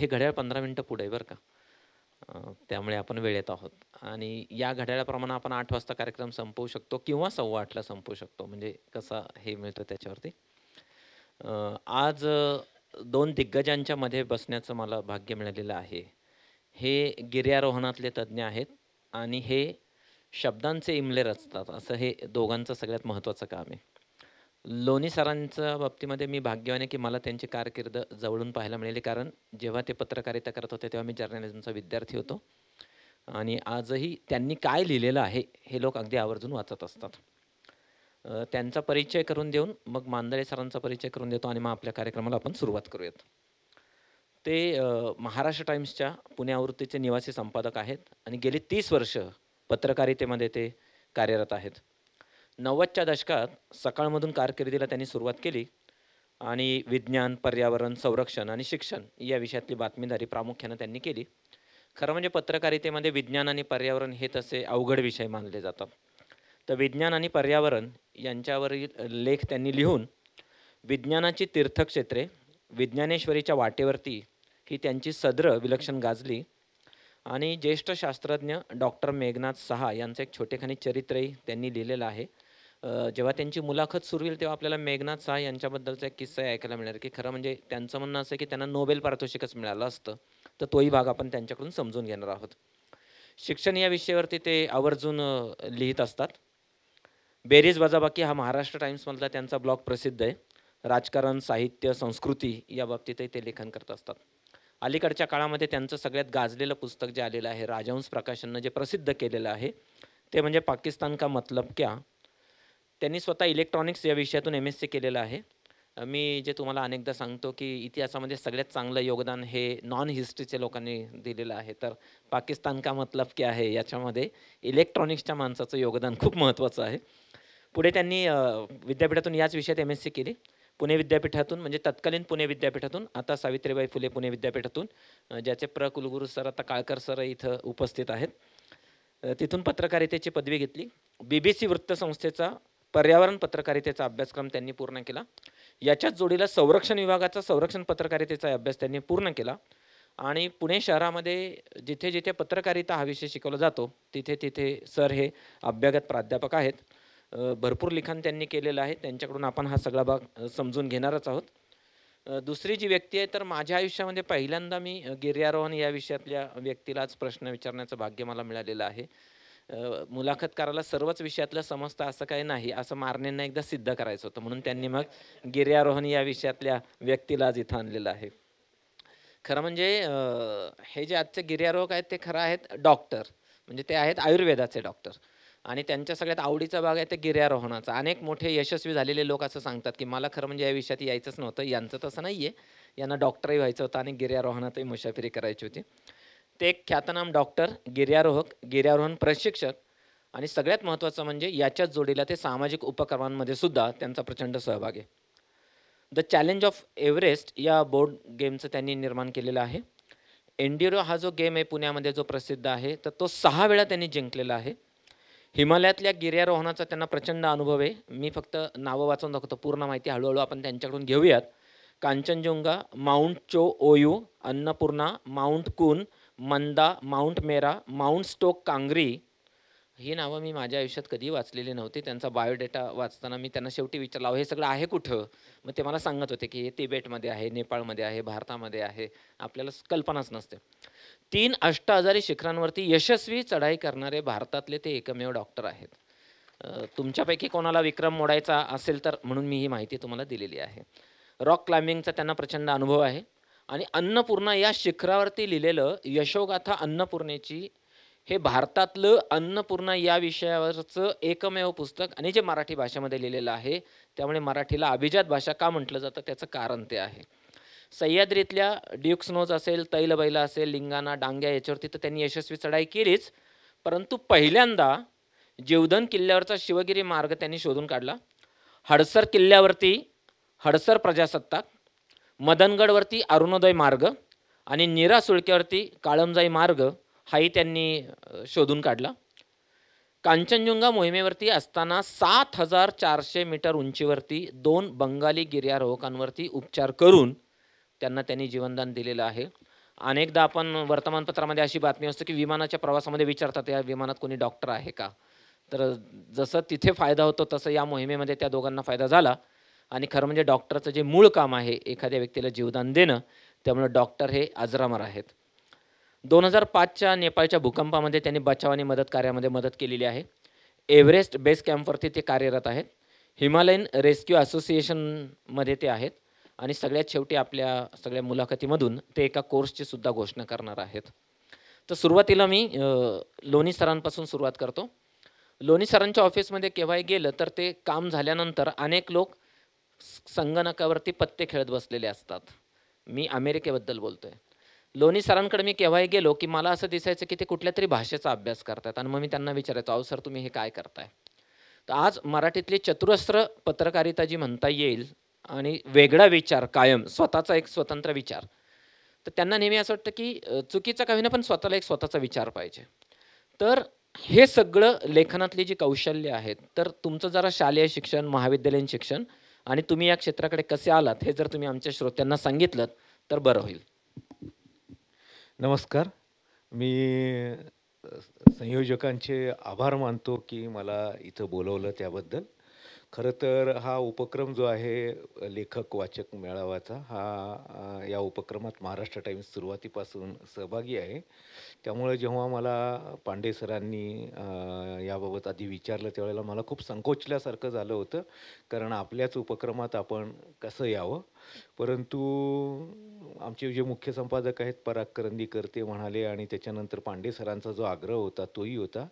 घड्याळ 15 मिनिटं पुढे आहे बरं का. त्यामुळे आपण वेळेत आहोत आणि या घड्याळाप्रमाणे आपण 8 वाजता कार्यक्रम संपवू शकतो किंवा 8:15ला संपवू शकतो. म्हणजे कसा हे मिळतं त्याच्यावरती. आज 2 दिग्गजांच्या मध्ये बसण्याचं मला भाग्य मिळालेलं आहे. हे गिर्यारोहणातले तज्ञ आहेत आणि हे शब्दांचे इमले रचतात. असं हे दोघांचं सगळ्यात महत्त्वाचं काम आहे. लोणी सरांच्या बाबतीमध्ये मी भाग्यवान आहे, की मला त्यांची कारकीर्द जवळून पाहायला मिळाली. कारण जेव्हा ते पत्रकारिता करत होते, तेव्हा मी जर्नलिझमचा विद्यार्थी होतो आणि आजही त्यांनी काय लिहिलेलं आहे, हे लोक अगदी आवर्जून वाचत असतात. त्यांचा परिचय करून देऊन मग मांदळे सरांचा परिचय करून देतो आणि मग आपल्या कार्यक्रमाला आपण सुरुवात करूयात. ते महाराष्ट्र टाइम्सच्या पुणे आवृत्तीचे निवासी संपादक आहेत आणि गेली 30 वर्ष पत्रकारितेमध्ये ते कार्यरत आहेत. 90च्या दशकात सकाळमधून कारकिर्दीला त्यांनी सुरुवात केली आणि विज्ञान, पर्यावरण, संरक्षण आणि शिक्षण या विषयातली बातमीदारी प्रामुख्यानं त्यांनी केली. खरं म्हणजे पत्रकारितेमध्ये विज्ञान आणि पर्यावरण हे तसे अवघड विषय मानले जातात. तर विज्ञान आणि पर्यावरण यांच्यावरील लेख त्यांनी लिहून विज्ञानाची तीर्थक्षेत्रे, विज्ञानेश्वरीच्या वाटेवरती ही त्यांची सदर विलक्षण गाजली आणि ज्येष्ठ शास्त्रज्ञ डॉक्टर मेघनाथ सहा यांचं एक छोटेखानी चरित्रही त्यांनी लिहिलेलं आहे. जेव्हा त्यांची मुलाखत सुरू होईल तेव्हा आपल्याला मेघनाथ सहा यांच्याबद्दलचा एक किस्साही ऐकायला मिळणार, की खरं म्हणजे त्यांचं म्हणणं असं आहे, की त्यांना नोबेल पारितोषिकच मिळालं असतं. तर तोही भाग आपण त्यांच्याकडून समजून घेणार आहोत. शिक्षण या विषयावरती ते आवर्जून लिहित असतात. बेरीज वजाबाकी हा महाराष्ट्र टाइम्समधला त्यांचा ब्लॉग प्रसिद्ध आहे. राजकारण, साहित्य, संस्कृती या बाबतीतही ते लेखन करत असतात. अलीकडच्या काळामध्ये त्यांचं सगळ्यात गाजलेलं पुस्तक जे आलेलं आहे, राजहंस प्रकाशननं जे प्रसिद्ध केलेलं आहे, ते म्हणजे पाकिस्तान का मतलब क्या. त्यांनी स्वतः इलेक्ट्रॉनिक्स या विषयातून MSc केलेलं आहे. मी जे तुम्हाला अनेकदा सांगतो, की इतिहासामध्ये सगळ्यात चांगलं योगदान हे नॉन हिस्ट्रीच्या लोकांनी दिलेलं आहे. तर पाकिस्तान का मतलब क्या है याच्यामध्ये इलेक्ट्रॉनिक्सच्या माणसाचं योगदान खूप महत्त्वाचं आहे. पुढे त्यांनी विद्यापीठातून याच विषयात MSc केली. पुणे विद्यापीठातून म्हणजे तत्कालीन पुणे विद्यापीठातून, आता सावित्रीबाई फुले पुणे विद्यापीठातून, ज्याचे कुलगुरू सर आता काळकर सर इथं उपस्थित आहेत. तिथून पत्रकारितेची पदवी घेतली. BBC वृत्तसंस्थेचा पर्यावरण पत्रकारितेचा अभ्यासक्रम त्यांनी पूर्ण केला. याच्याच जोडीला संरक्षण विभागाचा संरक्षण पत्रकारितेचा अभ्यास त्यांनी पूर्ण केला आणि पुणे शहरामध्ये जिथे जिथे पत्रकारिता हा विषय शिकवला जातो तिथे तिथे सर हे अभ्यागत प्राध्यापक आहेत. भरपूर लिखाण त्यांनी केलेलं आहे. त्यांच्याकडून आपण हा सगळा भाग समजून घेणारच आहोत. दुसरी जी व्यक्ती आहे, तर माझ्या आयुष्यामध्ये पहिल्यांदा मी गिर्यारोहण या विषयातल्या व्यक्तीलाच प्रश्न विचारण्याचं भाग्य मला मिळालेलं आहे. मुलाखतकाराला सर्वच विषयातलं समजतं असं काही नाही, असं मारणेंना एकदा सिद्ध करायचं होतं. म्हणून त्यांनी मग गिर्यारोहण या विषयातल्या व्यक्तीला आज इथं आणलेलं आहे. खरं म्हणजे हे जे आजचे गिर्यारोहक आहेत ते खरं आहेत डॉक्टर, म्हणजे ते आहेत आयुर्वेदाचे डॉक्टर आणि त्यांच्या सगळ्यात आवडीचा भाग आहे ते गिर्यारोहणाचा. अनेक मोठे यशस्वी झालेले लोक असं सांगतात, की मला खरं म्हणजे या विषयात यायचंच नव्हतं. यांचं तसं नाही आहे, यांना डॉक्टरही व्हायचं होतं आणि गिर्यारोहणातही मुसाफिरी करायची होती. ते एक ख्यातनाम डॉक्टर, गिर्यारोहक, गिर्यारोहण प्रशिक्षक आणि सगळ्यात महत्त्वाचं म्हणजे याच्याच जोडीला ते सामाजिक उपक्रमांमध्ये सुद्धा त्यांचा प्रचंड सहभाग आहे. द चॅलेंज ऑफ एव्हरेस्ट या बोर्ड गेमचं त्यांनी निर्माण केलेलं आहे. एन्ड्युरो हा जो गेम आहे पुण्यामध्ये जो प्रसिद्ध आहे, तर तो 6 वेळा त्यांनी जिंकलेला आहे. हिमालयातल्या गिर्यारोहणाचा त्यांना प्रचंड अनुभव आहे. मी फक्त नावं वाचून दाखवतो, पूर्ण माहिती हळूहळू आपण त्यांच्याकडून घेऊयात. कांचनजुंगा, माउंट चो ओयू, अन्नपूर्णा, माउंट कून, मंदा, माउंट मेरा, माउंट स्टोक कांगरी ही नावं मी माझ्या आयुष्यात कधीही वाचलेली नव्हती. त्यांचा बायोडेटा वाचताना मी त्यांना शेवटी विचारलं, हे सगळं आहे कुठं? मग ते मला सांगत होते, की हे तिबेटमध्ये आहे, नेपाळमध्ये आहे, भारतामध्ये आहे. आपल्याला कल्पनाच नसते. 3 अष्टहजारी शिखरांवरती यशस्वी चढाई करणारे भारतातले ते एकमेव डॉक्टर आहेत. तुमच्यापैकी कोणाला विक्रम मोडायचा असेल तर म्हणून मी ही माहिती तुम्हाला दिलेली आहे. रॉक क्लाइम्बिंगचा त्यांना प्रचंड अनुभव आहे आणि अन्नपूर्णा या शिखरावरती लिहिलेलं यशोगाथा अन्नपूर्णेची हे भारतातलं अन्नपूर्णा या विषयावरचं एकमेव पुस्तक आणि जे मराठी भाषेमध्ये लिहिलेलं आहे. त्यामुळे मराठीला अभिजात भाषा का म्हटलं जातं त्याचं कारण ते आहे. सह्याद्रीतल्या ड्यूक स्नोज असेल, तैलबैला असेल, लिंगाणा, डांग्या याच्यावरती तर त्यांनी यशस्वी चढाई केलीच, परंतु पहिल्यांदा जीवधन किल्ल्यावरचा शिवगिरी मार्ग त्यांनी शोधून काढला. हडसर किल्ल्यावरती हडसर प्रजासत्ताक, मदनगडवरती अरुणोदय मार्ग आणि नीरा सुळक्यावरती काळमजाई मार्ग हाही त्यांनी शोधून काढला. कांचनजुंगा मोहिमेवरती असताना 7400 मीटर उंचीवरती 2 बंगाली गिर्यारोहकांवरती उपचार करून त्यांना त्यांनी जीवनदान दिलेलं आहे. अनेकदा आपण वर्तमानपत्रामध्ये अशी बातमी असते, की विमानाच्या प्रवासामध्ये विचारतात, "या विमानात कोणी डॉक्टर आहे का?" तर जसं तिथे फायदा होतो, तसं या मोहिमेमध्ये त्या दोघांना फायदा झाला आणि खरं म्हणजे डॉक्टरचं जे मूळ काम आहे, एखाद्या व्यक्तीला जीवदान देणं, त्यामुळे डॉक्टर हे अजरामर आहेत. 2005च्या नेपाळच्या भूकंपामध्ये त्यांनी बचाव आणि मदत कार्यामध्ये मदत केलेली आहे. एव्हरेस्ट बेस कॅम्पवरती ते कार्यरत आहेत. हिमालयन रेस्क्यू असोसिएशनमध्ये ते आहेत आणि सगळ्यात शेवटी आपल्या सगळ्या मुलाखतीमधून ते एका कोर्सची सुद्धा घोषणा करणार आहेत. तर सुरुवातीला मी लोणी सरांपासून सुरुवात करतो. लोणी सरांच्या ऑफिसमध्ये केव्हाही गेलं तर ते काम झाल्यानंतर अनेक लोक संगणकावरती पत्ते खेळत बसलेले असतात. मी अमेरिकेबद्दल बोलतोय. लोणी सरांकडे मी केव्हाही गेलो, की मला असं दिसायचं, की ते कुठल्यातरी भाषेचा अभ्यास करतायत आणि मग मी त्यांना विचारायचो, "अहो सर, तुम्ही हे काय करताय?" तर आज मराठीतली चतुरस्र पत्रकारिता जी म्हणता येईल आणि वेगळा विचार कायम, स्वतःचा एक स्वतंत्र विचार. तर त्यांना नेहमी असं वाटतं, की चुकीचा का होईना पण स्वतःला एक स्वतःचा विचार पाहिजे. तर हे सगळं लेखनातली जी कौशल्य आहेत, तर तुमचं जरा शालेय शिक्षण, महाविद्यालयीन शिक्षण आणि तुम्ही या क्षेत्राकडे कसे आलात, हे जर तुम्ही आमच्या श्रोत्यांना सांगितलंत, तर बरं होईल. नमस्कार. मी संयोजकांचे आभार मानतो, की मला इथं बोलवलं त्याबद्दल. खरं तर हा उपक्रम जो आहे लेखक वाचक मेळाव्याचा या उपक्रमात महाराष्ट्र टाइम्स सुरुवातीपासून सहभागी आहे. त्यामुळे जेव्हा मला पांडे सरांनी याबाबत आधी विचारलं त्यावेळेला मला खूप संकोचल्यासारखं झालं होतं. कारण आपल्याच उपक्रमात आपण कसं यावं? परंतु आमचे जे मुख्य संपादक आहेत पराग करंदीकर ते म्हणाले आणि त्याच्यानंतर पांडे सरांचा जो आग्रह होता तोही होता,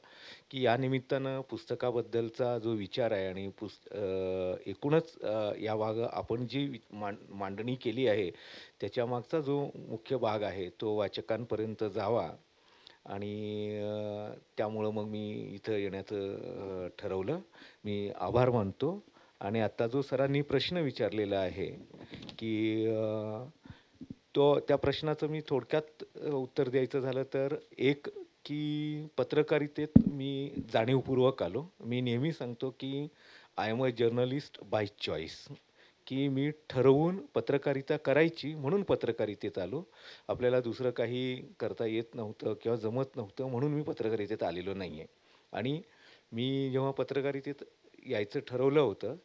की या निमित्तानं पुस्तकाबद्दलचा जो विचार आहे आणि एकूणच या भाग आपण जी मांडणी केली आहे त्याच्यामागचा जो मुख्य भाग आहे तो वाचकांपर्यंत जावा आणि त्यामुळं मग मी इथं येण्याचं ठरवलं. मी आभार मानतो आणि आत्ता जो सरांनी प्रश्न विचारलेला आहे, की त्या प्रश्नाचं मी थोडक्यात उत्तर द्यायचं झालं तर एक की पत्रकारितेत मी जाणीवपूर्वक आलो. मी नेहमी सांगतो, की I am a journalist bye choice, की मी ठरवून पत्रकारिता करायची म्हणून पत्रकारितेत आलो. आपल्याला दुसरं काही करता येत नव्हतं किंवा जमत नव्हतं म्हणून मी पत्रकारितेत आलेलो नाही आहे. आणि मी जेव्हा पत्रकारितेत यायचं ठरवलं होतं,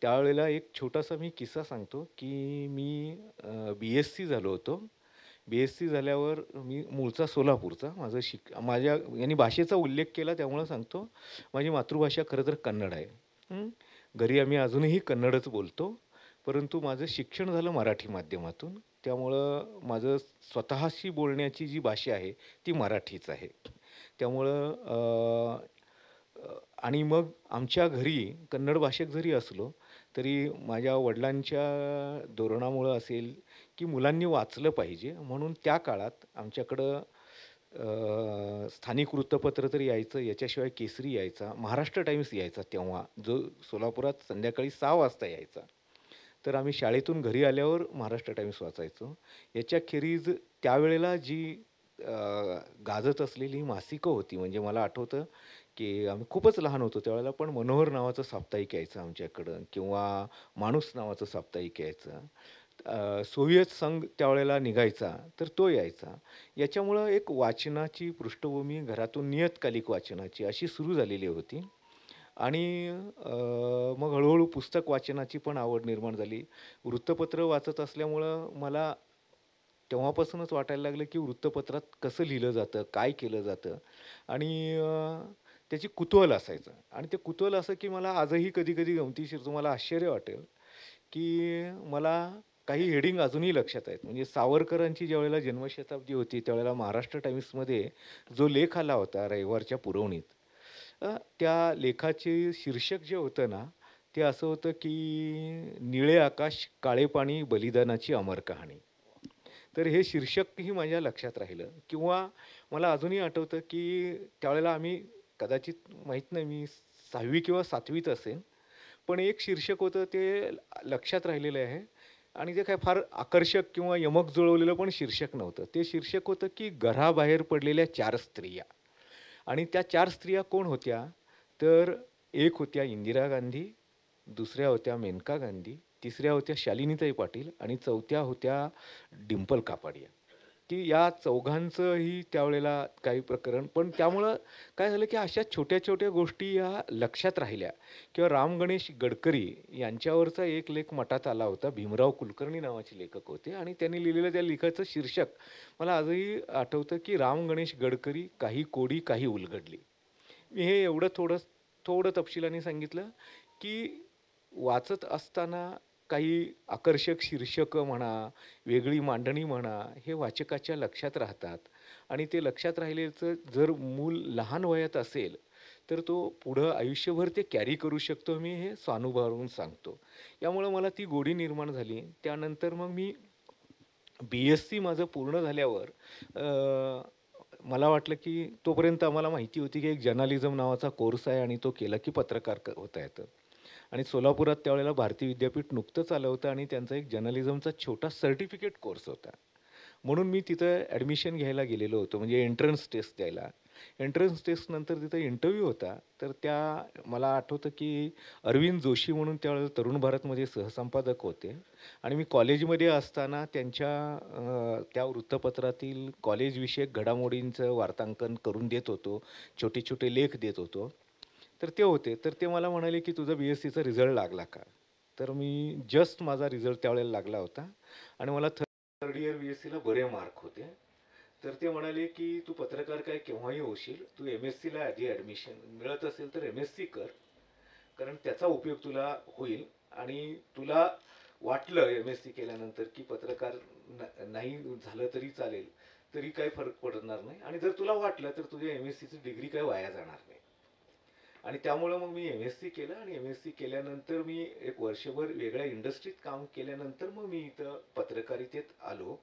त्यावेळेला एक छोटासा मी किस्सा सांगतो, की मी बी-एससी झालो होतो. बी-एससी झाल्यावर मी मूळचा सोलापूरचा. माझ्या यांनी भाषेचा उल्लेख केला त्यामुळं सांगतो, माझी मातृभाषा खरं तर कन्नड आहे. घरी आम्ही अजूनही कन्नडच बोलतो. परंतु माझं शिक्षण झालं मराठी माध्यमातून. त्यामुळं माझं स्वतःशी बोलण्याची जी भाषा आहे ती मराठीच आहे. त्यामुळं आणि मग आमच्या घरी कन्नड भाषिक जरी असलो, तरी माझ्या वडिलांच्या धोरणामुळं असेल, की मुलांनी वाचलं पाहिजे म्हणून त्या काळात आमच्याकडं स्थानिक वृत्तपत्र तर यायचं, याच्याशिवाय केसरी यायचा, महाराष्ट्र टाइम्स यायचा तेव्हा, जो सोलापुरात संध्याकाळी 6 वाजता यायचा. तर आम्ही शाळेतून घरी आल्यावर महाराष्ट्र टाइम्स वाचायचो. याच्याखेरीज त्यावेळेला जी गाजत असलेली मासिकं होती, म्हणजे मला आठवतं, की आम्ही खूपच लहान होतो त्यावेळेला, पण मनोहर नावाचं साप्ताहिक यायचं आमच्याकडं किंवा माणूस नावाचं साप्ताहिक यायचं. सोव्हिएत संघ त्यावेळेला निघायचा, तर तो यायचा. याच्यामुळं एक वाचनाची पृष्ठभूमी घरातून नियतकालिक वाचनाची अशी सुरू झालेली होती. आणि मग हळूहळू पुस्तक वाचनाची पण आवड निर्माण झाली. वृत्तपत्र वाचत असल्यामुळं मला तेव्हापासूनच वाटायला लागलं, की वृत्तपत्रात कसं लिहिलं जातं, काय केलं जातं आणि त्याची कुतूहल असायचं आणि ते कुतूहल असं, की मला आजही कधी-कधी गमतीशीर तुम्हाला आश्चर्य वाटेल, की मला काही हेडिंग अजूनही लक्षात आहेत. म्हणजे सावरकरांची ज्यावेळेला जन्मशताब्दी होती, त्यावेळेला महाराष्ट्र टाइम्समध्ये जो लेख आला होता रविवारच्या पुरवणीत, त्या लेखाचे शीर्षक जे होतं ना, ते असं होतं, की निळे आकाश, काळे पाणी, बलिदानाची अमर कहाणी. तर हे शीर्षकही माझ्या लक्षात राहिलं किंवा मला अजूनही आठवतं, की त्यावेळेला आम्ही कदाचित माहीत नाही मी 6वी किंवा 7वीत असेन. पण एक शीर्षक होतं ते लक्षात राहिलेलं आहे आणि ते काय फार आकर्षक किंवा यमक जुळवलेलं पण शीर्षक नव्हतं. ते शीर्षक होतं, की घराबाहेर पडलेल्या 4 स्त्रिया आणि त्या 4 स्त्रिया कोण होत्या? तर एक होत्या इंदिरा गांधी, दुसऱ्या होत्या मेनका गांधी, तिसऱ्या होत्या शालिनीताई पाटील आणि चौथ्या होत्या डिंपल कापाडिया. की या चौघांचंही त्यावेळेला काही प्रकरण पण त्यामुळं काय झालं, की अशा छोट्या-छोट्या गोष्टी या लक्षात राहिल्या किंवा राम गणेश गडकरी यांच्यावरचा एक लेख मठात आला होता. भीमराव कुलकर्णी नावाचे लेखक होते आणि त्यांनी लिहिलेलं त्या लेखाचं शीर्षक मला आजही आठवतं, की राम गणेश गडकरी काही कोडी काही उलगडली. मी हे एवढं थोडं तपशिलाने सांगितलं, की वाचत असताना काही आकर्षक शीर्षकं म्हणा, वेगळी मांडणी म्हणा, हे वाचकाच्या लक्षात राहतात आणि ते लक्षात राहिलेचं जर मूल लहान वयात असेल, तर तो पुढं आयुष्यभर ते कॅरी करू शकतो. मी हे स्वानुभवावरून सांगतो. यामुळं मला ती गोडी निर्माण झाली. त्यानंतर मग मी बी-एससी माझं पूर्ण झाल्यावर मला वाटलं, की तोपर्यंत आम्हाला माहिती होती, की एक जर्नलिझम नावाचा कोर्स आहे आणि तो केला की पत्रकार होता येतं. आणि सोलापुरात त्यावेळेला भारती विद्यापीठ नुकतंच आलं होतं आणि त्यांचा एक जर्नलिझमचा छोटा सर्टिफिकेट कोर्स होता. म्हणून मी तिथं ॲडमिशन घ्यायला गेलेलो होतो, म्हणजे एंट्रन्स टेस्ट द्यायला. एंट्रन्स टेस्टनंतर तिथं इंटरव्ह्यू होता. तर मला आठवतं, की अरविंद जोशी म्हणून त्यावेळेला तरुण भारतमध्ये सहसंपादक होते आणि मी कॉलेजमध्ये असताना त्या वृत्तपत्रातील कॉलेजविषयक घडामोडींचं वार्तांकन करून देत होतो. छोटे-छोटे लेख देत होतो. तर ते होते. तर ते मला म्हणाले, की "तुझा बी-एससीचा रिझल्ट लागला का?" तर मी जस्ट माझा रिझल्ट त्यावेळेला लागला होता आणि मला थर्ड इयर बी-एससीला बरे मार्क होते. तर ते म्हणाले, की "तू पत्रकार काय केव्हाही होशील. तू एम-एस-सीला आधी ॲडमिशन मिळत असेल तर एम-एस-सी कर. कारण त्याचा उपयोग तुला होईल आणि तुला वाटलं एम-एस-सी केल्यानंतर, की पत्रकार नाही झालं तरी चालेल, तरी काही फरक पडणार नाही आणि जर तुला वाटलं तर तुझ्या एम-एस-सीची डिग्री काही वाया जाणार नाही." आणि त्यामुळं मग मी एम-एस-सी केलं आणि एम-एस-सी केल्यानंतर मी एक वर्षभर वेगळ्या इंडस्ट्रीत काम केल्यानंतर मग मी इथं पत्रकारितेत आलो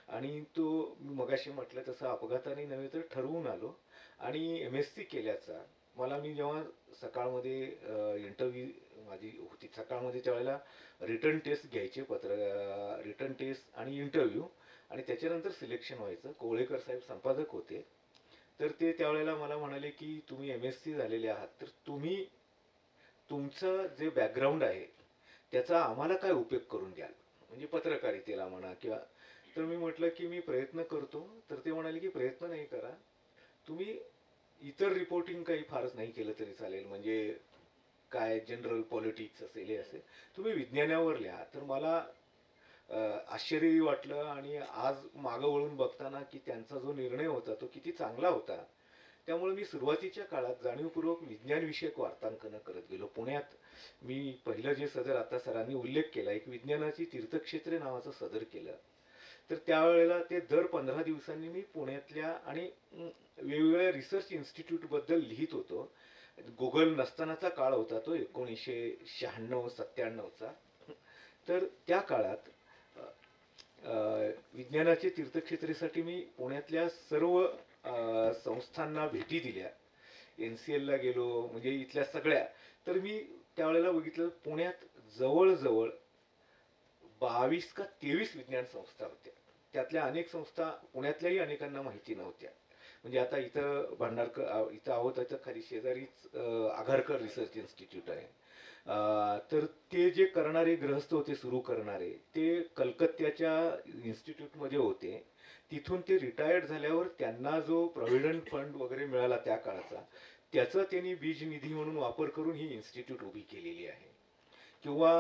आणि तो मी मगाशी म्हटलं तसं अपघाताने नव्हे तर ठरवून आलो आणि एम-एस-सी केल्याचा मी जेव्हा सकाळमध्ये इंटरव्ह्यू माझी होती सकाळमध्ये त्यावेळेला रिटर्न टेस्ट घ्यायचे रिटर्न टेस्ट आणि इंटरव्ह्यू आणि त्याच्यानंतर सिलेक्शन व्हायचं. कोवळेकर साहेब संपादक होते. तर ते त्यावेळेला मला म्हणाले, की "तुम्ही एम-एस-सी झालेले आहात, तर तुम्ही तुमचं जे बॅकग्राऊंड आहे, त्याचा आम्हाला काय उपयोग करून द्याल? म्हणजे पत्रकारितेला म्हणा किंवा." तर मी म्हटलं, की "मी प्रयत्न करतो." तर ते म्हणाले, की "प्रयत्न नाही करा. तुम्ही इतर रिपोर्टिंग काही फारच नाही केलं तरी चालेल. म्हणजे काय जनरल पॉलिटिक्स असेल, हे असेल. तुम्ही विज्ञानावर लिहा." तर मला आश्चर्यही वाटलं आणि आज मागं वळून बघताना, की त्यांचा जो निर्णय होता, तो किती चांगला होता. त्यामुळे मी सुरुवातीच्या काळात जाणीवपूर्वक विज्ञानविषयक वार्तांकन करत गेलो. पुण्यात मी पहिलं जे सदर आता सरांनी उल्लेख केला, एक विज्ञानाची तीर्थक्षेत्रे नावाचं सदर केलं. तर त्यावेळेला ते दर 15 दिवसांनी मी पुण्यातल्या आणि वेगवेगळ्या रिसर्च इन्स्टिट्यूटबद्दल लिहित होतो. गुगल नसतानाचा काळ होता तो 1996-97चा. तर त्या काळात विज्ञानाच्या तीर्थक्षेत्रेसाठी मी पुण्यातल्या सर्व संस्थांना भेटी दिल्या. NCLला गेलो म्हणजे इथल्या सगळ्या. तर मी त्यावेळेला बघितलं पुण्यात जवळ-जवळ 22 का 23 विज्ञान संस्था होत्या. त्यातल्या अनेक संस्था पुण्यातल्याही अनेकांना माहिती नव्हत्या. म्हणजे आता इथं आहोत इथं खाली शेजारीच आघारकर रिसर्च इन्स्टिट्यूट आहे. तर ते जे करणारे गृहस्थ होते सुरू करणारे, ते कलकत्त्याच्या इन्स्टिट्यूटमध्ये होते. तिथून ते रिटायर्ड झाल्यावर त्यांना जो प्रॉव्हिडंट फंड वगैरे मिळाला त्या काळाचा, त्याचा त्यांनी बीज निधी म्हणून वापर करून ही इन्स्टिट्यूट उभी केलेली आहे. किंवा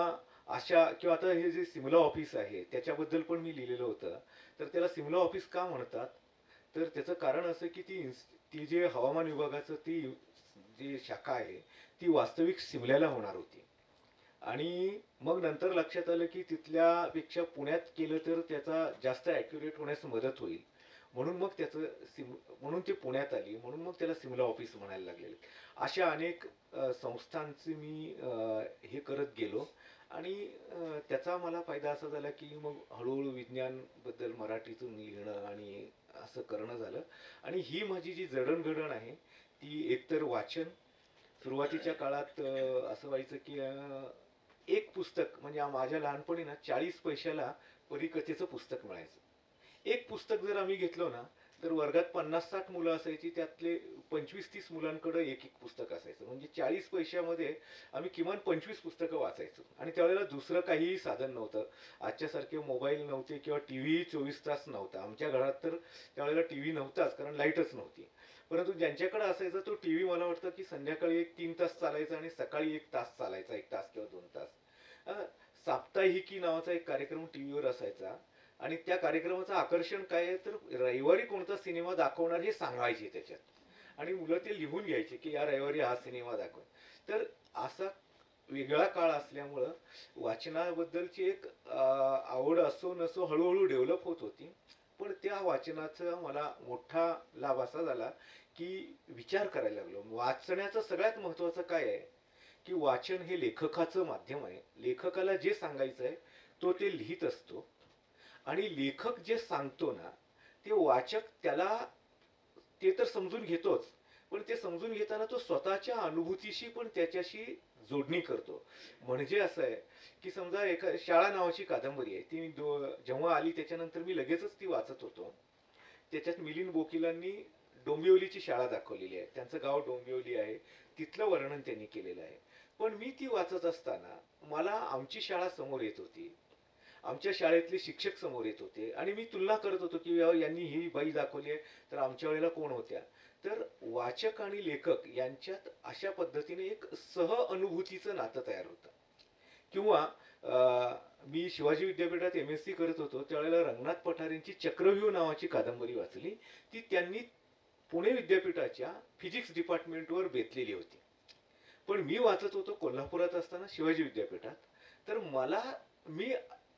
आता हे जे सिमला ऑफिस आहे त्याच्याबद्दल पण मी लिहिलेलं होतं. तर त्याला सिमला ऑफिस का म्हणतात? तर त्याचं कारण असं की ती जे हवामान विभागाचं ती जी शाखा आहे ती वास्तविक सिमल्याला होणार होती. आणि मग नंतर लक्षात आलं की तिथल्यापेक्षा पुण्यात केलं तर त्याचा जास्त ॲक्युरेट होण्यास मदत होईल. म्हणून मग म्हणून ते पुण्यात आली. म्हणून मग त्याला सिमला ऑफिस म्हणायला लागलेले. अशा अनेक संस्थांचे मी हे करत गेलो आणि त्याचा मला फायदा असा झाला की मग हळूहळू विज्ञानबद्दल मराठीतून लिहिणं आणि असं करणं झालं. आणि ही माझी जी जडणघडण आहे ती एकतर वाचन सुरुवातीच्या काळात असं व्हायचं की एक पुस्तक म्हणजे माझ्या लहानपणी ना 40 पैशाला परिकथेचं पुस्तक मिळायचं. एक पुस्तक जर आम्ही घेतलं ना तर वर्गात 50-60 मुलं असायची, त्यातले 25-30 मुलांकडे एक एक पुस्तक असायचं. म्हणजे 40 पैशामध्ये आम्ही किमान 25 पुस्तकं वाचायचो. आणि त्यावेळेला दुसरं काहीही साधन नव्हतं. आजच्यासारखे मोबाईल नव्हते किंवा टी व्ही 24 तास नव्हता. आमच्या घरात तर त्यावेळेला टी व्ही नव्हताच, कारण लाईटच नव्हती. परंतु ज्यांच्याकडे असायचा तो टी व्ही, मला वाटतं की संध्याकाळी एक 3 तास चालायचा आणि सकाळी 1 तास चालायचा, 1 तास किंवा 2 तास. साप्ताहिकी नावाचा एक कार्यक्रम टीव्हीवर असायचा. आणि त्या कार्यक्रमाचं आकर्षण काय आहे, तर रविवारी कोणता सिनेमा दाखवणार हे सांगायचे त्याच्यात. आणि मुलं ते लिहून घ्यायचे की या रविवारी हा सिनेमा दाखव. तर असा वेगळा काळ असल्यामुळं वाचनाबद्दलची एक आवड असो नसो हळूहळू डेव्हलप होत होती. पण त्या वाचनाचा मला मोठा लाभ असा झाला की विचार करायला लागलो. वाचण्याचं सगळ्यात महत्वाचं काय आहे की वाचन हे लेखकाचं माध्यम आहे. लेखकाला जे सांगायचं आहे तो ते लिहित असतो. आणि लेखक जे सांगतो ना, ते वाचक त्याला ते तर समजून घेतोच, पण ते समजून घेताना तो स्वतःच्या अनुभूतीशी पण त्याच्याशी जोडणी करतो. म्हणजे असं आहे की समजा एका शाळा नावाची कादंबरी आहे, ती जेव्हा आली त्याच्यानंतर मी लगेचच ती वाचत होतो. त्याच्यात मिलिंद बोकिलांनी डोंबिवलीची शाळा दाखवलेली आहे. त्यांचं गाव डोंबिवली आहे, तिथलं वर्णन त्यांनी केलेलं आहे. पण मी ती वाचत असताना मला आमची शाळा समोर येत होती, आमच्या शाळेतले शिक्षक समोर येत होते आणि मी तुलना करत होतो की यांनी ही बाई दाखवली आहे, तर आमच्या वेळेला कोण होत्या. तर वाचक आणि लेखक यांच्यात अशा पद्धतीने एक सह अनुभूतीचं नातं तयार होतं. किंवा मी शिवाजी विद्यापीठात MSc करत होतो, त्यावेळेला रंगनाथ पठारेंची चक्रव्यूह नावाची कादंबरी वाचली. ती त्यांनी पुणे विद्यापीठाच्या फिजिक्स डिपार्टमेंटवर बेतलेली होती. पण मी वाचत होतो कोल्हापुरात असताना शिवाजी विद्यापीठात. तर मी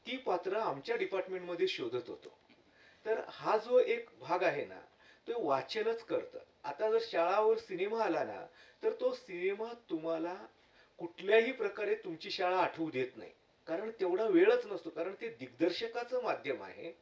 ती पात्र आमच्या डिपार्टमेंटमध्ये शोधत होतो. तर हा जो एक भाग आहे ना, तो वाचनच करतं. आता जर शाळावर सिनेमा आला ना, तर तो सिनेमा तुम्हाला कुठल्याही प्रकारे तुमची शाळा आठवू देत नाही, कारण तेवढा वेळच नसतो. कारण ते दिग्दर्शकाचं माध्यम आहे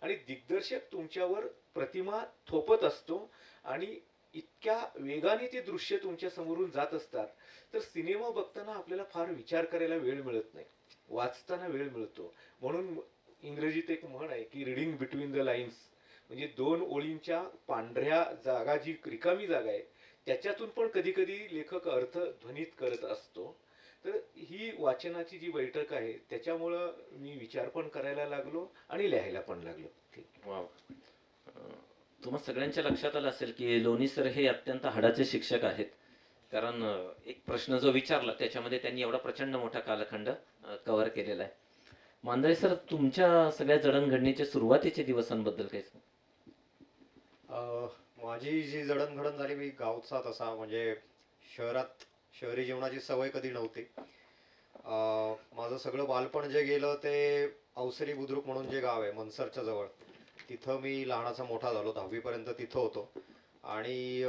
आणि दिग्दर्शक तुमच्यावर प्रतिमा थोपत असतो आणि इतक्या वेगाने ते दृश्य तुमच्या समोरून जात असतात. तर सिनेमा बघताना आपल्याला फार विचार करायला वेळ मिळत नाही, वाचताना वेळ मिळतो. म्हणून इंग्रजीत एक म्हण आहे की रिडिंग बिटवीन द लाईन्स, म्हणजे 2 ओळींच्या पांढऱ्या जागा, जी रिकामी जागा आहे त्याच्यातून पण कधी कधी लेखक अर्थ ध्वनित करत असतो. तर ही वाचनाची जी बैठक आहे त्याच्यामुळं मी विचार पण करायला लागलो आणि लिहायला पण लागलो. ठीक. वा. तुम्हा सगळ्यांच्या लक्षात आलं असेल की लोणी सर हे अत्यंत हाडाचे शिक्षक आहेत. कारण एक प्रश्न जो विचारला त्याच्यामध्ये त्यांनी एवढा प्रचंड मोठा कालखंड कव्हर केलेला आहे. मांजरे सर, तुमच्या सगळ्या जडणघडणीच्या सुरुवातीच्या दिवसांबद्दल काय सांगा? माझी जी जडणघडण झाली, मी गावचा तसा म्हणजे शहरी जीवनाची सवय कधी नव्हती. माझं सगळं बालपण जे गेलं ते अवसरी बुद्रुक म्हणून जे गाव आहे मनसरच्या जवळ, तिथं मी लहानाचा मोठा झालो. 10वी पर्यंत तिथं होतो. आणि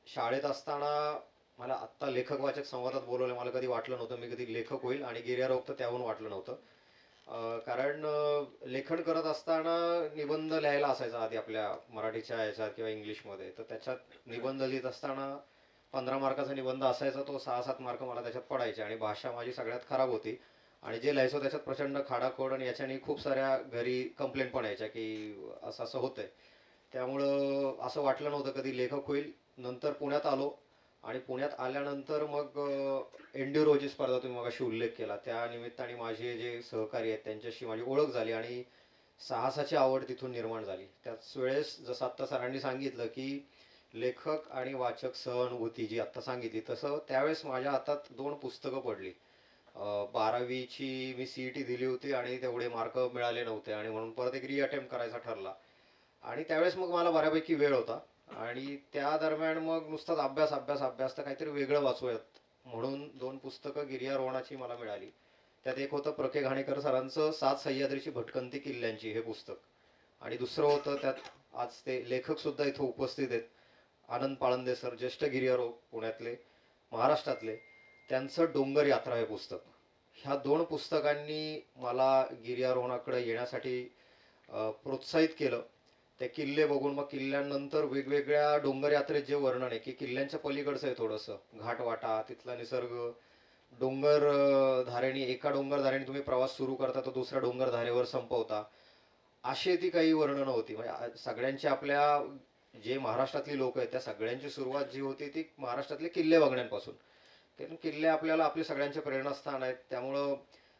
शाळेत असताना मला आत्ता लेखक वाचक संवादात बोलवलं, मला कधी वाटलं नव्हतं मी कधी लेखक होईल, आणि गिर्यारोहक तर त्याहून वाटलं नव्हतं. कारण लेखन करत असताना निबंध लिहायला असायचा आधी आपल्या मराठीच्या ह्याच्यात किंवा इंग्लिशमध्ये. तर त्याच्यात निबंध लिहित असताना 15 मार्काचा निबंध असायचा, तो 6-7 मार्क मला त्याच्यात पडायचे. आणि भाषा माझी सगळ्यात खराब होती आणि जे लिहायचो त्याच्यात प्रचंड खाडाखोड, आणि याच्याने खूप साऱ्या घरी कंप्लेंट पण यायच्या की असं असं होतंय. त्यामुळं असं वाटलं नव्हतं कधी लेखक होईल. नंतर पुण्यात आलो आणि पुण्यात आल्यानंतर मग एन्ड्युरोची स्पर्धा तुम्ही मगाशी उल्लेख केला, त्या निमित्ताने माझे जे सहकारी आहेत त्यांच्याशी माझी ओळख झाली आणि साहसाची आवड तिथून निर्माण झाली. त्याच वेळेस जसं आत्ता सरांनी सांगितलं की लेखक आणि वाचक सहानुभूती जी आत्ता सांगितली, तसं त्यावेळेस माझ्या हातात 2 पुस्तकं पडली. 12वीची मी CET दिली होती आणि तेवढे मार्क मिळाले नव्हते आणि म्हणून परत एक रिअटेम्प्ट करायचा ठरला. आणि त्यावेळेस मग मला बऱ्यापैकी वेळ होता आणि त्या दरम्यान मग नुसताच अभ्यास अभ्यास अभ्यास, तर काहीतरी वेगळं वाचूयात म्हणून 2 पुस्तकं गिर्यारोहणाची मला मिळाली. त्यात एक होतं प्र.के. घाणेकर सरांचं 7 सह्याद्रीची भटकंती किल्ल्यांची हे पुस्तक, आणि दुसरं होतं त्यात आज ते लेखक सुद्धा इथं उपस्थित आहेत, आनंद पाळंदे सर, ज्येष्ठ गिर्यारोहक पुण्यातले, महाराष्ट्रातले, त्यांचं डोंगर यात्रा हे पुस्तक. ह्या 2 पुस्तकांनी मला गिर्यारोहणाकडे येण्यासाठी प्रोत्साहित केलं. ते किल्ले बघून मग किल्ल्यांनंतर वेगवेगळ्या डोंगर यात्रेत जे वर्णन आहे की किल्ल्यांच्या पलीकडचं आहे थोडंसं, घाटवाटा, तिथला निसर्ग, डोंगर धारेने, एका डोंगर धारेने तुम्ही प्रवास सुरू करता तर दुसऱ्या डोंगर धारेवर संपवता. अशी ती काही वर्णनं होती. म्हणजे सगळ्यांची आपल्या जे महाराष्ट्रातली लोक आहेत त्या सगळ्यांची सुरुवात जी होती ती महाराष्ट्रातले किल्ले बघण्यापासून. कारण किल्ले आपल्याला आपले सगळ्यांचे प्रेरणास्थान आहेत. त्यामुळं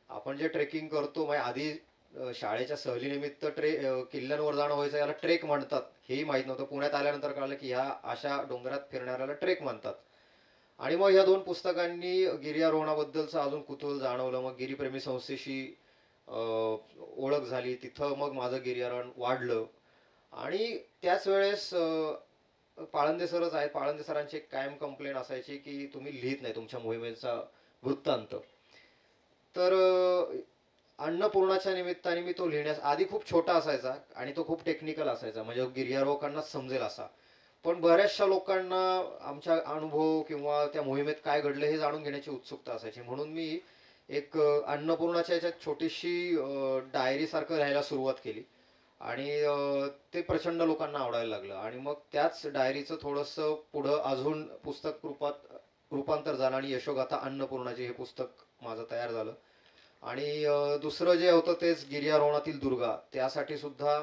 आपण जे ट्रेकिंग करतो म्हणजे आधी शाळेच्या सहलीनिमित्त किल्ल्यांवर जाणं व्हायचं, याला ट्रेक म्हणतात हेही माहीत नव्हतं. पुण्यात आल्यानंतर कळलं की ह्या अशा डोंगरात फिरणाऱ्याला ट्रेक म्हणतात. आणि मग ह्या दोन पुस्तकांनी गिर्यारोहणाबद्दलचं अजून कुतूहल जाणवलं. मग गिरीप्रेमी संस्थेशी ओळख झाली. तिथं मग माझं गिर्यारोहण वाढलं. आणि त्याच वेळेस पाळंदे सरच आहेत. पाळंदे सरांची एक कायम कंप्लेंट असायची की तुम्ही लिहित नाही तुमच्या मोहिमेचा वृत्तांत. तर अन्नपूर्णाच्या निमित्ताने मी तो लिहिण्यास आधी खूप छोटा असायचा आणि तो खूप टेक्निकल असायचा, म्हणजे गिर्यारोहकांना समजेल असा. पण बऱ्याचशा लोकांना आमच्या अनुभव किंवा त्या मोहिमेत काय घडलं हे जाणून घेण्याची उत्सुकता असायची. म्हणून मी एक अन्नपूर्णाच्या याच्यात छोटीशी डायरी सारखं लिहायला सुरुवात केली. आणि ते प्रचंड लोकांना आवडायला लागलं. आणि मग त्याच डायरीचं थोडंसं पुढं अजून पुस्तक रूपात रूपांतर झालं आणि यशोगाथा अन्नपूर्णाचे हे पुस्तक माझं तयार झालं. आणि दुसरं जे होतं तेच गिर्यारोहणातील दुर्गा. त्यासाठी सुद्धा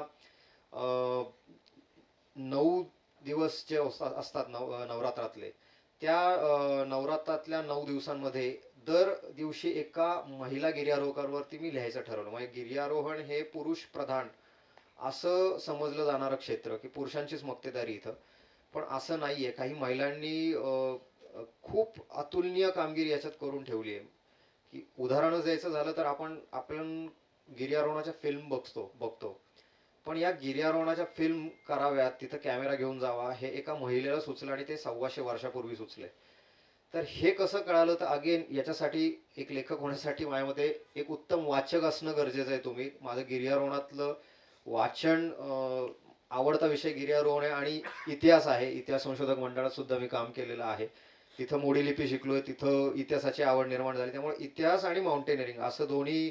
9 दिवस जे असतात नवरात्रातले, त्या नवरात्रातल्या 9 दिवसांमध्ये दर दिवशी एका महिला गिर्यारोहकांवरती मी लिहायचं ठरवलं. म्हणजे गिर्यारोहण हे पुरुष प्रधान असं समजलं जाणारं क्षेत्र, की पुरुषांचीच मक्तेदारी इथं. पण असं नाहीये. काही महिलांनी खूप अतुलनीय कामगिरी याच्यात करून ठेवली आहे. की उदाहरणच द्यायचं झालं तर आपण गिर्यारोहणाच्या फिल्म बघतो. पण या गिर्यारोहणाच्या फिल्म कराव्यात, तिथं कॅमेरा घेऊन जावा, हे एका महिलेला सुचलं आणि ते 125 वर्षापूर्वी सुचले. तर हे कसं कळालं, तर अगेन याच्यासाठी एक लेखक होण्यासाठी माझ्या मते एक उत्तम वाचक असणं गरजेचं आहे. तुम्ही माझं गिर्यारोहणातलं वाचन, आवडता विषय गिर्यारोहण आहे आणि इतिहास आहे. इतिहास संशोधक मंडळात सुद्धा मी काम केलेलं आहे. तिथं मोडी लिपी शिकलोय, तिथं इतिहासाची आवड निर्माण झाली. त्यामुळे इतिहास आणि माउंटेनिअरिंग असं दोन्ही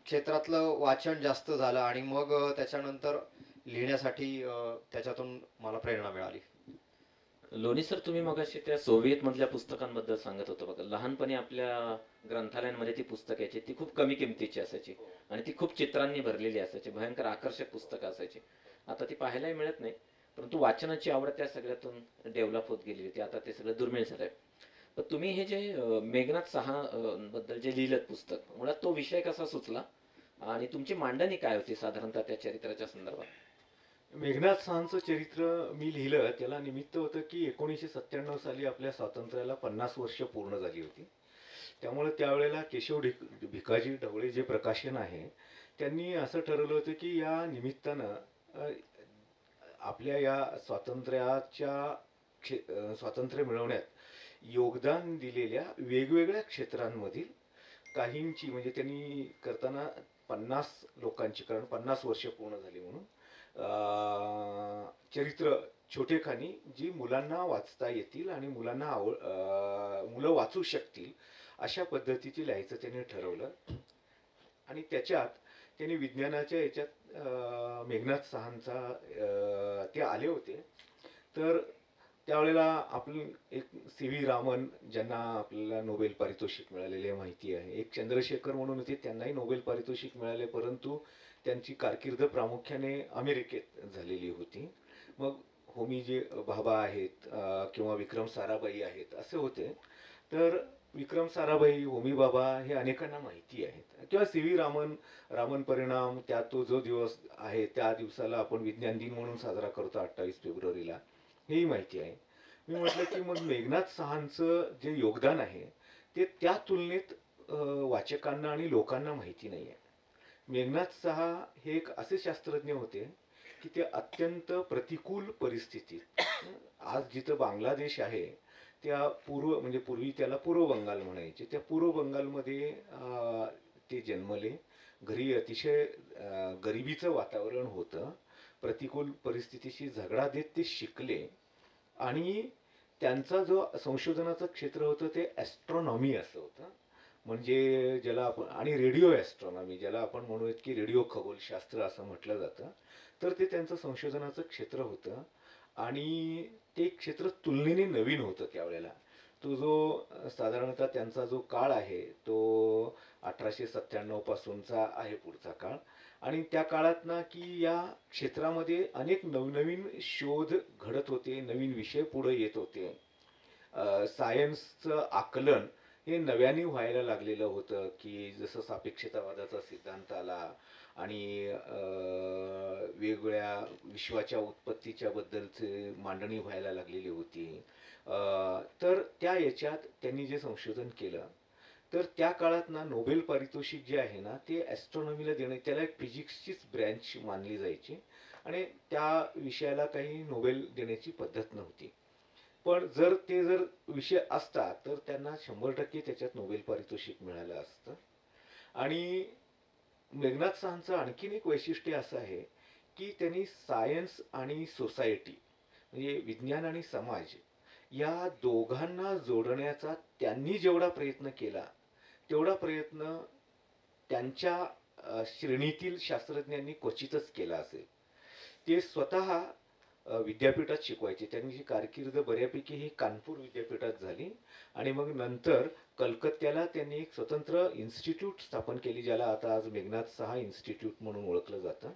क्षेत्रातलं वाचन जास्त झालं. आणि मग त्याच्यानंतर लिहिण्यासाठी त्याच्यातून मला प्रेरणा मिळाली. लोणी सर, तुम्ही मगाशी त्या सोव्हिएत मधल्या पुस्तकांबद्दल सांगत होता बघा. लहानपणी आपल्या ग्रंथालयांमध्ये ती पुस्तकं यायची, ती खूप कमी किमतीची असायची आणि ती खूप चित्रांनी भरलेली असायची, भयंकर आकर्षक पुस्तकं असायची. आता ती पाहायलाही मिळत नाही. परंतु वाचनाची आवड त्या सगळ्यातून डेव्हलप होत गेली होती. आता ते सगळं दुर्मिळ झालंय. पण तुम्ही हे जे मेघनाथ साहा बद्दल जे लिहिलं पुस्तक, मुळात तो विषय कसा सुचला आणि तुमची मांडणी काय होती साधारणतः त्या चरित्राच्या संदर्भात? मेघनाथ साहांचं चरित्र मी लिहिलं त्याला निमित्त होतं की 1997 साली आपल्या स्वातंत्र्याला 50 वर्ष पूर्ण झाली होती. त्यामुळे त्यावेळेला केशव भिकाजी ढवळे जे प्रकाशन आहे त्यांनी असं ठरवलं होतं की या निमित्तानं आपल्या या स्वातंत्र्य मिळवण्यात योगदान दिलेल्या वेगवेगळ्या क्षेत्रांमधील काहींची, म्हणजे त्यांनी करताना 50 लोकांची, कारण 50 वर्ष पूर्ण झाली म्हणून चरित्र छोटेखानी जी मुलांना वाचता येतील आणि मुलं वाचू शकतील अशा पद्धतीची लिहायचं त्यांनी ठरवलं. आणि त्याच्यात त्यांनी विज्ञानाच्या याच्यात मेघनाथ साहांचा ते आले होते. तर त्यावेळेला आपण एक सी.व्ही. रामन, ज्यांना आपल्याला नोबेल पारितोषिक मिळालेले माहिती आहे, एक चंद्रशेखर म्हणून होते, त्यांनाही नोबेल पारितोषिक मिळाले, परंतु त्यांची कारकीर्द प्रामुख्याने अमेरिकेत झालेली होती. मग होमी जे भाभा आहेत किंवा विक्रम साराभाई आहेत असे होते. तर विक्रम साराभाई, होमी भाभा हे अनेकांना माहिती आहेत, किंवा सी.व्ही. रामन परिणाम, त्या तो जो दिवस आहे त्या दिवसाला आपण विज्ञान दिन म्हणून साजरा करतो 28 फेब्रुवारीला, हेही माहिती आहे. मी म्हटलं की मग मेघनाथ साहांचं जे योगदान आहे ते त्या तुलनेत वाचकांना आणि लोकांना माहिती नाही आहे. मेघनाथ साहा हे एक असे शास्त्रज्ञ होते की ते अत्यंत प्रतिकूल परिस्थितीत, आज जिथं बांगलादेश आहे त्या म्हणजे पूर्वी त्याला पूर्व बंगाल म्हणायचे, त्या पूर्व बंगालमध्ये ते जन्मले. घरी अतिशय गरिबीचं वातावरण होतं. प्रतिकूल परिस्थितीशी झगडा देत ते शिकले आणि त्यांचा जो संशोधनाचं क्षेत्र होतं ते ॲस्ट्रॉनॉमी असं होतं. म्हणजे ज्याला आपण, आणि रेडिओ ॲस्ट्रॉनॉमी ज्याला आपण म्हणूयात की रेडिओ खगोलशास्त्र असं म्हटलं जातं. तर ते त्यांचं संशोधनाचं क्षेत्र होतं आणि ते क्षेत्र तुलनेने नवीन होतं त्यावेळेला. तो जो साधारणतः त्यांचा जो काळ आहे तो 1897 पासूनचा आहे पुढचा काळ. आणि त्या काळात ना की या क्षेत्रामध्ये अनेक नवनवीन शोध घडत होते, नवीन विषय पुढे येत होते. सायन्सचं आकलन हे नव्याने व्हायला लागलेलं होतं, की जसं सापेक्षतावादाचा सिद्धांत आला आणि वेगवेगळ्या विश्वाच्या उत्पत्तीच्या बद्दलचे मांडणी व्हायला लागलेली होती. तर त्या याच्यात त्यांनी जे संशोधन केलं, तर त्या काळात ना नोबेल पारितोषिक जे आहे ना ते ॲस्ट्रॉनॉमीला देणे, त्याला एक फिजिक्सचीच ब्रँच मानली जायची आणि त्या विषयाला काही नोबेल देण्याची पद्धत नव्हती. पण जर विषय असता तर त्यांना 100% त्याच्यात नोबेल पारितोषिक मिळालं असतं. आणि मेघनाथ साहांचं आणखीन एक वैशिष्ट्य असं आहे की त्यांनी सायन्स आणि सोसायटी म्हणजे विज्ञान आणि समाज या दोघांना जोडण्याचा त्यांनी जेवढा प्रयत्न केला तेवढा प्रयत्न त्यांच्या श्रेणीतील शास्त्रज्ञांनी क्वचितच केला असेल. ते स्वतः विद्यापीठात शिकवायचे. त्यांची कारकीर्द बऱ्यापैकी ही कानपूर विद्यापीठात झाली आणि मग नंतर कलकत्त्याला त्यांनी एक स्वतंत्र इन्स्टिट्यूट स्थापन केली, ज्याला आता आज मेघनाथ साहा इन्स्टिट्यूट म्हणून ओळखलं जातं.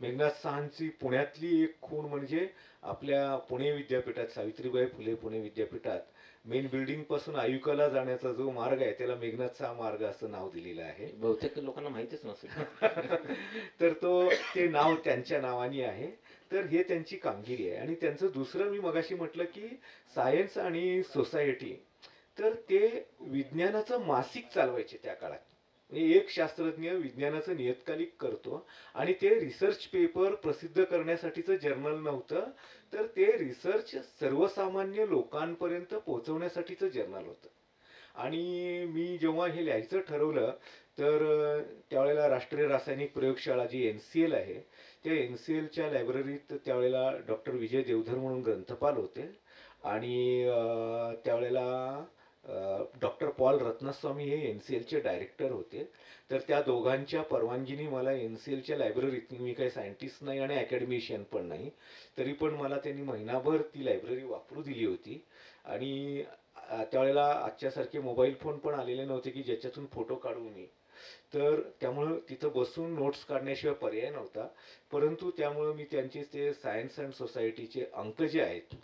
मेघनाथ साहांची पुण्यातली एक खूण म्हणजे आपल्या पुणे विद्यापीठात, सावित्रीबाई फुले पुणे विद्यापीठात मेन बिल्डिंग पासून आयुकाला जाण्याचा जो मार्ग आहे त्याला मेघनाथ साहा मार्ग असं नाव दिलेलं आहे. बहुतेक लोकांना माहितीच नसेल. तर ते नाव त्यांच्या नावाने आहे. तर हे त्यांची कामगिरी आहे. आणि त्यांचं दुसरं मी मगाशी म्हटलं की सायन्स आणि सोसायटी, तर ते विज्ञानाचं मासिक चालवायचे त्या काळात. म्हणजे एक शास्त्रज्ञ विज्ञानाचं नियतकालिक करतो आणि ते रिसर्च पेपर प्रसिद्ध करण्यासाठीचं जर्नल नव्हतं, तर ते रिसर्च सर्वसामान्य लोकांपर्यंत पोहोचवण्यासाठीचं जर्नल होतं. आणि मी जेव्हा हे लिहायचं ठरवलं तर त्यावेळेला राष्ट्रीय रासायनिक प्रयोगशाळा जी NCL आहे, त्या NCLच्या लायब्ररीत त्यावेळेला डॉक्टर विजय देवधर म्हणून ग्रंथपाल होते आणि त्यावेळेला डॉक्टर पॉल रत्नस्वामी हे NCLचे डायरेक्टर होते. तर त्या दोघांच्या परवानगीने मला NCLच्या लायब्ररीत, मी काही सायंटिस्ट नाही आणि अकॅडमिशियन पण नाही, तरी पण मला त्यांनी महिनाभर ती लायब्ररी वापरू दिली होती. आणि त्यावेळेला आजच्यासारखे मोबाईल फोन पण आलेले नव्हते की ज्याच्यातून फोटो काढू मी. तर त्यामुळं तिथं बसून नोट्स काढण्याशिवाय पर्याय नव्हता. परंतु त्यामुळं मी त्यांचे ते सायन्स अँड सोसायटीचे अंक जे आहेत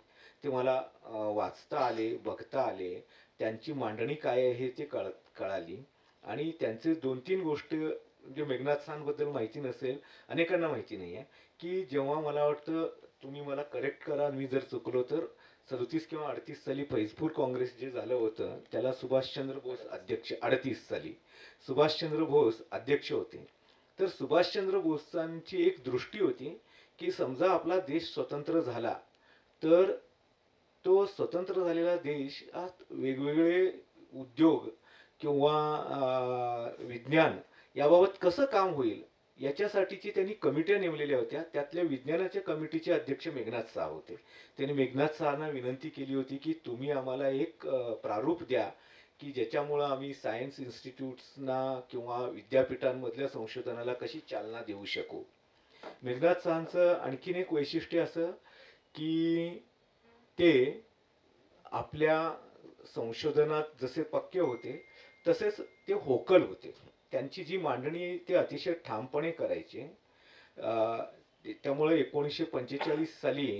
ते मला वाचता आले, बघता आले. त्यांची मांडणी काय आहे ते कळाली. आणि त्यांचे 2-3 गोष्ट म्हणजे मेघनाथ साहांबद्दल माहिती नसेल, अनेकांना माहिती नाही आहे, की जेव्हा मला वाटतं तुम्ही मला करेक्ट करा मी जर चुकलो तर 37 किंवा 38 साली फैजपूर काँग्रेस जे झालं होतं त्याला सुभाषचंद्र बोस अध्यक्ष, 38 साली सुभाषचंद्र बोस अध्यक्ष होते. तर सुभाषचंद्र बोसांची एक दृष्टी होती की समजा आपला देश स्वतंत्र झाला तर तो स्वतंत्र झालेला देश आज वेगवेगळे उद्योग किंवा विज्ञान याबाबत कसं काम होईल याच्यासाठीची त्यांनी कमिट्या नेमलेल्या होत्या. त्यातल्या विज्ञानाच्या कमिटीचे अध्यक्ष मेघनाथ साहा होते. त्यांनी मेघनाथ साहांना विनंती केली होती की तुम्ही आम्हाला एक प्रारूप द्या की ज्याच्यामुळं आम्ही सायन्स इन्स्टिट्यूट्सना किंवा विद्यापीठांमधल्या संशोधनाला कशी चालना देऊ शकू. मेघनाथ साहांचं आणखीन एक वैशिष्ट्य असं की ते आपल्या संशोधनात जसे पक्के होते तसेच ते होकल होते. त्यांची जी मांडणी ते अतिशय ठामपणे करायचे. त्यामुळे 1945 साली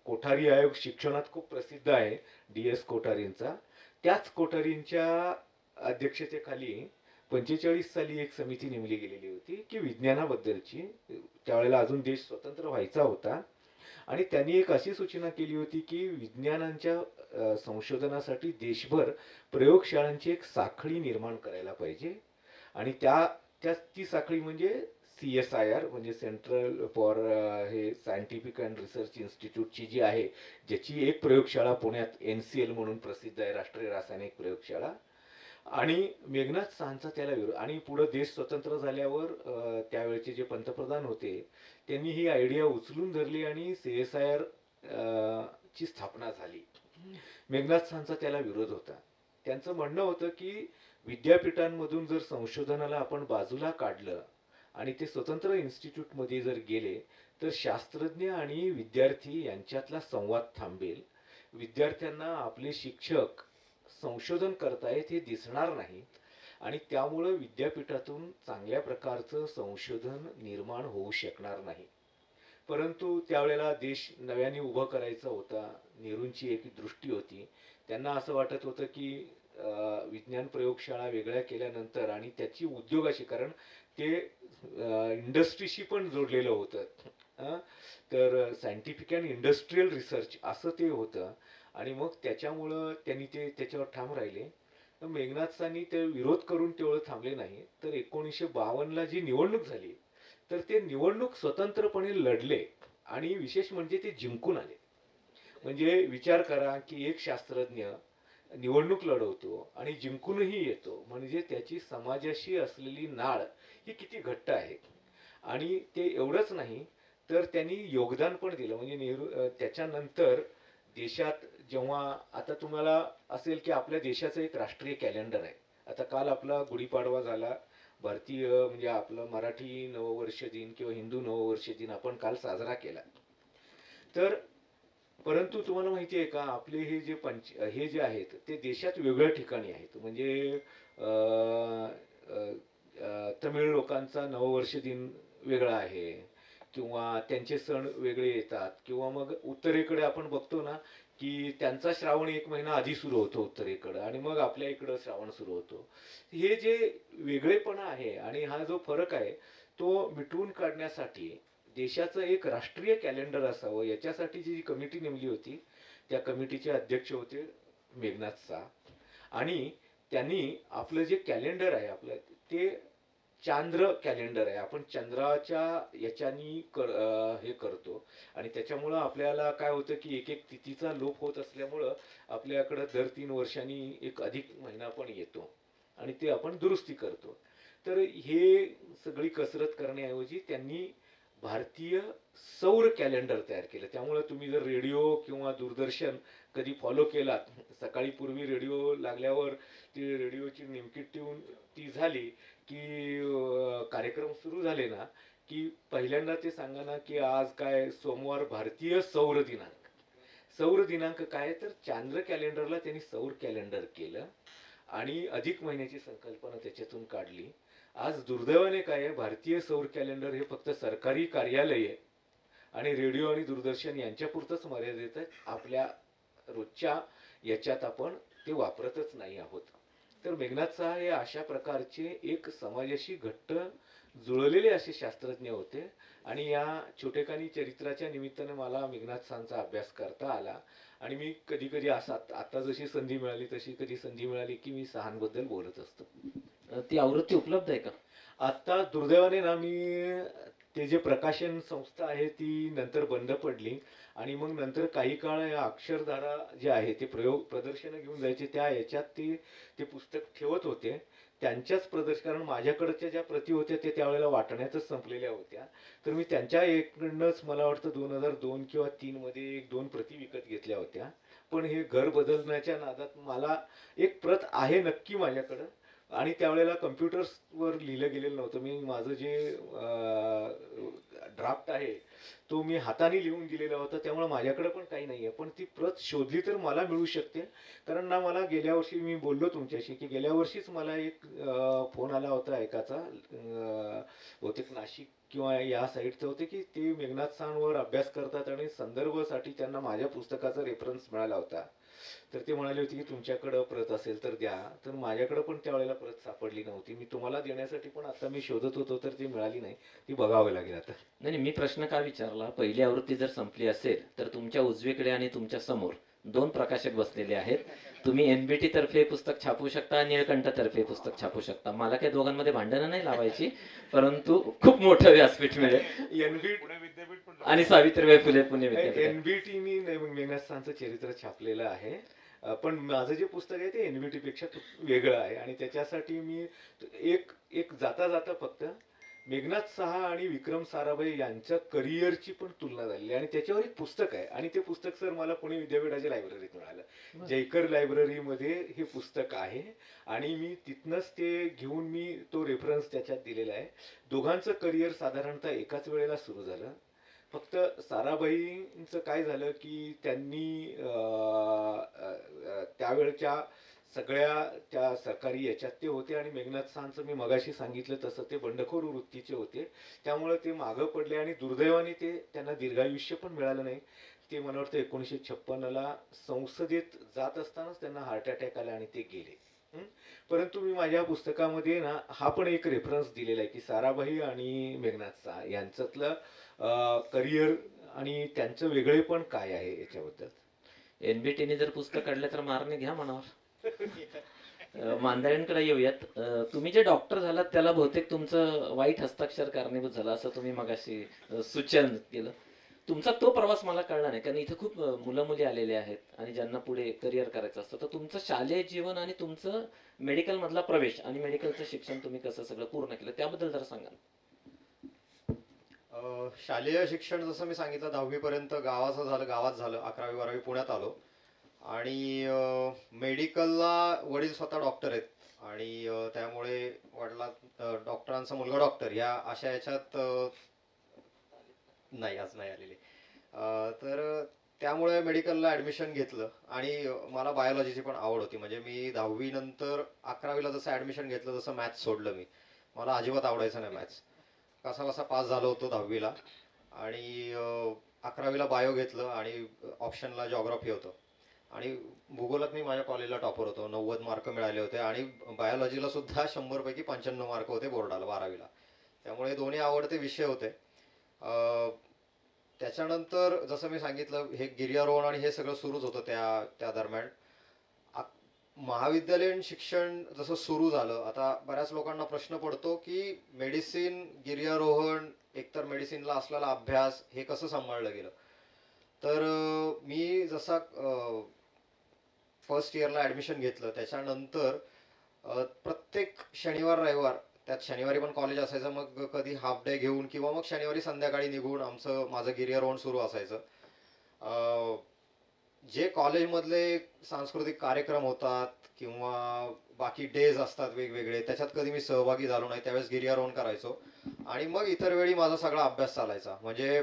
कोठारी आयोग शिक्षणात खूप प्रसिद्ध आहे, DS कोठारींचा. त्याच कोठारींच्या अध्यक्षतेखाली 45 साली एक समिती नेमली गेलेली होती की विज्ञानाबद्दलची. त्यावेळेला अजून देश स्वतंत्र व्हायचा होता आणि त्यांनी एक अशी सूचना केली होती की विज्ञानांच्या संशोधनासाठी देशभर प्रयोगशाळांची एक साखळी निर्माण करायला पाहिजे. आणि ती साखळी म्हणजे CSIR म्हणजे सेंट्रल फॉर हे सायंटिफिक अँड रिसर्च इन्स्टिट्यूटची जी आहे, ज्याची एक प्रयोगशाळा पुण्यात NCL म्हणून प्रसिद्ध आहे, राष्ट्रीय रासायनिक प्रयोगशाळा. आणि मेघनाथ साहांचा त्याला विरोध. आणि पुढे देश स्वतंत्र झाल्यावर त्यावेळेचे जे पंतप्रधान होते त्यांनी ही आयडिया उचलून धरली आणि CSIR ची स्थापना झाली. मेघनाथ साहांचा त्याला विरोध होता. त्यांचं म्हणणं होतं की विद्यापीठांमधून जर संशोधनाला आपण बाजूला काढलं आणि ते स्वतंत्र इन्स्टिट्यूटमध्ये जर गेले तर शास्त्रज्ञ आणि विद्यार्थी यांच्यातला संवाद थांबेल. विद्यार्थ्यांना आपले शिक्षक संशोधन करतायत हे दिसणार नाहीत आणि त्यामुळं विद्यापीठातून चांगल्या प्रकारचं संशोधन निर्माण होऊ शकणार नाही. परंतु त्यावेळेला देश नव्याने उभा करायचा होता. नेहरूंची एक दृष्टी होती. त्यांना असं वाटत होतं की विज्ञान प्रयोगशाळा वेगळ्या केल्यानंतर आणि त्याची उद्योगाशी, कारण ते इंडस्ट्रीशी पण जोडलेलं होतं. तर सायंटिफिक अँड इंडस्ट्रीयल रिसर्च असं ते होतं आणि मग त्याच्यामुळं त्यांनी ते त्याच्यावर ठाम राहिले. तर मेघनाथांनी ते विरोध करून तेवढं थांबले नाही, तर 1952ला जी निवडणूक झाली तर ते निवडणूक स्वतंत्रपणे लढले आणि विशेष म्हणजे ते जिंकून आले. म्हणजे विचार करा की एक शास्त्रज्ञ निवडणूक लढवतो आणि जिंकूनही येतो, म्हणजे त्याची समाजाशी असलेली नाळ ही किती घट्ट आहे. आणि ते एवढंच नाही तर त्यांनी योगदान पण दिलं. म्हणजे त्याच्यानंतर देशात जेव्हा, आता तुम्हाला असेल की आपल्या देशाचं एक राष्ट्रीय कॅलेंडर आहे. आता काल आपला गुढीपाडवा झाला, भारतीय म्हणजे आपलं मराठी नववर्ष दिन किंवा हिंदू नववर्ष दिन आपण काल साजरा केला. तर परंतु तुम्हाला माहिती आहे का, आपले हे जे आहेत ते देशात वेगळ्या ठिकाणी आहेत. म्हणजे तमिळ लोकांचा नववर्ष दिन वेगळा आहे किंवा त्यांचे सण वेगळे येतात, किंवा मग उत्तरेकडे आपण बघतो ना की त्यांचा श्रावण 1 महिना आधी सुरू होतो उत्तरेकडं आणि मग आपल्या इकडं श्रावण सुरू होतो. हे जे वेगळेपणा आहे आणि हा जो फरक आहे तो मिटवून काढण्यासाठी देशाचं एक राष्ट्रीय कॅलेंडर असावं, याच्यासाठी जी कमिटी नेमली होती त्या कमिटीचे अध्यक्ष होते मेघनाथ शाह. आणि त्यांनी आपलं जे कॅलेंडर आहे आपलं ते चांद्र कॅलेंडर आहे. आपण चंद्राच्या याच्यानी हे करतो आणि त्याच्यामुळं आपल्याला काय होतं की एक एक तिथीचा लोप होत असल्यामुळं आपल्याकडं दर 3 वर्षांनी एक अधिक महिना पण येतो आणि ते आपण दुरुस्ती करतो. तर हे सगळी कसरत करण्याऐवजी त्यांनी भारतीय सौर कॅलेंडर तयार केलं. त्यामुळे तुम्ही जर रेडिओ किंवा दूरदर्शन कधी फॉलो केलात, सकाळी पूर्वी रेडिओ लागल्यावर ती रेडिओची नेमकी ट्यून ती झाली की कार्यक्रम सुरू झाले ना की पहिल्यांदा ते सांगा ना की आज काय सोमवार, भारतीय सौर दिनांक. सौर दिनांक काय, तर चांद्र कॅलेंडरला त्यांनी सौर कॅलेंडर केलं आणि अधिक महिन्याची संकल्पना त्याच्यातून काढली. आज दुर्दैवाने काय आहे, भारतीय सौर कॅलेंडर हे फक्त सरकारी कार्यालये आणि रेडिओ आणि दूरदर्शन यांच्यापुरतंच मर्यादित आहे. आपल्या रोजच्या याच्यात आपण ते वापरतच नाही आहोत. तर मेघनाथ शाह हे अशा प्रकारचे एक समाजाशी घट्ट जुळलेले असे शास्त्रज्ञ होते आणि या छोटेखानी चरित्राच्या निमित्ताने मला मेघनाथ शाहांचा अभ्यास करता आला आणि मी कधी कधी असा आता जशी संधी मिळाली तशी कधी संधी मिळाली की मी शाहांबद्दल बोलत असतो. ती आवृत्ती उपलब्ध आहे का? आता दुर्दैवाने ना मी ते जे प्रकाशन संस्था आहे ती नंतर बंद पडली आणि मग नंतर काही काळ या अक्षरधारा जे आहे ते प्रदर्शनं घेऊन जायचे, त्या याच्यात ते पुस्तक ठेवत होते. त्यांच्याच कारण माझ्याकडच्या ज्या प्रती होत्या ते त्यावेळेला वाटण्यातच संपलेल्या होत्या. तर मी त्यांच्या एककडनंच मला वाटतं 2002 किंवा 3 मध्ये 1-2 प्रती विकत घेतल्या होत्या. पण हे घर बदलण्याच्या नादात मला एक प्रत आहे नक्की माझ्याकडं आणि त्यावेळेला कम्प्युटर्सवर लिहिलं गेलेलं नव्हतं. मी माझं जे ड्राफ्ट आहे तो मी हाताने लिहून दिलेला होता, त्यामुळे माझ्याकडे पण काही नाही आहे. पण ती प्रत शोधली तर मला मिळू शकते, कारण ना मला गेल्या वर्षी मी बोललो तुमच्याशी की गेल्या वर्षीच मला एक फोन आला होता एकाचा, बहुतेक नाशिक किंवा या साईडचं होते, की ते मेघनाथ शाहांवर अभ्यास करतात आणि संदर्भासाठी त्यांना माझ्या पुस्तकाचा रेफरन्स मिळाला होता. तर ते म्हणाले होते की तुमच्याकडं प्रत असेल तर द्या. तर माझ्याकडे पण त्यावेळेला प्रत सापडली नव्हती. मी तुम्हाला देण्यासाठी पण आता मी शोधत होतो तर ती मिळाली नाही. ती बघावं लागेल आता. नाही, मी प्रश्न का विचारला, पहिली आवृत्ती जर संपली असेल तर तुमच्या उजवीकडे आणि तुमच्या समोर 2 प्रकाशक बसलेले आहेत. तुम्ही NBT तर्फे पुस्तक छापू शकता, निळकंठ तर्फे पुस्तक छापू शकता. मला काही दोघांमध्ये भांडणं नाही लावायची, परंतु खूप मोठं व्यासपीठ मिळेल आणि सावित्रीबाई फुले पुणे विद्यापीठ. NBT मी मेघनाथ शाहांचं चरित्र छापलेलं आहे, पण माझं जे पुस्तक आहे ते NBT पेक्षा वेगळं आहे आणि त्याच्यासाठी मी एक जाता जाता फक्त मेघनाथ शाह आणि विक्रम साराभाई यांच्या करिअरची पण तुलना झालेली आणि त्याच्यावर एक पुस्तक आहे आणि ते पुस्तक सर मला पुणे विद्यापीठाच्या लायब्ररीत मिळालं. जयकर लायब्ररीमध्ये हे पुस्तक आहे आणि मी तिथनंच ते घेऊन मी तो रेफरन्स त्याच्यात दिलेला आहे. दोघांचं करिअर साधारणतः एकाच वेळेला सुरू झालं. फक्त साराभाईंचं काय झालं की त्यांनी त्यावेळच्या सगळ्या त्या सरकारी याच्यात ते होते आणि मेघनाथ सानचं मी मगाशी सांगितलं तसं ते बंडखोर वृत्तीचे होते. त्यामुळे ते मागं पडले आणि दुर्दैवाने त्यांना दीर्घायुष्य पण मिळालं नाही. ते मला वाटतं 1956ला संसदेत जात असतानाच त्यांना हार्ट अटॅक आला आणि ते गेले. हं? परंतु मी माझ्या पुस्तकामध्ये ना हा पण एक रेफरन्स दिलेला आहे की साराभाई आणि मेघनाथ सा यांच्यातलं करिअर आणि त्यांचं वेगळेपण काय आहे याच्याबद्दल. एनबीटीने जर पुस्तक काढलं तर मारणे घ्या मनावर. मांदळ्यांकडे येऊयात. तुम्ही जे डॉक्टर झालात त्याला बहुतेक तुमचं वाईट हस्ताक्षर कारणीभूत झालं असं तुम्ही मगाशी सूचन केलं. तुमचा तो प्रवास मला कळला नाही, कारण इथं खूप मुलं मुली आलेले आहेत आणि ज्यांना पुढे करिअर करायचं असतं. तर तुमचं शालेय जीवन आणि तुमचं मेडिकल मधला प्रवेश आणि मेडिकलचं शिक्षण तुम्ही कसं सगळं पूर्ण केलं त्याबद्दल जरा सांगा. शालेय शिक्षण जसं मी सांगितलं 10वी पर्यंत गावात झालं. 11वी 12वी पुण्यात आलो आणि मेडिकलला वडील स्वतः डॉक्टर आहेत आणि त्यामुळे वडिला डॉक्टरांचा मुलगा डॉक्टर या अशा याच्यात नाही आज नाही आलेले. तर त्यामुळे मेडिकलला ॲडमिशन घेतलं आणि मला बायोलॉजीची पण आवड होती. म्हणजे मी 10वी नंतर 11वीला जसं ॲडमिशन घेतलं तसं मॅथ्स सोडलं मी. मला अजिबात आवडायचं नाही मॅथ्स. कसा बसा पास झालो होतो 10वीला आणि 11वीला बायो घेतलं आणि ऑप्शनला जॉग्राफी होतं आणि भूगोलात मी माझ्या कॉलेजला टॉपर होतो. 90 मार्क मिळाले होते आणि बायोलॉजीला सुद्धा 100 पैकी 95 मार्क होते बोर्डाला 12वीला. त्यामुळे दोन्ही आवडते विषय होते. त्याच्यानंतर जसं मी सांगितलं हे गिर्यारोहण आणि हे सगळं सुरूच होतं त्या दरम्यान. महाविद्यालयीन शिक्षण जसं सुरू झालं, आता बऱ्याच लोकांना प्रश्न पडतो की मेडिसिन, गिर्यारोहण, एकतर मेडिसिनला असलेला अभ्यास हे कसं सांभाळलं गेलं. तर मी जसा फर्स्ट इयरला ॲडमिशन घेतलं त्याच्यानंतर प्रत्येक शनिवार रविवार, त्यात शनिवारी पण कॉलेज असायचं, मग कधी हाफ डे घेऊन किंवा मग शनिवारी संध्याकाळी निघून माझं गिर्यारोहण सुरू असायचं. जे कॉलेजमधले सांस्कृतिक कार्यक्रम होतात किंवा बाकी डेज असतात वेगवेगळे, त्याच्यात कधी मी सहभागी झालो नाही, त्यावेळेस गिर्यारोहण करायचो आणि मग इतर वेळी माझा सगळा अभ्यास चालायचा. म्हणजे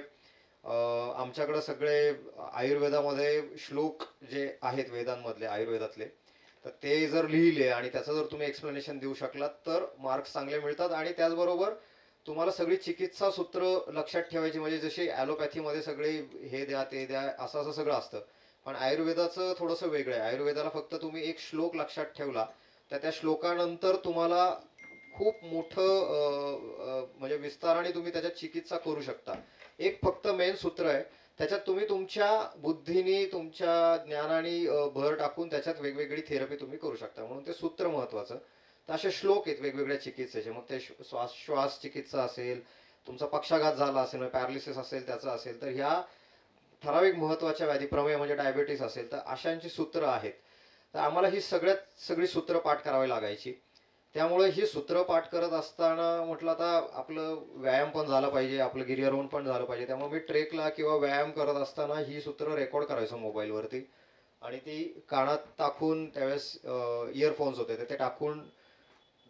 आमच्याकडं सगळे आयुर्वेदामध्ये श्लोक जे आहेत वेदांमधले, आयुर्वेदातले, तर ते जर लिहिले आणि त्याचं जर तुम्ही एक्सप्लेनेशन देऊ शकलात तर मार्क्स चांगले मिळतात. आणि त्याचबरोबर तुम्हाला सगळी चिकित्सा सूत्र लक्षात ठेवायची, म्हणजे जशी ॲलोपॅथीमध्ये सगळे हे द्या ते द्या असं असं सगळं असतं, पण आयुर्वेदाचं थोडंसं वेगळं आहे. आयुर्वेदाला फक्त तुम्ही एक श्लोक लक्षात ठेवला तर त्या श्लोकानंतर तुम्हाला खूप मोठं म्हणजे विस्ताराने तुम्ही त्याच्यात चिकित्सा करू शकता. एक फक्त मेन सूत्र आहे, त्याच्यात तुम्ही तुमच्या बुद्धीनी, तुमच्या ज्ञानाने भर टाकून त्याच्यात वेगवेगळी थेरपी तुम्ही करू शकता, म्हणून ते सूत्र महत्वाचं. तर असे श्लोक आहेत वेगवेगळ्या चिकित्सेचे. मग ते श्वास चिकित्सा असेल, तुमचा पक्षाघात झाला असेल, पॅरालिसिस असेल, त्याचं असेल, तर ह्या ठराविक महत्वाच्या व्याधी, प्रमेय म्हणजे डायबिटीस असेल, तर अशांची सूत्र आहेत. तर आम्हाला ही सगळी सूत्र पाठ करावी लागायची. त्यामुळे ही सूत्र पाठ करत असताना म्हटलं आता आपलं व्यायाम पण झाला पाहिजे, आपलं गिर्यारोहण पण झालं पाहिजे. त्यामुळे मी ट्रेकला किंवा व्यायाम करत असताना ही सूत्र रेकॉर्ड करायचो मोबाईलवरती आणि ती कानात टाकून, त्यावेळेस इयरफोन्स होते, तर ते टाकून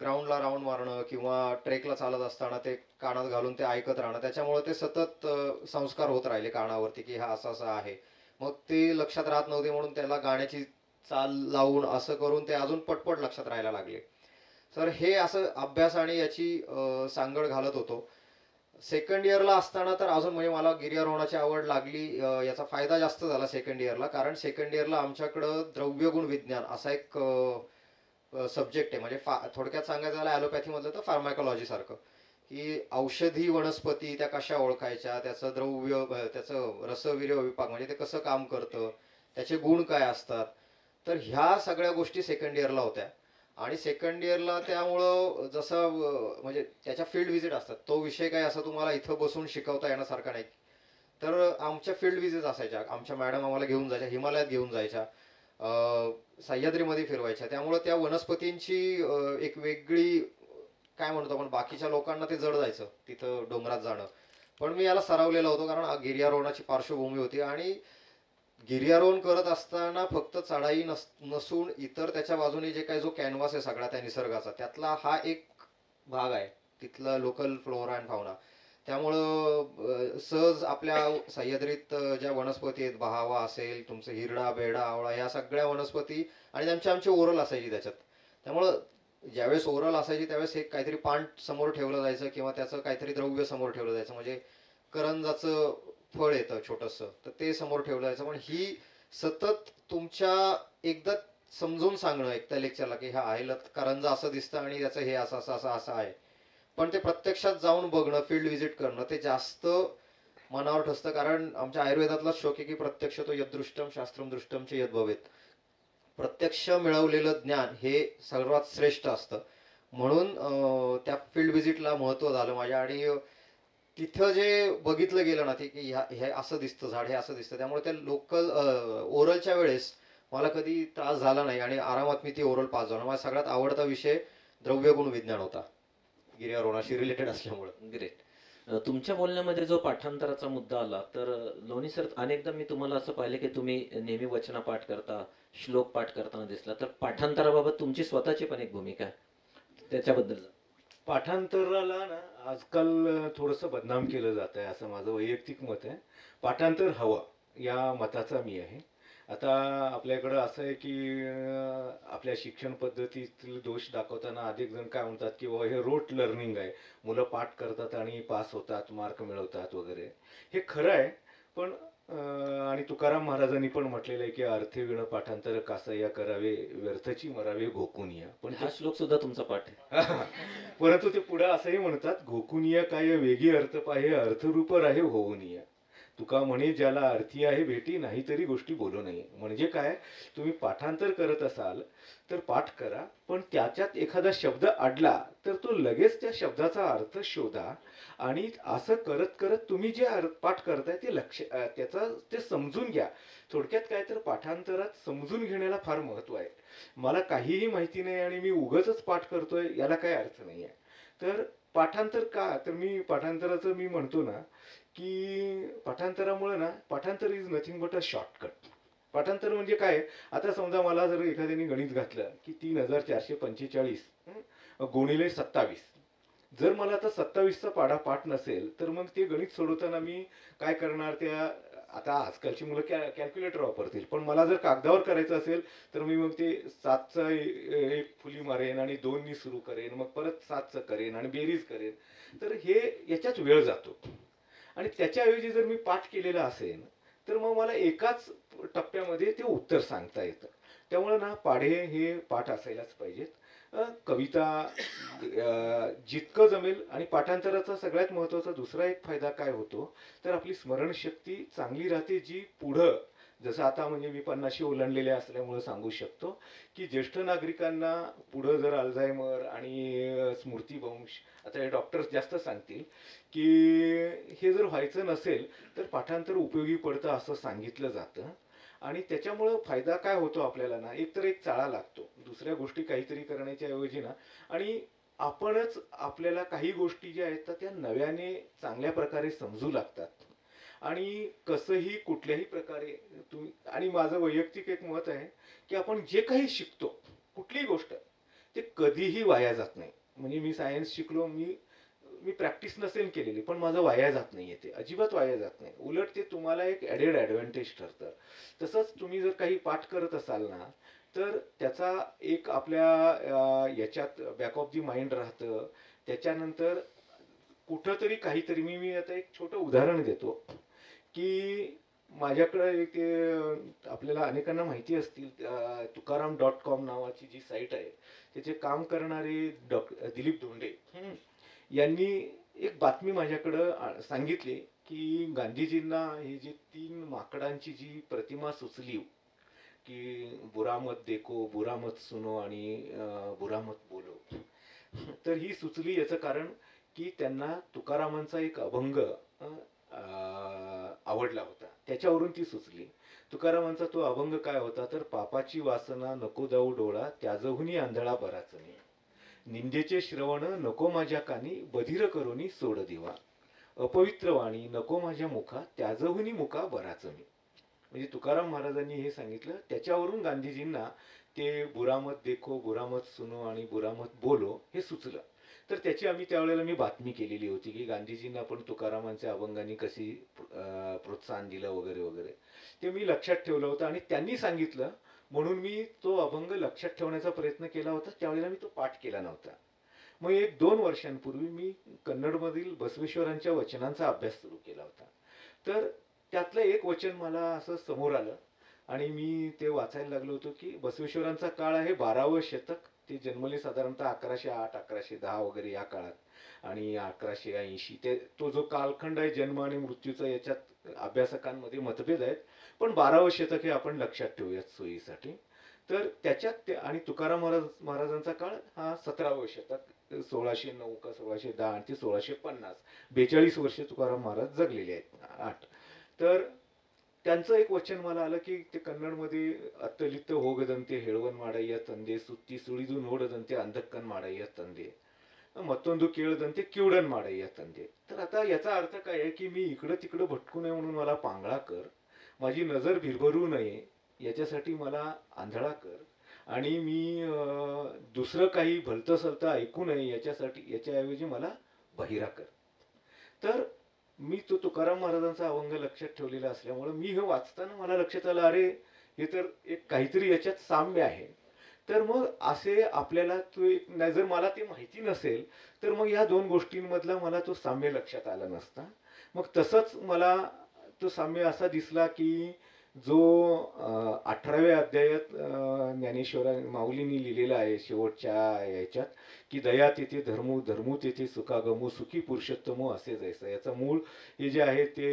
ग्राउंडला राऊंड मारणं किंवा ट्रेकला चालत असताना ते कानात घालून ते ऐकत राहणं. त्याच्यामुळे ते सतत संस्कार होत राहिले कानावरती की हा असं असं आहे. मग ते लक्षात राहत नव्हते म्हणून त्याला गाण्याची चाल लावून असं करून ते अजून पटपट लक्षात राहायला लागले. तर हे असं अभ्यास आणि याची सांगड घालत होतो. सेकंड इयरला असताना तर अजून म्हणजे मला गिर्यारोहणाची आवड लागली. याचा फायदा जास्त झाला सेकंड इयरला, कारण सेकंड इयरला आमच्याकडं द्रव्यगुण विज्ञान असा एक सब्जेक्ट आहे. म्हणजे थोडक्यात सांगायचं झालं ॲलोपॅथीमधलं तर फार्मॅकॉलॉजी सारखं, की औषधी वनस्पती त्या कशा ओळखायच्या, त्याचं द्रव्य, त्याचं रसवीर्य विपाक म्हणजे ते कसं काम करतं, त्याचे गुण काय असतात. तर ह्या सगळ्या गोष्टी सेकंड इयरला होत्या. आणि सेकंड इयरला त्यामुळं जसं म्हणजे त्याच्या फील्ड व्हिजिट असतात, तो विषय काय असं तुम्हाला इथं बसून शिकवता येण्यासारखा नाही. तर आमच्या फील्ड व्हिजिट असायच्या, आमच्या मॅडम आम्हाला घेऊन जायच्या, हिमालयात घेऊन जायच्या, सह्याद्रीमध्ये फिरवायच्या. त्यामुळं त्या वनस्पतींची एक वेगळी, काय म्हणतो आपण, बाकीच्या लोकांना ते जड जायचं तिथं डोंगरात जाणं, पण मी याला सरावलेला होतो कारण गिर्यारोहणाची पार्श्वभूमी होती. आणि गिर्यारोहण करत असताना फक्त चढाई नसून इतर त्याच्या बाजूने जे काही जो कॅनव्हास आहे सगळा त्या निसर्गाचा, त्यातला हा एक भाग आहे, तिथला लोकल फ्लोरा अँड फाउना. त्यामुळं सहज आपल्या सह्याद्रीत ज्या वनस्पती आहेत, बहावा असेल, तुमचं हिरडा, बेरडा, आवळा, ह्या सगळ्या वनस्पती आणि आमची ओरल असायची त्याच्यात. त्यामुळं ज्यावेळेस ओरल असायची त्यावेळेस एक काहीतरी पान समोर ठेवलं जायचं किंवा त्याचं काहीतरी द्रव्य समोर ठेवलं जायचं. म्हणजे करंजाचं फळ येतं छोटंसं, तर ते समोर ठेवलं जायचं. पण ही सतत तुमच्या एकदा समजून सांगणं एक त्या लेक्चरला, की ह्या आईला करंजा असं दिसतं आणि त्याचं हे असं असं असं असं आहे. पण ते प्रत्यक्षात जाऊन बघणं, फील्ड व्हिजिट करणं ते जास्त मनावर ठसतं. कारण आमच्या आयुर्वेदातला श्लोक आहे, की प्रत्यक्ष तो यदृष्टम शास्त्रम दृष्टम च यद्भवेत. प्रत्यक्ष मिळवलेलं ज्ञान हे सर्वात श्रेष्ठ असतं. म्हणून त्या फील्ड व्हिजिटला महत्त्व झालं माझ्या. आणि तिथं जे बघितलं गेलं ना ते, की हे असं दिसतं झाड, हे असं दिसतं. त्यामुळे त्या लोकल ओरलच्या वेळेस मला कधी त्रास झाला नाही आणि आरामात मी ती ओरल पास झालो. माझा सगळ्यात आवडता विषय द्रव्यगुण विज्ञान होता, गिर्यारोहणाशी रिलेटेड असल्यामुळं. ग्रेट. तुमच्या बोलण्यामध्ये जो पाठांतराचा मुद्दा आला, तर लोणी सर, अनेकदा मी तुम्हाला असं पाहिलं की तुम्ही नेहमी वचनपाठ करता, श्लोक पाठ करताना दिसला. तर पाठांतराबाबत तुमची स्वतःची पण एक भूमिका आहे, त्याच्याबद्दल जरा. पाठांतराला ना आजकाल थोडंसं बदनाम केलं जात आहे, असं माझं वैयक्तिक मत आहे. पाठांतर हवं या मताचा मी आहे. आता आपल्याकडं असं आहे की आपल्या शिक्षण पद्धतीतील दोष दाखवताना अनेक जण काय म्हणतात की बाबा हे रोट लर्निंग आहे, मुलं पाठ करतात आणि पास होतात, मार्क मिळवतात वगैरे. हे खरं आहे, पण आणि तुकाराम महाराजांनी पण म्हटलेलं आहे की अर्थविण पाठांतर कासया करावे, व्यर्थची मरावे घोकुनिया. पण हा श्लोक सुद्धा तुमचा पाठ आहे. परंतु ते पुढे असंही म्हणतात, घोकुनिया काय वेगी अर्थ पाहे, अर्थरूप राहे होऊनिया. तुका म्हणे ज्याला अर्थी आहे भेटी, नाहीतरी गोष्टी बोलू नये. म्हणजे काय, तुम्ही पाठांतर करत असाल तर पाठ करा, पण त्याच्यात एखादा शब्द अडला तर तो लगेच त्या शब्दाचा अर्थ शोधा. आणि असं करत करत तुम्ही जे पाठ करताय ते त्याचा ते समजून घ्या. थोडक्यात काय, तर पाठांतरात समजून घेण्याला फार महत्व आहे. मला काहीही माहिती नाही आणि मी उगाचच पाठ करतोय, याला काही अर्थ नाही आहे. तर पाठांतर का, तर मी पाठांतराचं मी म्हणतो ना की पाठांतरामुळे ना, पाठांतर is nothing but a shortcut. पाठांतर म्हणजे काय, आता समजा मला जर एखाद्याने गणित घातलं की 3445 गुणिले 27, जर मला आता 27चा पाढा पाठ नसेल तर मग ते गणित सोडवताना मी काय करणार, त्या आता आजकालची मुलं कॅल्क्युलेटर वापरतील, पण मला जर कागदावर करायचं असेल तर मी मग ते 7चा एक फुली मारेन आणि 2नी सुरू करेन, मग परत 7चं करेन आणि बेरीज करेन. तर हे याच्यात वेळ जातो. आणि त्याच्याऐवजी जर मी पाठ केलेला असेल तर मग मला एकाच टप्प्यामध्ये ते उत्तर सांगता येतं. त्यामुळे ना, पाढे हे पाठ असायलाच पाहिजेत. कविता जितकं जमेल. आणि पाठांतराचा सगळ्यात महत्त्वाचा दुसरा एक फायदा काय होतो, तर आपली स्मरणशक्ती चांगली राहते, जी पुढं, जसं आता म्हणजे मी 50शी ओलांडलेले असल्यामुळे सांगू शकतो की ज्येष्ठ नागरिकांना पुढं जर अल्झायमर आणि स्मृतिभ्रंश, आता हे डॉक्टर्स जास्त सांगतील की हे जर व्हायचं नसेल तर पाठांतर उपयोगी पडतं असं सांगितलं जातं. आणि त्याच्यामुळं फायदा काय होतो आपल्याला ना, एक तर एक चाळा लागतो दुसऱ्या गोष्टी काहीतरी करण्याच्या ऐवजी ना. आणि आपणच आपल्याला काही गोष्टी ज्या आहेत त्या नव्याने चांगल्या प्रकारे समजू लागतात. आणि कसंही कुठल्याही प्रकारे तुम्ही, आणि माझं वैयक्तिक एक मत आहे की आपण जे काही शिकतो कुठलीही गोष्ट, ते कधीही वाया जात नाही. म्हणजे मी सायन्स शिकलो, मी प्रॅक्टिस नसेल केलेली, पण माझं वाया जात नाहीये, ते अजिबात वाया जात नाही. उलट ते तुम्हाला एक ॲडेड ॲडव्हान्टेज ठरतं. तसंच तुम्ही जर काही पाठ करत असाल ना, तर त्याचा एक आपल्या याच्यात बॅक ऑफ दी माइंड राहतं. त्याच्यानंतर कुठंतरी काहीतरी, मी आता एक छोटं उदाहरण देतो की माझ्याकडे एक आपल्याला अनेकांना माहिती असतील, tukaram.com नावाची जी साईट आहे, त्याचे काम करणारे दिलीप धोंडे यांनी एक बातमी माझ्याकडं सांगितली की गांधीजींना ही जी 3 माकडांची जी प्रतिमा सुचली की बुरा मत देखो, बुरा मत सुनो आणि बुरा मत बोलो, तर ही सुचली याचं कारण की त्यांना तुकारामांचा एक अभंग आवडला होता, त्याच्यावरून ती सुचली. तुकारामांचा तो अभंग काय होता, तर पापाची वासना नको जाऊ डोळा, त्याजहुनी आंधळा बराच नाही, निंदेचे श्रवण नको माझ्या कानी, बधिर करोनी सोड देवा, अपवित्र वाणी नको माझ्या मुखा, त्याजहुनी मुका बराच मी. म्हणजे तुकाराम महाराजांनी हे सांगितलं, त्याच्यावरून गांधीजींना ते बुरा मत देखो, बुरा मत सुनो आणि बुरा मत बोलो हे सुचलं. तर त्याची आम्ही त्यावेळेला मी बातमी केलेली होती की गांधीजींना पण तुकारामांच्या अभंगांनी कशी प्रोत्साहन दिलं वगैरे वगैरे. ते मी लक्षात ठेवलं होतं आणि त्यांनी सांगितलं म्हणून मी तो अभंग लक्षात ठेवण्याचा प्रयत्न केला होता. त्यावेळेला मी तो पाठ केला नव्हता. मग 1-2 वर्षांपूर्वी मी कन्नडमधील बसवेश्वरांच्या वचनांचा अभ्यास सुरू केला होता. तर त्यातलं एक वचन मला असं समोर आलं आणि मी ते वाचायला लागलो होतो की बसवेश्वरांचा काळ आहे 12वं शतक. ते जन्मले साधारणतः 1108 1110 वगैरे या काळात आणि 1180 ते तो जो कालखंड आहे जन्म आणि मृत्यूचा याच्यात अभ्यासकांमध्ये मतभेद आहेत. पण 12वं शतक हे आपण लक्षात ठेवूयात सोयीसाठी. तर त्याच्यात ते आणि तुकाराम महाराजांचा काळ हा 17वं शतक 1609 का 1610 आणि ते 1650 42 वर्ष तुकाराम महाराज जगलेले आहेत 8. तर त्यांचं एक वचन मला आलं की ते कन्नडमध्ये अत्तलित होगದಂತೆ हेळवण माडಯ್ಯ ತಂದೆ ಸುತ್ತಿ ಸುಳಿದು ನೋಡದಂತೆ अंधकन माडಯ್ಯ ತಂದೆ मತ್ತೊಂದು ಕೇಳದಂತೆ ಕಿವುಡन माडಯ್ಯ ತಂದೆ. तर आता याचा अर्थ काय आहे की मी इकडं तिकडं भटकू नये म्हणून मला पांगळा कर, माझी नजर भिरभरू नये याच्यासाठी मला आंधळा कर आणि मी दुसरं काही भलतं सलतं ऐकू नये याच्याऐवजी मला बहिरा कर. तर मी तो तुकाराम महाराजांचा अभंग लक्षात ठेवलेला असल्यामुळे मी हे वाचताना मला लक्षात आलं अरे हे तर एक काहीतरी याच्यात साम्य आहे. तर मग असे आपल्याला तो एक नाही जर मला ते माहिती नसेल तर मग या 2 गोष्टींमधला मला तो साम्य लक्षात आला नसता. मग तसंच मला तो साम्य असा दिसला की जो 18व्या अध्यायात ज्ञानेश्वरा माऊलींनी लिहिलेला आहे शेवटच्या याच्यात की दया तेथे धर्मो धर्मो तेथे सुखागमो सुखी पुरुषोत्तमो असे जैसा. याचा मूळ हे जे आहे ते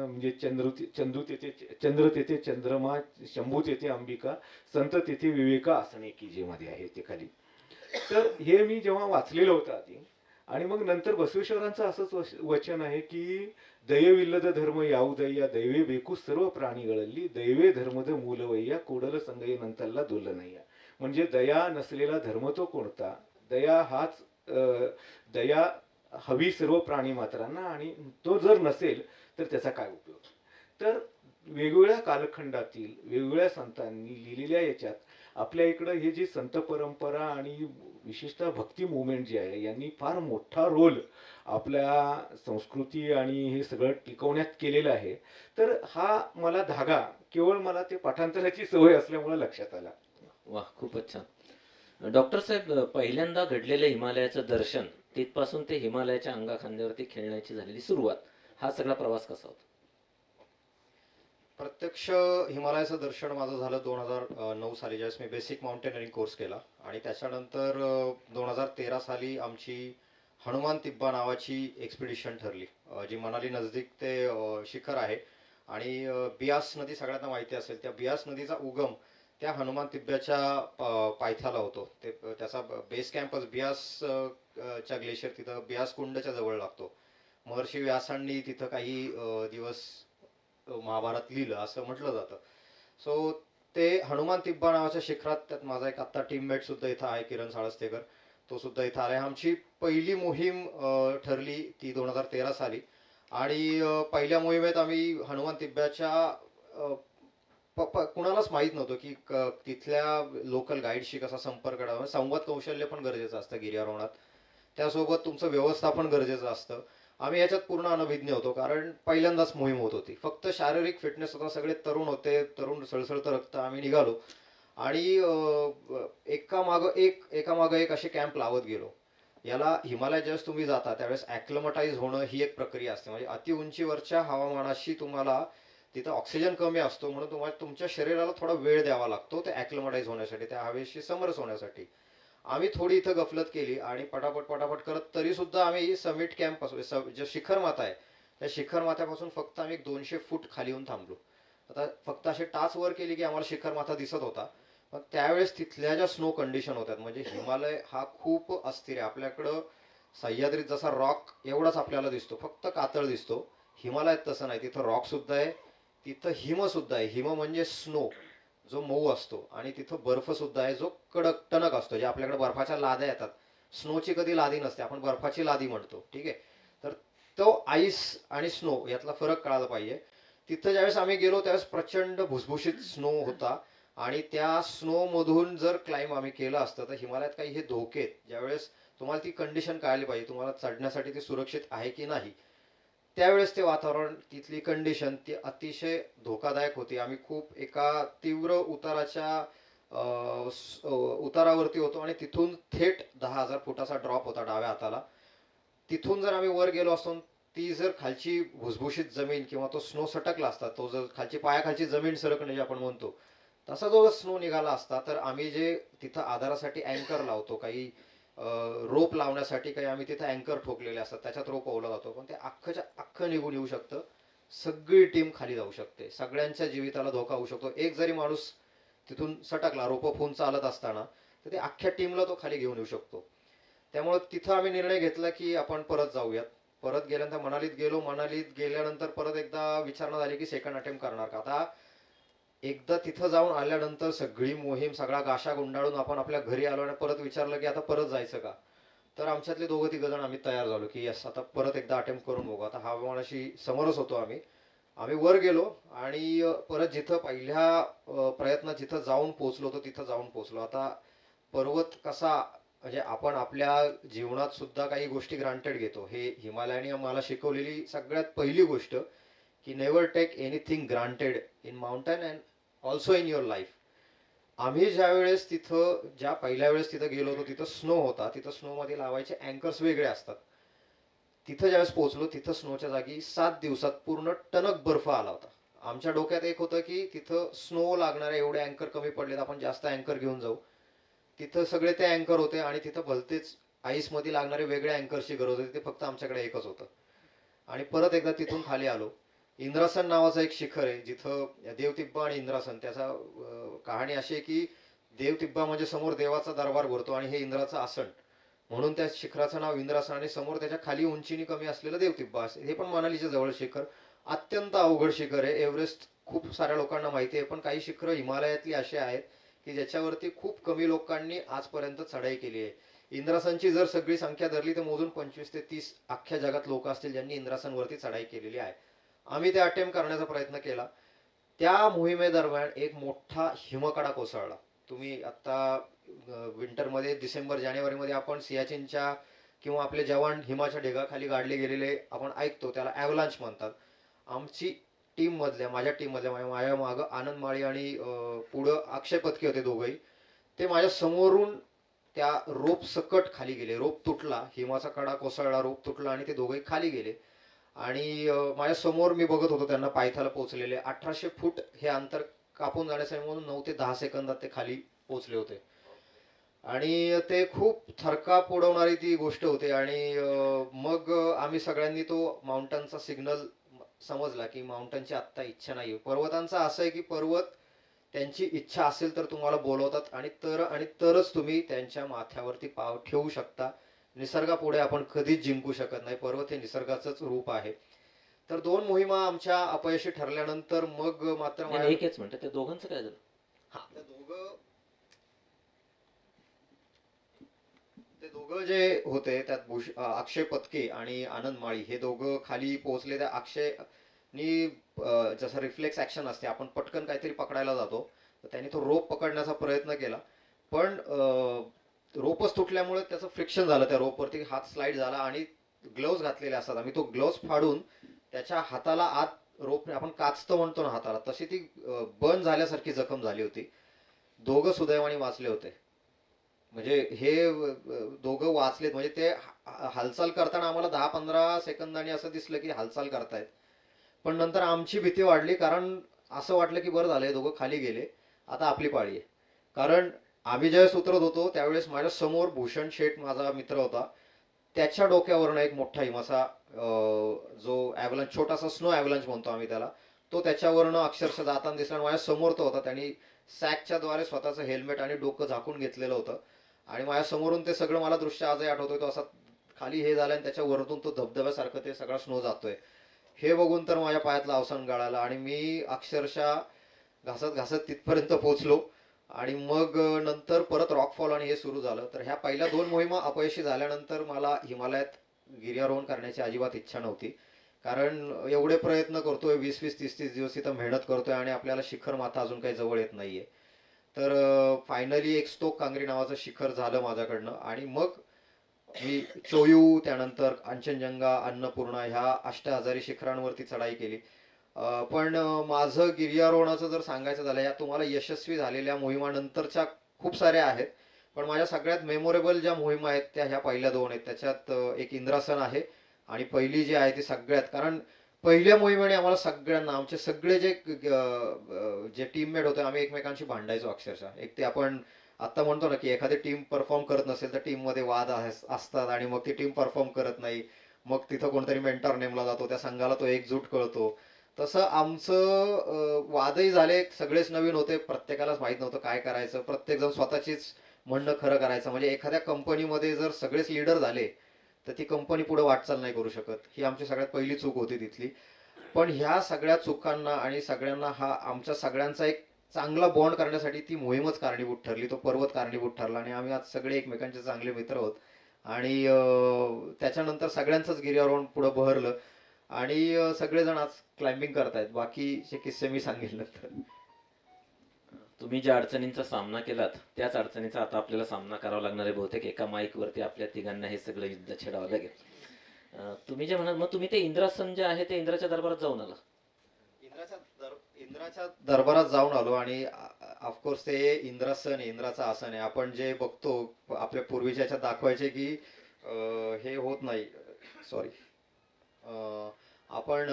म्हणजे चंद्र तेथे चंद्रमा शंभू तेथे अंबिका संत तेथे विवेका असणे की जे मध्ये आहे ते खाली. तर हे मी जेव्हा वाचलेलं होतं आधी आणि मग नंतर बसवेश्वरांचं असंच वचन आहे की ದಯವಿಲ್ಲದ ಧರ್ಮ ಯಾವುದಯ್ಯ ದೈವೇ ಬೇಕು सर्व प्राणीಗಳಲ್ಲಿ दैवे धर्मद ಮೂಲವಯ್ಯ ಕೂಡಲ ಸಂಗಯ್ಯನಂತಲ್ಲ दुल्लनಯ್ಯ. म्हणजे दया नसलेला धर्म तो कोणता. दया हवी सर्व प्राणी मात्रांना आणि तो जर नसेल तर त्याचा काय उपयोग. तर वेगवेगळ्या कालखंडातील वेगवेगळ्या संतांनी लिहिलेल्या याच्यात आपल्या इकडं हे जी संत परंपरा आणि विशेषतः भक्ती मुवमेंट जी आहे यांनी फार मोठा रोल आपल्या संस्कृती आणि हे सगळं टिकवण्यात केलेलं आहे. तर हा मला धागा केवळ मला ते पाठांतराची सवय असल्यामुळे लक्षात आला. वाह, खूपच छान. डॉक्टर साहेब, पहिल्यांदा घडलेलं हिमालयाचं दर्शन तिथपासून ते हिमालयाच्या अंगाखांद्यावरती खेळण्याची झालेली सुरुवात, हा सगळा प्रवास कसा होता? प्रत्यक्ष हिमालयाचं दर्शन माझं झालं 2009 साली ज्यावेळेस मी बेसिक माउंटेनरिंग कोर्स केला आणि त्याच्यानंतर 2013 साली आमची हनुमान तिब्बा नावाची एक्सपिडिशन ठरली जी मनाली नजदीक ते शिखर आहे आणि बियास नदी सगळ्यांना माहिती असेल. त्या बियास नदीचा उगम त्या हनुमान तिब्ब्याच्या पायथ्याला होतो. ते त्याचा बेस कॅम्पच बियास च्या ग्लेशियर तिथं बियास कुंडच्या जवळ लागतो. महर्षी व्यासांनी तिथं काही दिवस महाभारत लिहिलं असं म्हटलं जातं. सो ते हनुमान तिब्बा नावाच्या शिखरात त्यात माझा एक आत्ता टीममेट सुद्धा इथं आहे किरण साळस्तेकर, तो सुद्धा इथं आलाय. आमची पहिली मोहीम ठरली ती 2013 साली आणि पहिल्या मोहिमेत आम्ही हनुमान तिब्ब्याच्या कुणालाच माहीत नव्हतं की तिथल्या लोकल गाईडशी कसा संपर्क करावा. संवाद कौशल्य पण गरजेचं असतं गिर्यारोहणात, त्यासोबत तुमचं व्यवस्थापन गरजेचं असतं. आम्ही याच्यात पूर्ण अनभिज्ञ होतो कारण पहिल्यांदाच मोहीम होत होती. फक्त शारीरिक फिटनेस होता, सगळे तरुण होते, तरुण सळसळतं रक्त. आम्ही निघालो आणि एकामागं एक असे कॅम्प लावत गेलो. याला हिमालयात ज्यावेळेस तुम्ही जाता त्यावेळेस ॲक्लमटाईज होणं ही एक प्रक्रिया असते. म्हणजे अति उंचीवरच्या हवामानाशी तुम्हाला तिथं ऑक्सिजन कमी असतो म्हणून तुम्हाला तुमच्या शरीराला थोडा वेळ द्यावा लागतो ते ॲक्लमटाईज होण्यासाठी, त्या हवेशी समरस होण्यासाठी. आम्ही थोडी इथं गफलत केली आणि पटापट करत तरी सुद्धा आम्ही समिट कॅम्प पासून जे शिखर माथा आहे त्या शिखर माथ्यापासून फक्त आम्ही 200 फूट खाली येऊन थांबलो. आता फक्त असे टाच वर केली की आम्हाला शिखर माथा दिसत होता. पण त्यावेळेस तिथल्या ज्या स्नो कंडिशन होत्यात म्हणजे हिमालय हा खूप अस्थिर आहे. आपल्याकडं सह्याद्रीत जसा रॉक एवढाच आपल्याला दिसतो, फक्त कातळ दिसतो. हिमालयात तसं नाही, तिथं रॉक सुद्धा आहे, तिथं हिम सुद्धा आहे. हिम म्हणजे स्नो जो मऊ असतो आणि तिथं बर्फ सुद्धा आहे जो कडक टणक असतो. जे आपल्याकडे बर्फाच्या लाद्या येतात, स्नोची कधी लादी नसते, आपण बर्फाची लादी म्हणतो. ठीक आहे, तर तो आईस आणि स्नो यातला फरक कळायला पाहिजे. तिथं ज्यावेळेस आम्ही गेलो त्यावेळेस प्रचंड भुसभुशीत स्नो होता आणि त्या स्नो मधून जर क्लाइंब आम्ही केलं असतं तर हिमालयात काही हे धोके आहेत. ज्यावेळेस तुम्हाला ती कंडिशन कळाली पाहिजे, तुम्हाला चढण्यासाठी ती सुरक्षित आहे की नाही. त्यावेळेस ते वातावरण, तिथली कंडिशन ती अतिशय धोकादायक होती. आम्ही खूप एका तीव्र उताराच्या उतारावरती होतो आणि तिथून थेट 10,000 फुटाचा ड्रॉप होता डाव्या हाताला. तिथून जर आम्ही वर गेलो असतो, ती जर खालची भुसभुशीत जमीन किंवा तो स्नो सटकला असता, तो जर खालची पायाखालची जमीन सरकणे जे आपण म्हणतो, तसा जो स्नो निघाला असता, तर आम्ही जे तिथं आधारासाठी अँकर लावतो, काही रोप लावण्यासाठी काही आम्ही तिथं अँकर ठोकलेले असतात, त्याच्यात रोप ओवला जातो, पण ते अख्खच्या अख्खं निघून येऊ शकतं. सगळी टीम खाली जाऊ शकते, सगळ्यांच्या जीविताला धोका होऊ शकतो. एक जरी माणूस तिथून सटकला रोप फून चालत असताना, तर ते अख्ख्या टीमला तो खाली घेऊन येऊ शकतो. त्यामुळे तिथं आम्ही निर्णय घेतला की आपण परत जाऊयात. परत गेल्यानंतर मनालीत गेलो. मनालीत गेल्यानंतर परत एकदा विचारणा झाली की सेकंड अटेम्प्ट करणार का. आता एकदा तिथं जाऊन आल्यानंतर सगळी मोहीम, सगळा गाशा गुंडाळून आपण आपल्या घरी आलो आणि परत विचारलं की आता परत जायचं का. तर आमच्यातले 2-3 जण आम्ही तयार झालो की यस, आता परत एकदा अटेम्प्ट करून बघू. आता हवामानाशी समरस होतो आम्ही. आम्ही वर गेलो आणि परत जिथं पहिल्या प्रयत्नात जिथं जाऊन पोहोचलो होतो तिथं जाऊन पोहोचलो. आता पर्वत कसा, म्हणजे आपण आपल्या जीवनात सुद्धा काही गोष्टी ग्रांटेड घेतो. हे हिमालयाने मला शिकवलेली सगळ्यात पहिली गोष्ट की never take anything granted in mountain and also in your life. आम्ही ज्या पहिल्या वेळेस तिथं गेलो होतो तिथं स्नो होता. तिथं स्नोमध्ये लावायचे अँकर्स वेगळे असतात. तिथं ज्यावेळेस पोहोचलो तिथं स्नोच्या जागी 7 दिवसात पूर्ण टणक बर्फ आला होता. आमच्या डोक्यात एक होतं की तिथं स्नो लागणारे एवढे अँकर कमी पडलेत, आपण जास्त अँकर घेऊन जाऊ. तिथं सगळे ते अँकर होते आणि तिथं भलतेच आईसमध्ये लागणारे वेगळ्या अँकरची गरज होती. ते फक्त आमच्याकडे एकच होतं. आणि परत एकदा तिथून खाली आलो. इंद्रासन नावाचं एक शिखर आहे जिथं देवतिब्बा आणि इंद्रासन, त्याचा कहाणी अशी आहे की देवतिब्बा म्हणजे समोर देवाचा दरबार भरतो आणि हे इंद्राचं आसन, म्हणून त्या शिखराचं नाव इंद्रासन. आणि समोर त्याच्या खाली उंचीने कमी असलेलं देवतिब्बा असे. हे पण मनालीच्या जवळ शिखर, अत्यंत अवघड शिखर आहे. एव्हरेस्ट खूप साऱ्या लोकांना माहिती आहे, पण काही शिखरं हिमालयातली अशी आहेत की ज्याच्यावरती खूप कमी लोकांनी आजपर्यंत चढाई केली आहे. इंद्रासनची जर सगळी संख्या धरली तर मोजून 25 ते 30 अख्ख्या जगात लोक असतील ज्यांनी इंद्रासनवरती चढाई केलेली आहे. आम्ही ते अटेम्प्ट करण्याचा प्रयत्न केला. त्या मोहिमेदरम्यान एक मोठा हिमकडा कोसळला. तुम्ही आता विंटरमध्ये डिसेंबर-जानेवारीमध्ये आपण सियाचीनच्या किंवा आपले जवान हिमाच्या ढेगाखाली गाडले गेलेले आपण ऐकतो, त्याला ॲव्हलांच म्हणतात. आमची माझ्या टीममधल्या माझ्या मागं आनंद माळी आणि पुढं अक्षय पत्के होते दोघंही. ते माझ्या समोरून त्या रोप सकट खाली गेले. रोप तुटला, हिमाचा कडा कोसळला, रोप तुटला आणि ते दोघंही खाली गेले. आणि माझ्या समोर मी बघत होतो त्यांना पायथ्याला पोहोचलेले. 1800 फूट हे अंतर कापून जाण्यासाठी म्हणून 9 ते 10 सेकंदात ते खाली पोहोचले होते. आणि ते खूप थरकाप उडवणारी ती गोष्ट होती. आणि मग आम्ही सगळ्यांनी तो माउंटनचा सिग्नल समजला की माउंटनची आत्ता इच्छा नाही. पर्वतांचा असं आहे की पर्वत त्यांची इच्छा असेल तर तुम्हाला बोलवतात आणि तरच तुम्ही त्यांच्या माथ्यावरती पाव ठेवू शकता. निसर्गापुढे आपण कधीच जिंकू शकत नाही. पर्वत हे निसर्गाचंच रूप आहे. तर 2 मोहिमा आमच्या अपयशी ठरल्यानंतर मग मात्र नाही, एकच मिनिट, त्या दोघांचं काय झालं? ते दोघं जे होते त्यात अक्षय पत्के आणि आनंद माळी हे दोघं खाली पोहोचले. त्या अक्षयनी जसं रिफ्लेक्स ऍक्शन असते, आपण पटकन काहीतरी पकडायला जातो, तर त्यांनी तो रोप पकडण्याचा प्रयत्न केला. पण रोपच तुटल्यामुळे त्याचं फ्रिक्शन झालं, त्या रोपवरती हात स्लाइड झाला आणि ग्लोव्ज घातलेले असतात. आम्ही तो ग्लोव्ज फाडून त्याच्या हाताला आत रोप, आपण काचतं म्हणतो ना हाताला, तशी ती बर्न झाल्यासारखी जखम झाली होती. दोघं सुदैवाने वाचले होते. म्हणजे हे दोघं वाचलेत. म्हणजे ते हालचाल करताना आम्हाला 10-15 सेकंदांनी असं दिसलं की हालचाल करतायत. पण नंतर आमची भीती वाढली, कारण असं वाटलं की बरं झालं हे दोघं खाली गेले, आता आपली पाळी आहे. कारण आम्ही ज्यावेळेस उतरत होतो त्यावेळेस माझ्या समोर भूषण शेठ माझा मित्र होता, त्याच्या डोक्यावरनं एक मोठा हिमाचा जो ॲव्हलांच, छोटासा स्नो ॲव्हलांच म्हणतो आम्ही त्याला, तो त्याच्यावरनं अक्षरशः जाताना दिसला. आणि माझ्या समोर तो होता, त्यांनी सॅकच्या द्वारे स्वतःचं हेल्मेट आणि डोकं झाकून घेतलेलं होतं. आणि माझ्या समोरून ते सगळं मला दृश्य आजही आठवतोय. तो असा खाली हे झालं आणि त्याच्या वरतून तो धबधब्यासारखं ते सगळा स्नो जातोय. हे बघून तर माझ्या पायातलं अवसान गळालं आणि मी अक्षरशः घासत घासत तिथपर्यंत पोहोचलो. आणि मग नंतर परत रॉकफॉल आणि हे सुरू झालं. तर ह्या पहिल्या 2 मोहिमा अपयशी झाल्यानंतर मला हिमालयात गिर्यारोहण करण्याची अजिबात इच्छा नव्हती. कारण एवढे प्रयत्न करतोय, 20-20, 30-30 दिवस तिथं मेहनत करतोय आणि आपल्याला शिखर माथा अजून काही जवळ येत नाहीये. तर फायनली एक स्टोक कांगरी नावाचं शिखर झालं माझ्याकडनं. आणि मग मी चोयू, त्यानंतर कांचनजंगा, अन्नपूर्णा ह्या अष्टहजारी शिखरांवरती चढाई केली. पण माझं गिर्यारोहणाचं जर सांगायचं झालं, या तुम्हाला यशस्वी झालेल्या मोहिमानंतरच्या खूप साऱ्या आहेत. पण माझ्या सगळ्यात मेमोरेबल ज्या मोहिमा आहेत त्या ह्या पहिल्या 2 आहेत. त्याच्यात एक इंद्रासन आहे आणि पहिली जी आहे ती सगळ्यात, कारण पहिल्या मोहिमेने आम्हाला सगळ्यांना, आमचे सगळे जे टीममेट होते, आम्ही एकमेकांशी भांडायचो अक्षरशः. एक ते आपण आता म्हणतो ना, की एखादी टीम परफॉर्म करत नसेल तर टीममध्ये वाद असतात आणि मग ती टीम परफॉर्म करत नाही. मग तिथं कोणतरी मेंटॉर नेमला जातो, त्या संघाला तो एकजूट कळतो. तसं आमचं वादही झाले, सगळेच नवीन होते, प्रत्येकालाच माहित नव्हतं काय करायचं. प्रत्येकजण स्वतःचीच म्हणणं खरं करायचं. म्हणजे एखाद्या कंपनीमध्ये जर सगळेच लीडर झाले तर ती कंपनी पुढे वाटचाल नाही करू शकत. ही आमची सगळ्यात पहिली चूक होती तिथली. पण ह्या सगळ्या चुकांना आणि सगळ्यांना हा आमच्या सगळ्यांचा एक चांगला बॉन्ड करण्यासाठी ती मोहीमच कारणीभूत ठरली, तो पर्वत कारणीभूत ठरला आणि आम्ही आज सगळे एकमेकांचे चांगले मित्र आहोत. आणि त्याच्यानंतर सगळ्यांचंच गिर्यारोहण पुढं बहरलं आणि सगळेजण आज क्लाइम्बिंग करतायत. बाकीचे किस्से मी सांगेल नंतर. तुम्ही ज्या अडचणींचा सामना केलात त्याच अडचणीचा आता आपल्याला सामना करावा लागणार आहे. बहुतेक एका माईक वरती आपल्या तिघांना हे सगळं युद्ध छेडावं लागेल. तुम्ही जे म्हणाल, मग तुम्ही ते इंद्रासन जे आहे ते इंद्राच्या दरबारात जाऊन आला? इंद्राच्या दरबारात जाऊन आलो आणि ऑफकोर्स ते इंद्रासन आहे, इंद्राचं आसन आहे. आपण जे बघतो आपल्या पूर्वीच्या ह्याच्यात दाखवायचे की हे होत नाही, सॉरी, आपण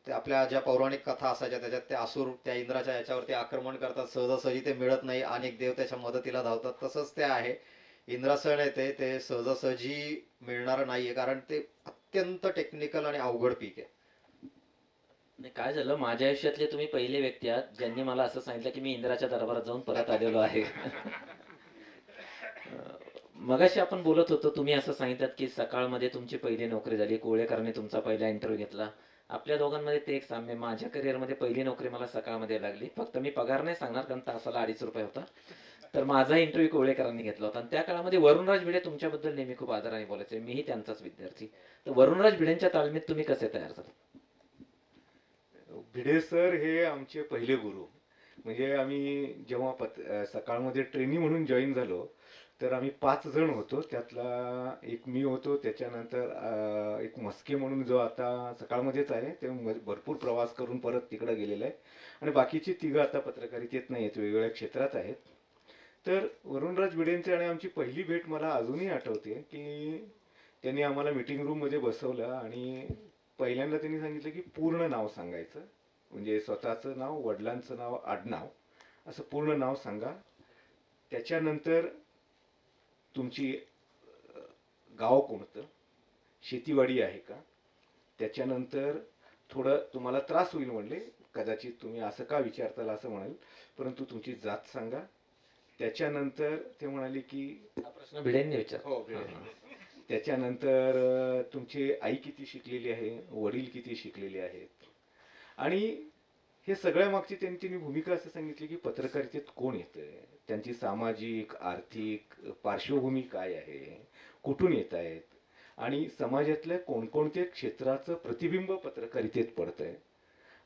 ते आपल्या ज्या पौराणिक कथा असायच्या त्याच्यात ते असुर त्या इंद्राच्या याच्यावरती आक्रमण करतात, सहजासहजी ते मिळत नाही, अनेक देव त्याच्या मदतीला धावतात. तसंच ते आहे, इंद्रासन आहे ते सहजासहजी मिळणारं नाहीये, कारण ते अत्यंत टेक्निकल आणि अवघड पीक आहे. नाही, काय झालं, माझ्या आयुष्यातले तुम्ही पहिले व्यक्ती आहात ज्यांनी मला असं सांगितलं की मी इंद्राच्या दरबारात जाऊन परत आलेलो आहे. मगाशी आपण बोलत होतो, तुम्ही असं सांगितलं की सकाळमध्ये तुमची पहिली नोकरी झाली, कोळेकरांनी तुमचा पहिला इंटरव्ह्यू घेतला. आपल्या दोघांमध्ये ते एक साम्य, माझ्या करिअरमध्ये पहिली नोकरी मला सकाळमध्ये लागली. फक्त मी पगार नाही सांगणार कारण तासाला 2.5 रुपये होता. तर माझा इंटरव्ह्यू कोळेकरांनी घेतला होता आणि त्या काळामध्ये वरुणराज भिडे तुमच्याबद्दल नेहमी खूप आदराने बोलायचे. मीही त्यांचाच विद्यार्थी. तर वरुणराज भिडेंच्या तालमीत तुम्ही कसे तयार झाले? भिडे सर हे आमचे पहिले गुरु. म्हणजे आम्ही जेव्हा सकाळमध्ये ट्रेनी म्हणून जॉईन झालो तर आम्ही 5 जण होतो. त्यातला एक मी होतो. त्याच्यानंतर एक मस्के म्हणून जो आता सकाळमध्येच आहे, ते भरपूर प्रवास करून परत तिकडे गेलेला आहे. आणि बाकीची 3 आता पत्रकारितेत नाही आहेत, वेगवेगळ्या क्षेत्रात आहेत. तर वरुणराज भिडेंची आणि आमची पहिली भेट मला अजूनही आठवते की त्यांनी आम्हाला मीटिंग रूममध्ये बसवलं आणि पहिल्यांदा त्यांनी सांगितलं की पूर्ण नाव सांगायचं, म्हणजे स्वतःचं नाव, वडिलांचं नाव, आडनाव, असं पूर्ण नाव सांगा. त्याच्यानंतर तुमची गाव कोणतं, शेतीवाडी आहे का, त्याच्यानंतर थोडं तुम्हाला त्रास होईल म्हणले, कदाचित तुम्ही असं का विचारताल असं म्हणाल, परंतु तुमची जात सांगा. त्याच्यानंतर ते म्हणाले की हा प्रश्न भिडेंनी विचार. हो, त्याच्यानंतर तुमची आई किती शिकलेली आहे, वडील किती शिकलेले आहेत. आणि हे सगळ्या मागची त्यांनी भूमिका असं सांगितली की पत्रकारितेत कोण येतंय, त्यांची सामाजिक आर्थिक पार्श्वभूमी काय आहे, कुठून येत आहेत आणि समाजातल्या कोणकोणत्या क्षेत्राचं प्रतिबिंब पत्रकारितेत पडतंय.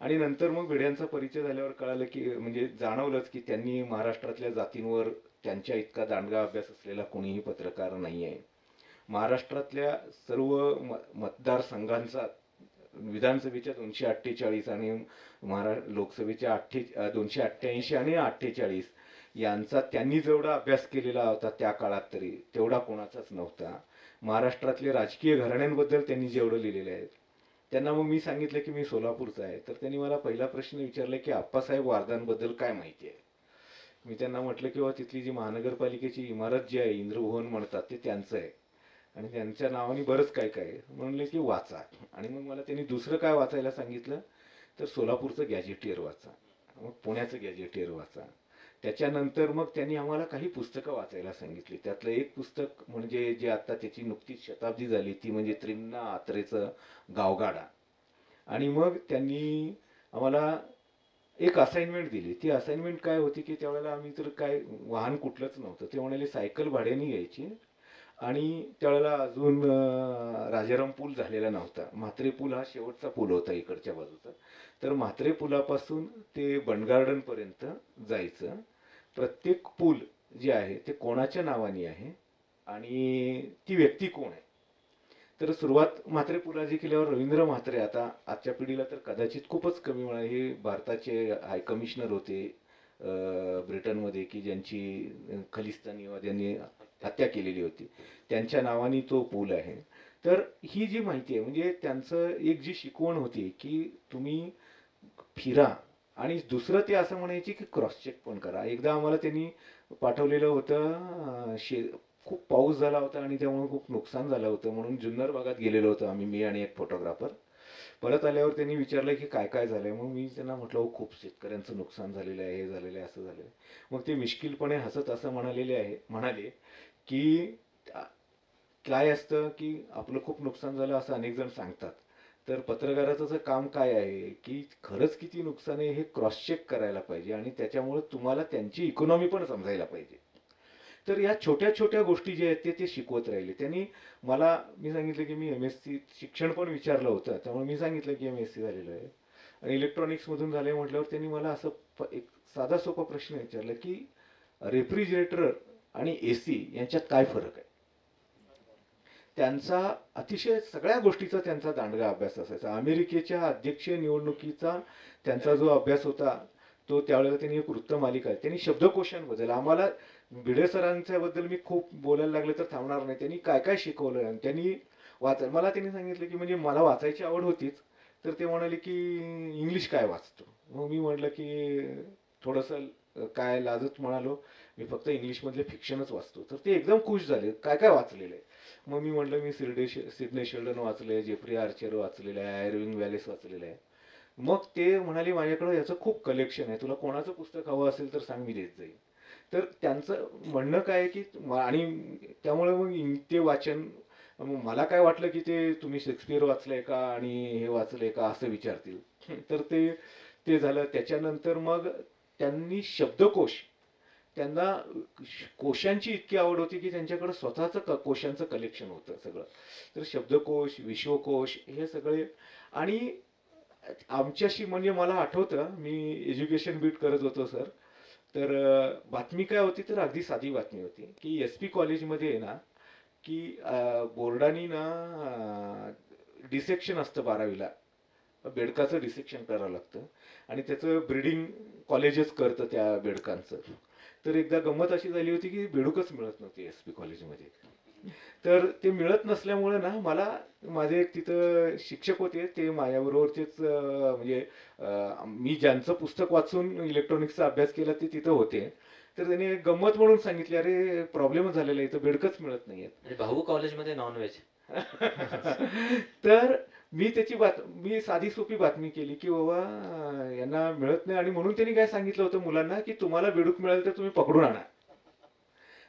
आणि नंतर मग भिड्यांचा परिचय झाल्यावर कळालं की, म्हणजे जाणवलंच की त्यांनी महाराष्ट्रातल्या जातींवर त्यांच्या इतका दांडगा अभ्यास असलेला कोणीही पत्रकार नाही आहे. महाराष्ट्रातल्या सर्व मतदारसंघांचा, विधानसभेच्या 248 आणि लोकसभेच्या 288 आणि 48 यांचा त्यांनी जेवढा अभ्यास केलेला होता त्या काळात तरी तेवढा कोणाचाच नव्हता. महाराष्ट्रातले राजकीय घराण्यांबद्दल त्यांनी जेवढं लिहिलेलं आहे. त्यांना मग मी सांगितलं की मी सोलापूरचा आहे. तर त्यांनी मला पहिला प्रश्न विचारला की आप्पासाहेब वारदांबद्दल काय माहिती आहे. मी त्यांना म्हटलं की तिथली जी महानगरपालिकेची इमारत जी आहे, इंद्रभवन म्हणतात, ते त्यांचं आहे आणि त्यांच्या नावाने बरंच काय काय. म्हणले की वाचा. आणि मग मला त्यांनी दुसरं काय वाचायला सांगितलं तर सोलापूरचं गॅजेटियर वाचा, मग पुण्याचं गॅजेटियर वाचा. त्याच्यानंतर मग त्यांनी आम्हाला काही पुस्तकं वाचायला सांगितली. त्यातलं एक पुस्तक म्हणजे जे आता त्याची नुकतीच शताब्दी झाली ती म्हणजे त्रिन्ना आत्रेचं गावगाडा. आणि मग त्यांनी आम्हाला एक असाइनमेंट दिली. ती असाइनमेंट काय होती की त्यावेळेला आम्ही तर काय वाहन कुठलंच नव्हतं. ते म्हणाले सायकल भाड्याने घ्यायची आणि त्यावेळेला अजून राजाराम पूल झालेला नव्हता. म्हात्रे पूल हा शेवटचा पूल होता इकडच्या बाजूचा. तर म्हात्रे पुलापासून ते बंडगार्डनपर्यंत जायचं. प्रत्येक पूल जे आहे ते कोणाच्या नावाने आहे आणि ती व्यक्ती कोण आहे. तर सुरुवात म्हात्रे पुलाजी केल्यावर रवींद्र म्हात्रे, आता आजच्या पिढीला तर कदाचित खूपच कमी मिळाले, हे भारताचे हाय कमिशनर होते ब्रिटनमध्ये, की ज्यांची खलिस्तानीवाद्यांनी हत्या केलेली होती, त्यांच्या नावाने तो पूल आहे. तर ही जी माहिती आहे, म्हणजे त्यांचं एक जी शिकवण होती की तुम्ही फिरा, आणि दुसरं ते असं म्हणायचे की क्रॉस चेक पण करा. एकदा आम्हाला त्यांनी पाठवलेलं होतं, खूप पाऊस झाला होता आणि त्यामुळे खूप नुकसान झालं होतं म्हणून जुन्नर भागात गेलेलो होतो आम्ही, मी आणि एक फोटोग्राफर. परत आल्यावर त्यांनी विचारलं की काय काय झालंय. मग मी त्यांना म्हटलं, "हो, खूप शेतकऱ्यांचं नुकसान झालेलं आहे, हे झालेलं आहे, असं झालेलं आहे." मग ते मिश्किलपणे हसत असं म्हणाले की काय असतं की आपलं खूप नुकसान झालं असं अनेक जण सांगतात, तर पत्रकाराचं काम काय आहे की खरंच किती नुकसान आहे हे क्रॉस चेक करायला पाहिजे, आणि त्याच्यामुळे तुम्हाला त्यांची इकॉनॉमी पण समजायला पाहिजे. तर या छोट्या छोट्या गोष्टी ज्या आहेत ते शिकवत राहिले त्यांनी मला. मी सांगितलं की मी MSc शिक्षण पण विचारलं होतं, त्यामुळे मी सांगितलं की MSc झालेलं आहे आणि इलेक्ट्रॉनिक्स मधून झाले म्हटल्यावर त्यांनी मला असं एक साधा सोपा प्रश्न विचारला की रेफ्रिजरेटर आणि AC यांच्यात काय फरक आहे. त्यांचा अतिशय सगळ्या गोष्टीचा त्यांचा दांडगा अभ्यास असायचा. अमेरिकेच्या अध्यक्षीय निवडणुकीचा त्यांचा जो अभ्यास होता तो त्यावेळेला त्यांनी एक वृत्तमालिका, त्यांनी शब्दकोशांबद्दल आम्हाला, भिडे सरांच्या बद्दल मी खूप बोलायला लागले तर थांबणार नाही, त्यांनी काय काय शिकवलं. आणि त्यांनी मला त्यांनी सांगितलं की म्हणजे मला वाचायची आवड होतीच, तर ते म्हणाले की इंग्लिश काय वाचतो. मग मी म्हटलं की थोडंसं काय लाजत म्हणालो, मी फक्त इंग्लिशमधले फिक्शनच वाचतो. तर ते एकदम खुश झाले, काय काय वाचलेलं आहे. मग मी म्हटलं मी सिडने शेल्डन वाचले, जेफ्री आर्चर वाचलेलं आहे, आयर्विंग वॅलेस वाचलेलं आहे. मग ते म्हणाले माझ्याकडे याचं खूप कलेक्शन आहे, तुला कोणाचं पुस्तक हवं असेल तर सांग, मी देत जाईल. तर त्यांचं म्हणणं काय आहे की आणि त्यामुळे मग ते वाचन, मला काय वाटलं की ते तुम्ही शेक्सपियर वाचलंय का आणि हे वाचलंय का असं विचारतील. तर ते ते झालं. त्याच्यानंतर मग त्यांनी शब्दकोश, त्यांना कोशांची इतकी आवड होती की त्यांच्याकडे स्वतःचं कोशांचं कलेक्शन होतं सगळं. तर शब्दकोश, विश्वकोश हे सगळे. आणि आमच्याशी म्हणजे मला आठवतं मी एज्युकेशन बीट करत होतो सर, तर बातमी काय होती, तर अगदी साधी बातमी होती की SP कॉलेजमध्ये आहे ना की बोर्डानी ना डिसेक्शन असतं 12वीला, बेडकाचं डिसेक्शन करावं लागतं आणि त्याचं ब्रीडिंग कॉलेजच करतं त्या बेडकांचं. तर एकदा गंमत अशी झाली होती की बेडूकच मिळत नव्हती SP कॉलेजमध्ये. तर ते मिळत नसल्यामुळे ना मला, माझे एक तिथं शिक्षक होते, ते माझ्याबरोबरचेच म्हणजे मी ज्यांचं पुस्तक वाचून इलेक्ट्रॉनिक्सचा अभ्यास केला ते तिथं होते. तर त्यांनी एक गंमत म्हणून सांगितली, अरे प्रॉब्लेमच झालेला आहे, इथं बेडकच मिळत नाहीये. भाऊ कॉलेजमध्ये नॉनव्हेज. तर मी साधी सोपी बातमी केली की बाबा यांना मिळत नाही, आणि म्हणून त्यांनी काय सांगितलं होतं मुलांना की तुम्हाला बेडूक मिळालं तर तुम्ही पकडून आणा.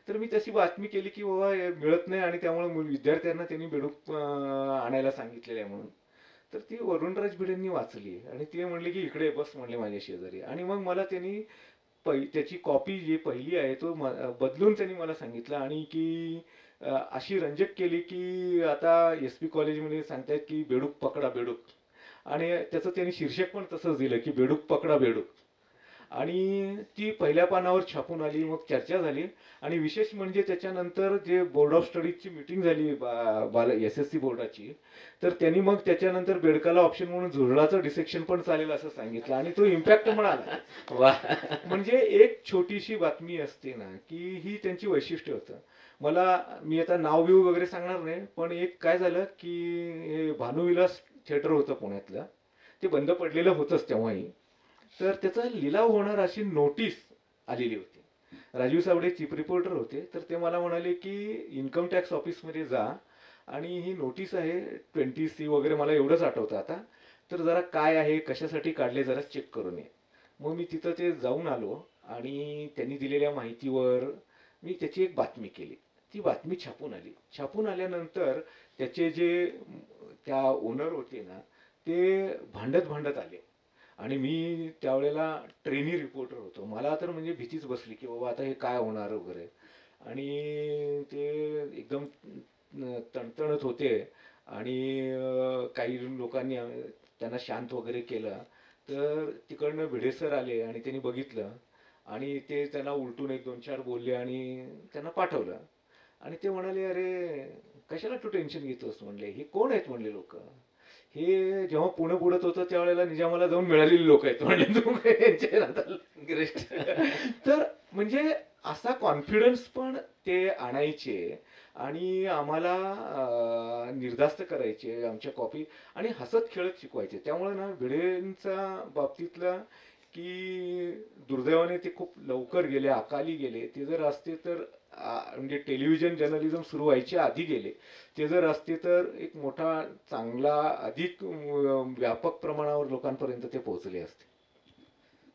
तर मी तशी बातमी केली की बाबा हे मिळत नाही आणि त्यामुळे विद्यार्थ्यांना त्यांनी बेडूक आणायला सांगितलेलं आहे म्हणून. तर ती वरुणराज भिडेंनी वाचली आणि ते म्हणले की इकडे बस म्हणले माझ्या शेजारी. आणि मग मला त्यांनी त्याची कॉपी जी पहिली आहे तो बदलून त्यांनी मला सांगितलं, आणि की अशी रंजक केली की आता SP कॉलेजमध्ये सांगतायत की बेडूक पकडा बेडूक, आणि त्याचं त्यांनी शीर्षक पण तसंच दिलं की बेडूक पकडा बेडूक. आणि ती पहिल्या पानावर छापून आली, मग चर्चा झाली. आणि विशेष म्हणजे त्याच्यानंतर जे बोर्ड ऑफ स्टडीजची मिटिंग झाली SSC बोर्डाची, तर त्यांनी मग त्याच्यानंतर बेडकाला ऑप्शन म्हणून झुरळाचं डिसेक्शन पण चालेल असं सांगितलं आणि तो इम्पॅक्ट मिळाला. वा. म्हणजे एक छोटीशी बातमी असते ना की ही त्यांची वैशिष्ट्य होतं. मी आता नाव व्यू वगैरे सांगणार नाही, पण एक काय झालं की हे भानुविलास थिएटर होतं पुण्यातलं, ते बंद पडलेलं होतंच तेव्हाही. तर त्याचा लिलाव होणार अशी नोटीस आलेली होती. राजीव सावडे चीफ रिपोर्टर होते, तर ते मला म्हणाले की इन्कम टॅक्स ऑफिसमध्ये जा आणि ही नोटीस आहे 20C वगैरे, मला एवढंच आठवतं आता, तर जरा काय आहे कशासाठी काढले जरा चेक करून ये. मग मी तिथं ते जाऊन आलो आणि त्यांनी दिलेल्या माहितीवर मी त्याची एक बातमी केली. ती बातमी छापून आली. छापून आल्यानंतर त्याचे जे त्या ओनर होते ना ते भांडत भांडत आले, आणि मी त्यावेळेला ट्रेनी रिपोर्टर होतो. मला तर म्हणजे भीतीच बसली की बाबा आता हे काय होणार वगैरे. आणि ते एकदम तणतणत होते, आणि काही लोकांनी त्यांना शांत वगैरे केलं. तर तिकडनं भिडे सर आले आणि त्यांनी बघितलं आणि ते त्यांना उलटून 1-2-4 बोलले आणि त्यांना पाठवलं. आणि ते म्हणाले, "अरे कशाला तू टेन्शन घेतोस?" म्हणले. "हे कोण आहेत?" म्हणले लोक. "हे जेव्हा पुणे बुडत होतं त्यावेळेला निजामाला जाऊन मिळालेली लोक आहेत." म्हणले. "तू काय यांच्या नादाला ग्रेट. तर म्हणजे असा कॉन्फिडन्स पण ते आणायचे आणि आम्हाला निर्धास्त करायचे आमच्या कॉपी आणि हसत खेळत शिकवायचे. त्यामुळे ना भिडेंचा बाबतीतला की दुर्दैवाने ते खूप लवकर गेले, अकाली गेले. ते जर असते तर म्हणजे टेलिव्हिजन जर्नलिझम सुरू व्हायच्या आधी गेले. ते जर असते तर एक मोठा चांगला अधिक व्यापक प्रमाणावर लोकांपर्यंत ते पोहोचले असते.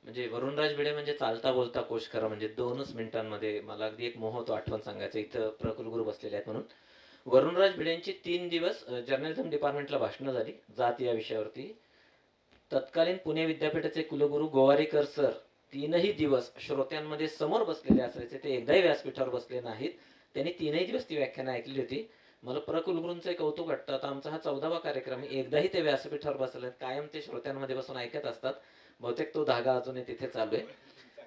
म्हणजे वरुणराज भिडे म्हणजे चालता बोलता कोश खरा, म्हणजे 2च मिनिटांमध्ये मला अगदी एक मोह तो आठवण सांगायचं, इथं प्रकुलगुरू बसलेले आहेत म्हणून. वरुणराज भिडेंची 3 दिवस जर्नलिझम डिपार्टमेंटला भाषणं झाली जात या विषयावरती. तत्कालीन पुणे विद्यापीठाचे कुलगुरू गोवारीकर सर 3ही दिवस श्रोत्यांमध्ये समोर बसलेले असायचे. ते एकदाही व्यासपीठावर बसले नाहीत. त्यांनी 3ही दिवस ती व्याख्यानं ऐकली होती. मला प्रकुलगुरूंचं कौतुक वाटतं. आता आमचा हा 14वा कार्यक्रम आहे. एकदाही ते व्यासपीठावर बसले, कायम ते श्रोत्यांमध्ये बसून ऐकत असतात. बहुतेक तो धागा अजूनही तिथे चालू आहे.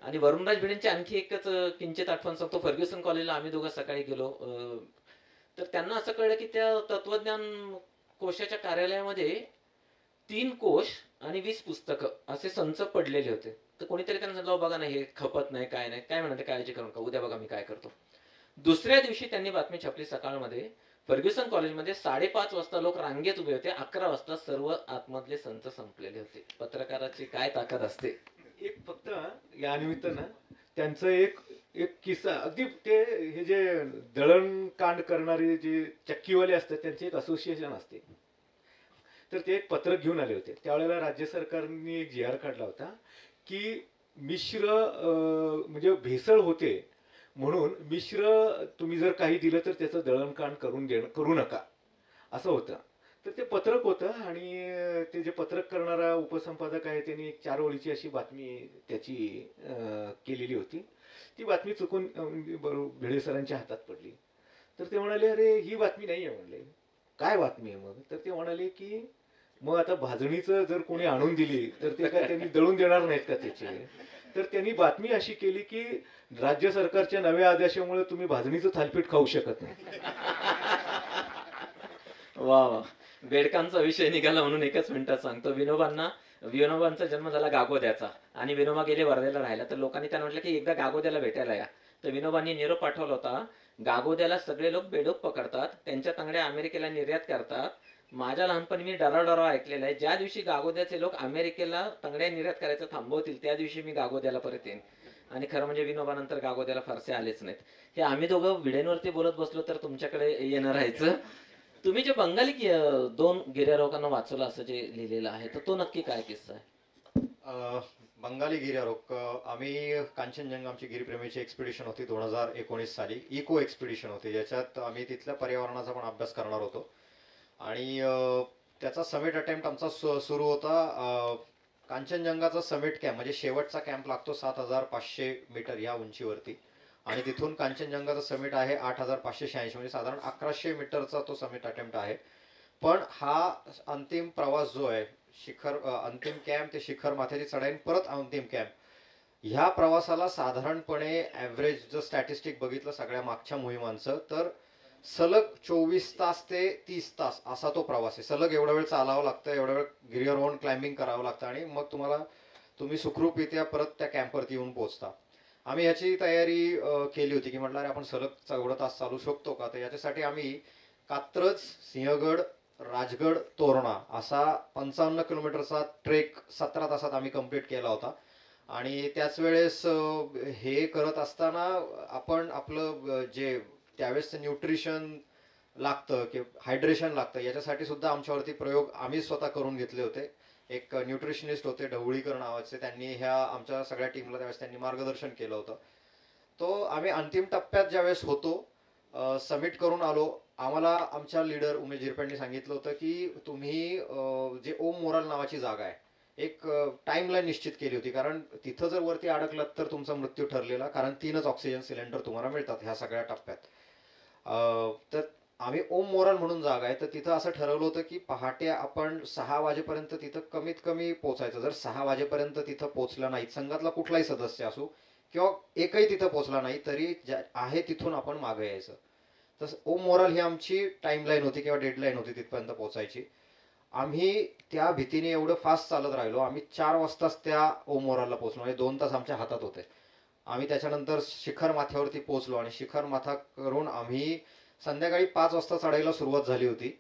आणि वरुणराज भिडेंची आणखी एकच किंचित आठवण सांगतो. फर्ग्युसन कॉलेजला आम्ही दोघं सकाळी गेलो. तर त्यांना असं कळलं की त्या तत्वज्ञान कोशाच्या कार्यालयामध्ये 3 कोश आणि 20 पुस्तकं असे संच पडलेले होते. तर कोणीतरी त्यांना सांगितलं, बघा ना हे खपत नाही, काय नाही, काय म्हणाले, काळजी करू नका, उद्या बघा मी काय करतो. दुसऱ्या दिवशी त्यांनी बातमी छापली सकाळमध्ये. फर्ग्युसन कॉलेजमध्ये 5:30 वाजता लोक रांगेत उभे होते. 11 वाजता सर्व आतमधले संच संपलेले होते. पत्रकाराची काय ताकद असते. एक फक्त या निमित्तानं त्यांचं एक एक किस्सा अगदी ते हे जे दळणकांड करणारे जे चक्कीवाले असतात त्यांचे एक असोसिएशन असते. तर ते एक पत्रक घेऊन आले होते. त्यावेळेला राज्य सरकारने एक जी आर काढला होता की मिश्र म्हणजे भेसळ होते म्हणून मिश्र तुम्ही जर काही दिलं तर त्याचं दळणकांड करू नका असं होतं. तर ते पत्रक होतं आणि ते जे पत्रक करणारा उपसंपादक आहे त्यांनी एक 4 ओळीची अशी बातमी त्याची केलेली होती. ती बातमी चुकून भिडे सरांच्या हातात पडली. तर ते म्हणाले, "अरे ही बातमी नाही आहे." म्हणले. "काय बातमी आहे मग?" तर ते म्हणाले की "मग आता भाजणीचं जर कोणी आणून दिली तर ते काय त्यांनी दळून देणार नाहीत का त्याचे?" तर त्यांनी बातमी अशी केली की राज्य सरकारच्या नव्या आदेशामुळे तुम्ही भाजणीचं थालपीठ खाऊ शकत नाही. वा वा. बेडकांचा विषय निघाला म्हणून एकच मिनिटात सांगतो. विनोबांचा जन्म झाला गागोद्याचा आणि विनोबा गेले वर्धेला राहायला. तर लोकांनी त्यांना म्हटलं की एकदा गागोद्याला भेटायला या. तर विनोबांनी निरोप पाठवला होता, गागोद्याला सगळे लोक बेडूक पकडतात, त्यांच्या तांगड्या अमेरिकेला निर्यात करतात. माझ्या लहानपणी मी डराडरा ऐकलेला आहे, ज्या दिवशी गागोद्याचे लोक अमेरिकेला तांगड्या निर्यात करायचं थांबवतील त्या दिवशी मी गागोद्याला परत येईन. आणि खरं म्हणजे विनोबानंतर गागोद्याला फारसे आलेच नाहीत. हे आम्ही दोघं भिडेंवरती बोलत बसलो तर तुमच्याकडे येणं राहायचं. तुम्ही जे बंगाली 2 गिर्यारोहकांना वाचवलं असं जे लिहिलेलं आहे, तर तो नक्की काय किस्सा आहे? बंगाली गिर्यारोहक आम्ही कांचनजंगा आमची गिरीप्रेमीची एक्सपिडिशन होती 2019 साली. इको एक्सपिडिशन होती ज्याच्यात आम्ही तिथल्या पर्यावरणाचा पण अभ्यास करणार होतो आणि त्याचा समिट अटेम्प्ट आमचा सुरू होता. कांचनजंगाचा समिट कॅम्प म्हणजे शेवटचा कॅम्प लागतो 7,500 मीटर या उंचीवरती आणि तिथून कांचनजंगाचा समिट आहे 8,586 म्हणजे साधारण 1,100 मीटरचा तो समिट अटेम्प्ट आहे. पण हा अंतिम प्रवास जो आहे अंतिम कॅम्प ते शिखर माथ्याची चढाई परत अंतिम कॅम्प, ह्या प्रवासाला साधारणपणे ॲव्हरेज जर स्टॅटिस्टिक बघितलं सगळ्या मागच्या मोहिमांचं तर सलग 24 तास ते 30 तास असा तो प्रवास आहे. सलग एवढा वेळ चालावं लागतं, एवढा वेळ गिर्यारोहण क्लाइम्बिंग करावं लागतं आणि मग तुम्ही सुखरूपरित्या परत त्या कॅम्पवरती येऊन पोहोचता. आम्ही याची तयारी केली होती की म्हटलं अरे आपण सलग 14 तास चालू शकतो का. तर याच्यासाठी आम्ही कात्रज, सिंहगड, राजगड, तोरणा असा 55 किलोमीटरचा ट्रेक 17 तासात आम्ही कंप्लीट केला होता. आणि त्याच वेळेस हे करत असताना आपण आपलं जे त्यावेळेस न्यूट्रिशन लागतं की हायड्रेशन लागतं याच्यासाठी सुद्धा आमच्यावरती प्रयोग आम्ही स्वतः करून घेतले होते. एक न्यूट्रिशनिस्ट होते ढवळीकर नावाचे, त्यांनी ह्या आमच्या सगळ्या टीमला त्यावेळेस त्यांनी मार्गदर्शन केलं होतं. तो आम्ही अंतिम टप्प्यात ज्यावेळेस होतो सबमिट करून आलो. आम्हाला आमच्या लीडर उमेश झिरपेंनी सांगितलं होतं की तुम्ही जे ओम मोराल नावाची जागा आहे एक टाइमलाईन निश्चित केली होती कारण तिथं जर वरती अडकलात तर तुमचा मृत्यू ठरलेला, कारण 3च ऑक्सिजन सिलेंडर तुम्हाला मिळतात ह्या सगळ्या टप्प्यात. तर आम्ही ओम मोराल म्हणून जागा आहे तर तिथं असं ठरवलं होतं की पहाटे आपण 6 वाजेपर्यंत तिथं कमीत कमी पोहोचायचं. जर 6 वाजेपर्यंत तिथं पोहोचला नाही, संघातला कुठलाही सदस्य असो किंवा एकही तिथं पोहोचला नाही तरी आहे तिथून आपण मागे यायचं. तसं ओम मोराल ही आमची टाईमलाईन होती किंवा डेडलाईन होती तिथपर्यंत पोहोचायची. आम्ही त्या भीतीने एवढं फास्ट चालत राहिलो. आम्ही 4 वाजताच त्या ओम मोरालला पोहोचलो. म्हणजे 2 तास आमच्या हातात होते. आम्ही त्याच्यानंतर शिखर माथ्यावरती पोहोचलो आणि शिखर माथा करून आम्ही संध्याकाळी 5 वाजता चढाईला सुरुवात झाली होती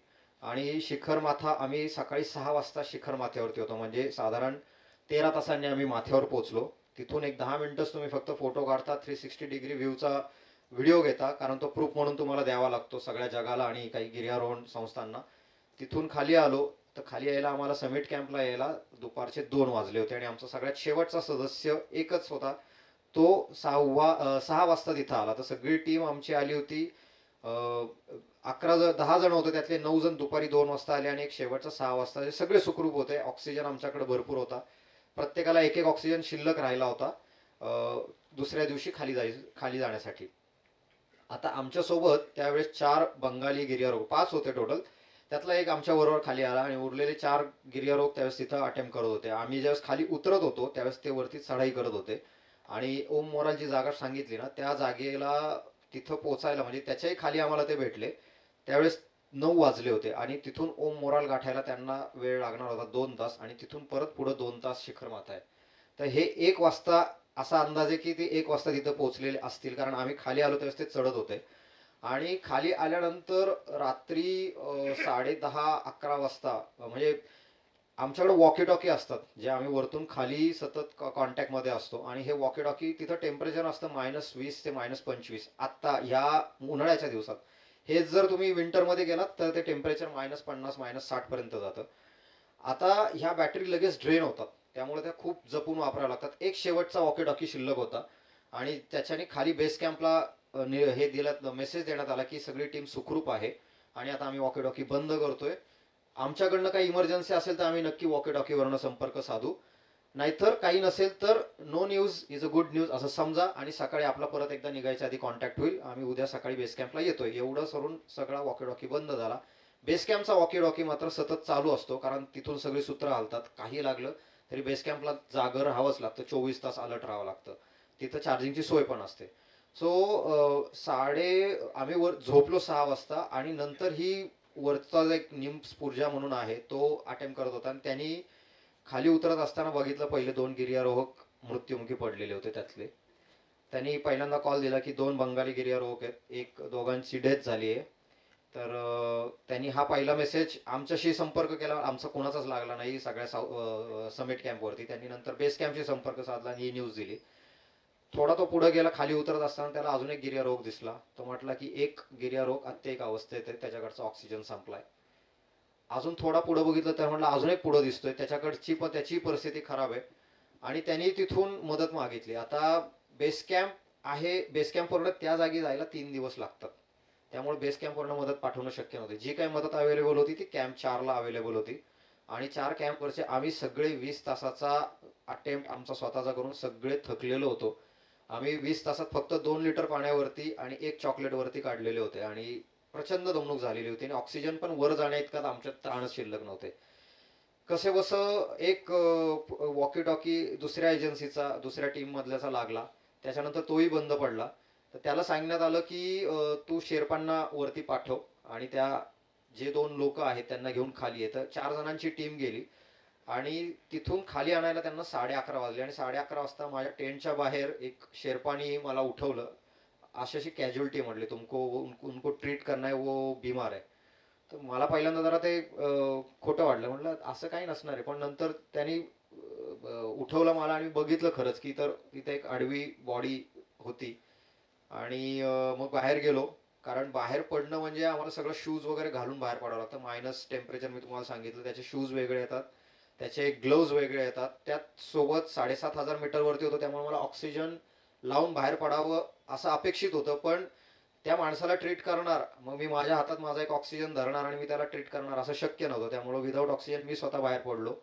आणि शिखर माथा आम्ही सकाळी 6 वाजता शिखर माथ्यावरती होतो. म्हणजे साधारण 13 तासांनी आम्ही माथ्यावर पोहोचलो. तिथून एक 10 मिनिटच तुम्ही फक्त फोटो काढता, 360 डिग्री व्ह्यूचा व्हिडिओ घेता, कारण तो प्रूफ म्हणून तुम्हाला द्यावा लागतो सगळ्या जगाला आणि काही गिर्यारोहण संस्थांना. तिथून खाली आलो, तर खाली यायला आम्हाला समिट कॅम्पला यायला दुपारचे 2 वाजले होते आणि आमचा सगळ्यात शेवटचा सदस्य एकच होता. तो 6 वाजता तिथं आला. तर सगळी टीम आमची आली होती. 10 जण होते, त्यातले 9 जण दुपारी 2 वाजता आले आणि एक शेवटचा 6 वाजता. हे सगळे सुखरूप होते. ऑक्सिजन आमच्याकडे भरपूर होता. प्रत्येकाला एक ऑक्सिजन शिल्लक राहिला होता दुसऱ्या दिवशी खाली जाण्यासाठी. आता आमच्यासोबत त्यावेळेस 4 बंगाली गिर्यारोहक, 5 होते टोटल, त्यातला एक आमच्या बरोबर खाली आला आणि उरलेले 4 गिर्यारोहक त्यावेळेस तिथं अटेम्प्ट करत होते. आम्ही ज्यावेळेस खाली उतरत होतो त्यावेळेस ते वरती चढाई करत होते आणि ओम मोराल जी जागा सांगितली ना, त्या जागेला तिथं पोचायला म्हणजे त्याच्याही खाली आम्हाला ते भेटले त्यावेळेस 9 वाजले होते आणि तिथून ओम मोराल गाठायला त्यांना वेळ लागणार होता 2 तास आणि तिथून परत पुढं 2 तास शिखर माथा आहे. तर हे 1 वाजता असा अंदाज आहे की ते 1 वाजता तिथं पोहोचलेले असतील, कारण आम्ही खाली आलो त्यावेळेस ते चढत होते. आणि खाली आल्यानंतर रात्री 10:30-11 वाजता म्हणजे आमच्याकडे वॉकी टॉकी असतात, जे आम्ही वरतून खाली सतत कॉन्टॅक्टमध्ये असतो आणि हे वॉकी टॉकी तिथं टेम्परेचर असतं -20 ते -25 आत्ता ह्या उन्हाळ्याच्या दिवसात. हेच जर तुम्ही विंटरमध्ये गेलात तर ते टेम्परेचर -50 -60 पर्यंत जातं. आता ह्या बॅटरी लगेच ड्रेन होतात, त्यामुळे त्या खूप जपून वापराव्या लागतात. एक शेवटचा वॉकी टॉकी शिल्लक होता आणि त्याच्याने खाली बेस कॅम्पला हे दिलं, मेसेज देण्यात आला की सगळी टीम सुखरूप आहे आणि आता आम्ही वॉकी टॉकी बंद करतोय. आमच्याकडनं काही इमर्जन्सी असेल तर आम्ही नक्की वॉकी टॉकीवरनं संपर्क साधू, नाहीतर काही नसेल तर no news is a good news असं समजा आणि सकाळी आपला परत एकदा निघायच्या आधी कॉन्टॅक्ट होईल. आम्ही उद्या सकाळी बेस कॅम्पला येतोय. एवढं करून सगळा वॉकी टॉकी बंद झाला. बेस कॅम्पचा वॉकी टॉकी मात्र सतत चालू असतो, कारण तिथून सगळी सूत्र हालतात. काही लागलं तरी बेस कॅम्पला जागर राहावंच लागतं, 24 तास अलर्ट राहावं लागतं. तिथं चार्जिंगची सोय पण असते. सो आम्ही वर झोपलो 6 वाजता आणि नंतर ही वरचा एक निम्स्फुर्जा म्हणून आहे तो अटेम्प्ट करत होता आणि त्यांनी खाली उतरत असताना बघितलं पहिले 2 गिर्यारोहक मृत्युमुखी पडलेले होते. त्यातले त्यांनी पहिल्यांदा कॉल दिला की 2 बंगाली गिर्यारोहक आहेत, दोघांची डेथ झाली आहे. तर त्यांनी हा पहिला मेसेज आमच्याशी संपर्क केला, आमचा कोणाचाच लागला नाही सगळ्या समिट कॅम्पवरती. त्यांनी नंतर बेस कॅम्पशी संपर्क साधला आणि ही न्यूज दिली. थोडा तो पुढे गेला, खाली उतरत असताना त्याला अजून एक गिर्यारोहक दिसला. तो म्हटला की एक गिर्यारोहक अत्येक अवस्थेत आहे, त्याच्याकडचा ऑक्सिजन संपलाय. अजून थोडा पुढे बघितलं तर म्हटलं अजून एक पुढे दिसतोय, त्याची परिस्थिती खराब आहे आणि त्यांनी तिथून मदत मागितली. आता बेस कॅम्प आहे, बेस कॅम्पवरनं त्या जागी जायला 3 दिवस लागतात, त्यामुळे बेस कॅम्पवरनं मदत पाठवणं शक्य नव्हते. जी काही मदत अवेलेबल होती ती कॅम्प 4ला अवेलेबल होती आणि 4 कॅम्पवरचे आम्ही सगळे 20 तासाचा अटेम्प्ट आमचा स्वतःचा करून सगळे थकलेलो होतो. आम्ही 20 तासात फक्त 2 लिटर पाण्यावरती आणि 1 चॉकलेटवरती काढलेले होते आणि प्रचंड दमणूक झालेली होती आणि ऑक्सिजन पण वर जाण्या इतका आमच्यात त्राणच शिल्लक नव्हते. कसे बसं एक वॉकी टॉकी दुसऱ्या एजन्सीचा, दुसऱ्या टीम मधल्याचा लागला, त्याच्यानंतर तोही बंद पडला. तर त्याला सांगण्यात आलं की तू शेर्पांना वरती पाठव आणि त्या जे 2 लोक आहेत त्यांना घेऊन खाली ये. तर 4 जणांची टीम गेली आणि तिथून खाली आणायला त्यांना 11:30 वाजले आणि 11:30 वाजता माझ्या टेंटच्या बाहेर एक शेर्पानी मला उठवलं. अशी कॅज्युअलिटी म्हटली, तुमको उनको ट्रीट करना है, वो बीमार आहे. तर मला पहिल्यांदा जरा ते खोटं वाटलं. म्हटलं असं काही नसणार आहे, पण नंतर त्यांनी उठवलं मला आणि बघितलं खरंच की तर तिथे एक आडवी बॉडी होती आणि मग बाहेर गेलो, कारण बाहेर पडणं म्हणजे आम्हाला सगळं शूज वगैरे घालून बाहेर पडावं लागतं. मायनस टेम्परेचर मी तुम्हाला सांगितलं, त्याचे शूज वेगळे येतात, त्याचे ग्लोव्ज वेगळे येतात. त्यात सोबत 7,500 मीटरवरती होतं, त्यामुळे मला ऑक्सिजन लावून बाहेर पडावं असं अपेक्षित होतं. पण त्या माणसाला ट्रीट करणार, मग मी माझ्या हातात माझा एक ऑक्सिजन धरणार आणि मी त्याला ट्रीट करणार असं शक्य नव्हतं. त्यामुळे विदाऊट ऑक्सिजन मी स्वतः बाहेर पडलो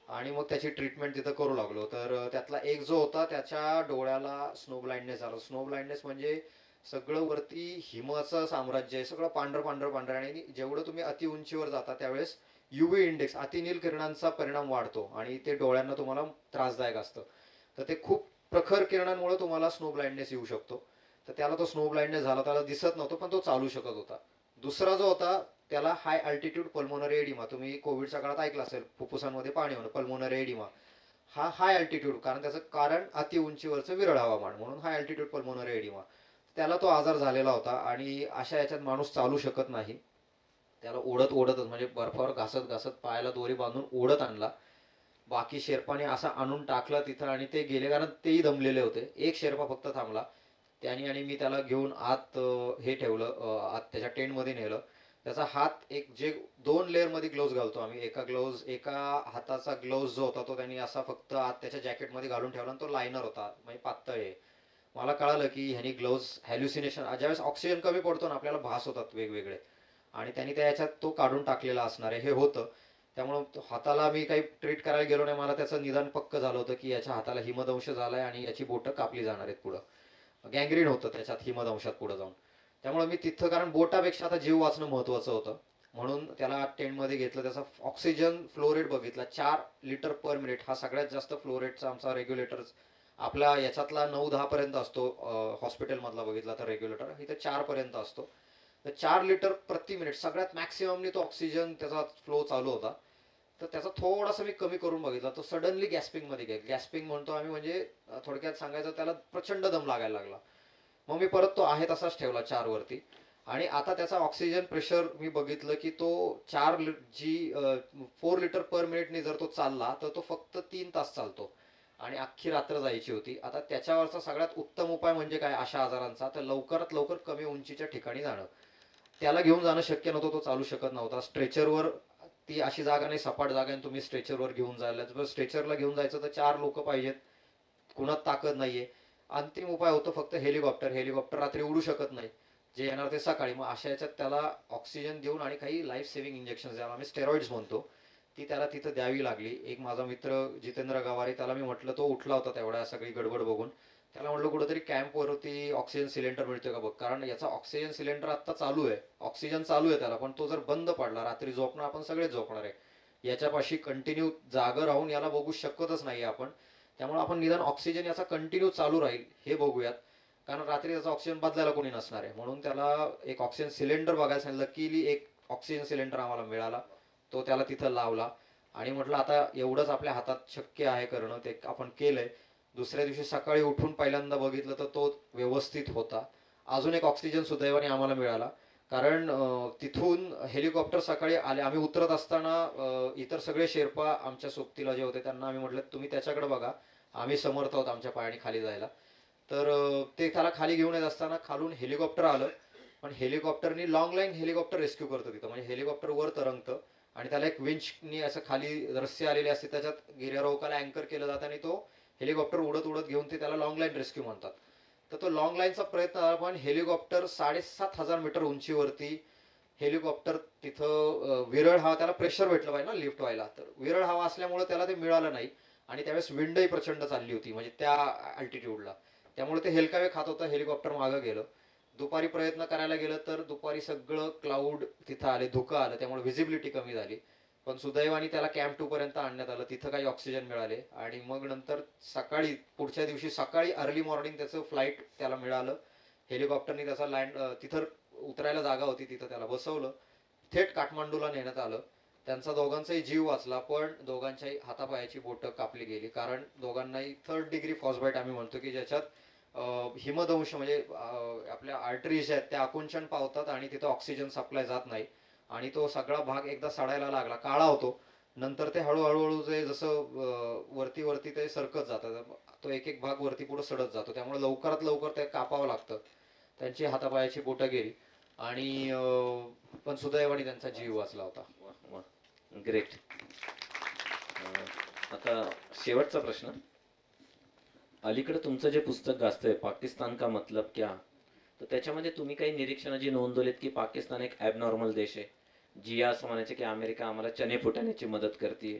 आणि मग त्याची ट्रीटमेंट तिथं करू लागलो. तर त्यातला एक जो होता त्याच्या डोळ्याला स्नो ब्लाइंडनेस आला. स्नो ब्लाइंडनेस म्हणजे सगळं वरती हिमाचं साम्राज्य आहे, सगळं पांढरं पांढरं पांढरं आणि जेवढं तुम्ही अति उंचीवर जाता त्यावेळेस युव्ही इंडेक्स, अतिनील किरणांचा परिणाम वाढतो आणि ते डोळ्यांना तुम्हाला त्रासदायक असतं. तर ते खूप प्रखर किरणांमुळे तुम्हाला स्नो ब्लाइंडनेस येऊ शकतो. तर त्याला तो स्नो ब्लाइंडनेस झाला, त्याला दिसत नव्हतं पण तो चालू शकत होता. दुसरा जो होता त्याला हाय अल्टिट्यूड पल्मोनरी एडिमा, तुम्ही कोविडच्या काळात ऐकलं असेल, फुफ्फुसांमध्ये पाणी होणं, पल्मोनरी एडिमा. हा हाय अल्टिट्यूड, कारण त्याचं कारण अति उंचीवरचं विरळ हवामान, म्हणून हाय अल्टिट्यूड पल्मोनरी एडिमा. त्याला तो आजार झालेला होता आणि अशा याच्यात माणूस चालू शकत नाही. त्याला ओढत ओढतच म्हणजे बर्फावर घासत घासत पायाला दोरी बांधून ओढत आणला. बाकी शेर्पाने असा आणून टाकला तिथं आणि ते गेले, कारण तेही दमलेले होते. एक शेर्पा फक्त थांबला, त्याने आणि मी त्याला घेऊन आत हे ठेवलं, आत त्याच्या टेंटमध्ये नेलं. त्याचा हात एक जे 2 लेअरमध्ये ग्लोव्ज घालतो आम्ही, एका हाताचा ग्लोव्ज जो होता तो त्यांनी असा फक्त आत त्याच्या जॅकेटमध्ये घालून ठेवला आणि तो लायनर होता म्हणजे पातळ आहे. मला कळालं की ह्यानी ग्लोव्ज हॅल्युसिनेशन, ज्यावेळेस ऑक्सिजन कमी पडतो ना आपल्याला भास होतात वेगवेगळे, आणि त्यांनी त्या ह्याच्यात तो काढून टाकलेला असणार आहे हे होतं. त्यामुळं हाताला मी काही ट्रीट करायला गेलो नाही, मला त्याचं निदान पक्क झालं होतं की याच्या हाताला हिमदंश झालाय आणि याची बोटं कापली जाणार आहेत पुढं. गँग्रीन होतं त्याच्यात हिमदंशात पुढे जाऊन. त्यामुळे मी तिथं, कारण बोटापेक्षा आता जीव वाचणं महत्वाचं होतं, म्हणून त्याला टेंटमध्ये घेतलं. त्याचा ऑक्सिजन फ्लो रेट बघितला, 4 लिटर पर मिनिट. हा सगळ्यात जास्त फ्लो रेटचा आमचा रेग्युलेटर आपला याच्यातला 9-10 पर्यंत असतो, हॉस्पिटलमधला बघितला तर रेग्युलेटर इथे 4 पर्यंत असतो. तर 4 लिटर प्रति मिनिट सगळ्यात मॅक्सिममनी तो ऑक्सिजन त्याचा फ्लो चालू होता. तर त्याचा थोडासा मी कमी करून बघितला, तो सडनली गॅस्पिंगमध्ये गेला. गॅस्पिंग म्हणतो आम्ही, म्हणजे थोडक्यात सांगायचं त्याला प्रचंड दम लागायला लागला. मग मी परत तो आहे तसाच ठेवला 4 वरती. आणि आता त्याचा ऑक्सिजन प्रेशर मी बघितलं की तो 4 लिटर पर मिनिटने जर तो चालला तर तो फक्त 3 तास चालतो आणि अख्खी रात्र जायची होती. आता त्याच्यावरचा सगळ्यात उत्तम उपाय म्हणजे काय अशा आजारांचा, तर लवकरात लवकर कमी उंचीच्या ठिकाणी जाणं. त्याला घेऊन जाणं शक्य नव्हतं, तो चालू शकत नव्हता. स्ट्रेचरवर, ती अशी जागा नाही सपाट जागा आहे तुम्ही स्ट्रेचरवर घेऊन जायला, जर स्ट्रेचरला घेऊन जायचं तर 4 लोक पाहिजेत, कुणात ताकद नाहीये. अंतिम उपाय होतो फक्त हेलिकॉप्टर रात्री उडू शकत नाही, जे येणार ते सकाळी. मग अशा याच्यात त्याला ऑक्सिजन देऊन आणि काही लाईफ सेव्हिंग इंजेक्शन, ज्याला आम्ही स्टेरॉइड्स म्हणतो, ती त्याला तिथं द्यावी लागली. एक माझा मित्र जितेंद्र गवारी, त्याला मी म्हटलं, तो उठला होता तेवढ्या सगळी गडबड बघून, त्याला म्हटलं कुठेतरी कॅम्पवरती ऑक्सिजन सिलेंडर मिळतोय का बघ, कारण याचा ऑक्सिजन सिलेंडर आता चालू आहे, ऑक्सिजन चालू आहे त्याला, पण तो जर बंद पडला रात्री झोपणं आपण सगळेच झोपणार आहे, याच्यापाशी कंटिन्यू जागं राहून याला बघू शकतच नाही आपण. त्यामुळे आपण निदान ऑक्सिजन याचा कंटिन्यू चालू राहील हे बघूयात, कारण रात्री त्याचा ऑक्सिजन बदलायला कोणी नसणार आहे. म्हणून त्याला एक ऑक्सिजन सिलेंडर बघायला सांगितलं. लकीली एक ऑक्सिजन सिलेंडर आम्हाला मिळाला, तो त्याला तिथं लावला आणि म्हटलं आता एवढंच आपल्या हातात शक्य आहे करणं, ते आपण केलंय. दुसऱ्या दिवशी सकाळी उठून पहिल्यांदा बघितलं तर तो व्यवस्थित होता. अजून एक ऑक्सिजन सुदैवाने आम्हाला मिळाला, कारण तिथून हेलिकॉप्टर सकाळी आले. आम्ही उतरत असताना इतर सगळे शेर्पा आमच्या सोबतीला जे होते त्यांना आम्ही म्हटलं तुम्ही त्याच्याकडे बघा, आम्ही समर्थ आहोत आमच्या पायाने खाली जायला. तर ते त्याला खाली घेऊन येत असताना खालून हेलिकॉप्टर आलं, पण हेलिकॉप्टरनी लॉंग लाईन हेलिकॉप्टर रेस्क्यू करतं तिथं, म्हणजे हेलिकॉप्टर वर तरंगतं आणि त्याला एक विंचनी असं खाली रस्सी आलेली असते, त्याच्यात गिर्यारोहकाला अँकर केलं जातं आणि तो हेलिकॉप्टर उडत उडत घेऊन ते त्याला लॉंग लाईन रेस्क्यू म्हणतात. तर तो लॉंग लाईनचा प्रयत्न झाला, पण हेलिकॉप्टर 7,500 मीटर उंचीवरती हेलिकॉप्टर तिथं विरळ हवा, त्याला प्रेशर भेटलं पाहिजे ना लिफ्ट व्हायला, तर विरळ हवा असल्यामुळे त्याला ते मिळालं नाही. आणि त्यावेळेस विंडही प्रचंड चालली होती म्हणजे त्या अल्टिट्यूडला, त्यामुळे ते हेलकावे खात होतं. हेलिकॉप्टर मागं गेलं. दुपारी प्रयत्न करायला गेलं तर दुपारी सगळं क्लाउड तिथं आले, धुकं आलं, त्यामुळे व्हिजिबिलिटी कमी झाली. पण सुदैवाने त्याला कॅम्प 2 पर्यंत आणण्यात आलं, तिथं काही ऑक्सिजन मिळाले आणि मग नंतर सकाळी पुढच्या दिवशी सकाळी अर्ली मॉर्निंग त्याचं फ्लाईट त्याला मिळालं. हेलिकॉप्टरनी त्याचा लँड, तिथं उतरायला जागा होती तिथं त्याला बसवलं, थेट काठमांडूला नेण्यात आलं. त्यांचा दोघांचाही जीव वाचला, पण दोघांच्याही हातापायाची बोटं कापली गेली, कारण दोघांनाही 3rd डिग्री फ्रॉस्टबाईट आम्ही म्हणतो की ज्याच्यात हिमदंश म्हणजे आपल्या आर्टरीज आहेत त्या आकुंचन पावतात आणि तिथं ऑक्सिजन सप्लाय जात नाही आणि तो सगळा भाग एकदा सडायला लागला, काळा होतो. नंतर ते हळूहळू जे जसं वरती वरती ते सरकत जातं, तो एक एक भाग वरती पुढे सडत जातो, त्यामुळे लवकरात लवकर ते कापावं लागतं. त्यांची हातापायाची बोटं गेली आणि पण सुदैवाने त्यांचा जीव वाचला होता. ग्रेट. आता शेवटचा प्रश्न, अलीकडे तुमचं जे पुस्तक गाजतंय पाकिस्तान का मतलब क्या, तर त्याच्यामध्ये तुम्ही काही निरीक्षणं जी नोंदवलीत की पाकिस्तान एक ॲबनॉर्मल देश आहे, जिया असं म्हणायचे की अमेरिका आम्हाला चणे फुटाण्याची मदत करते.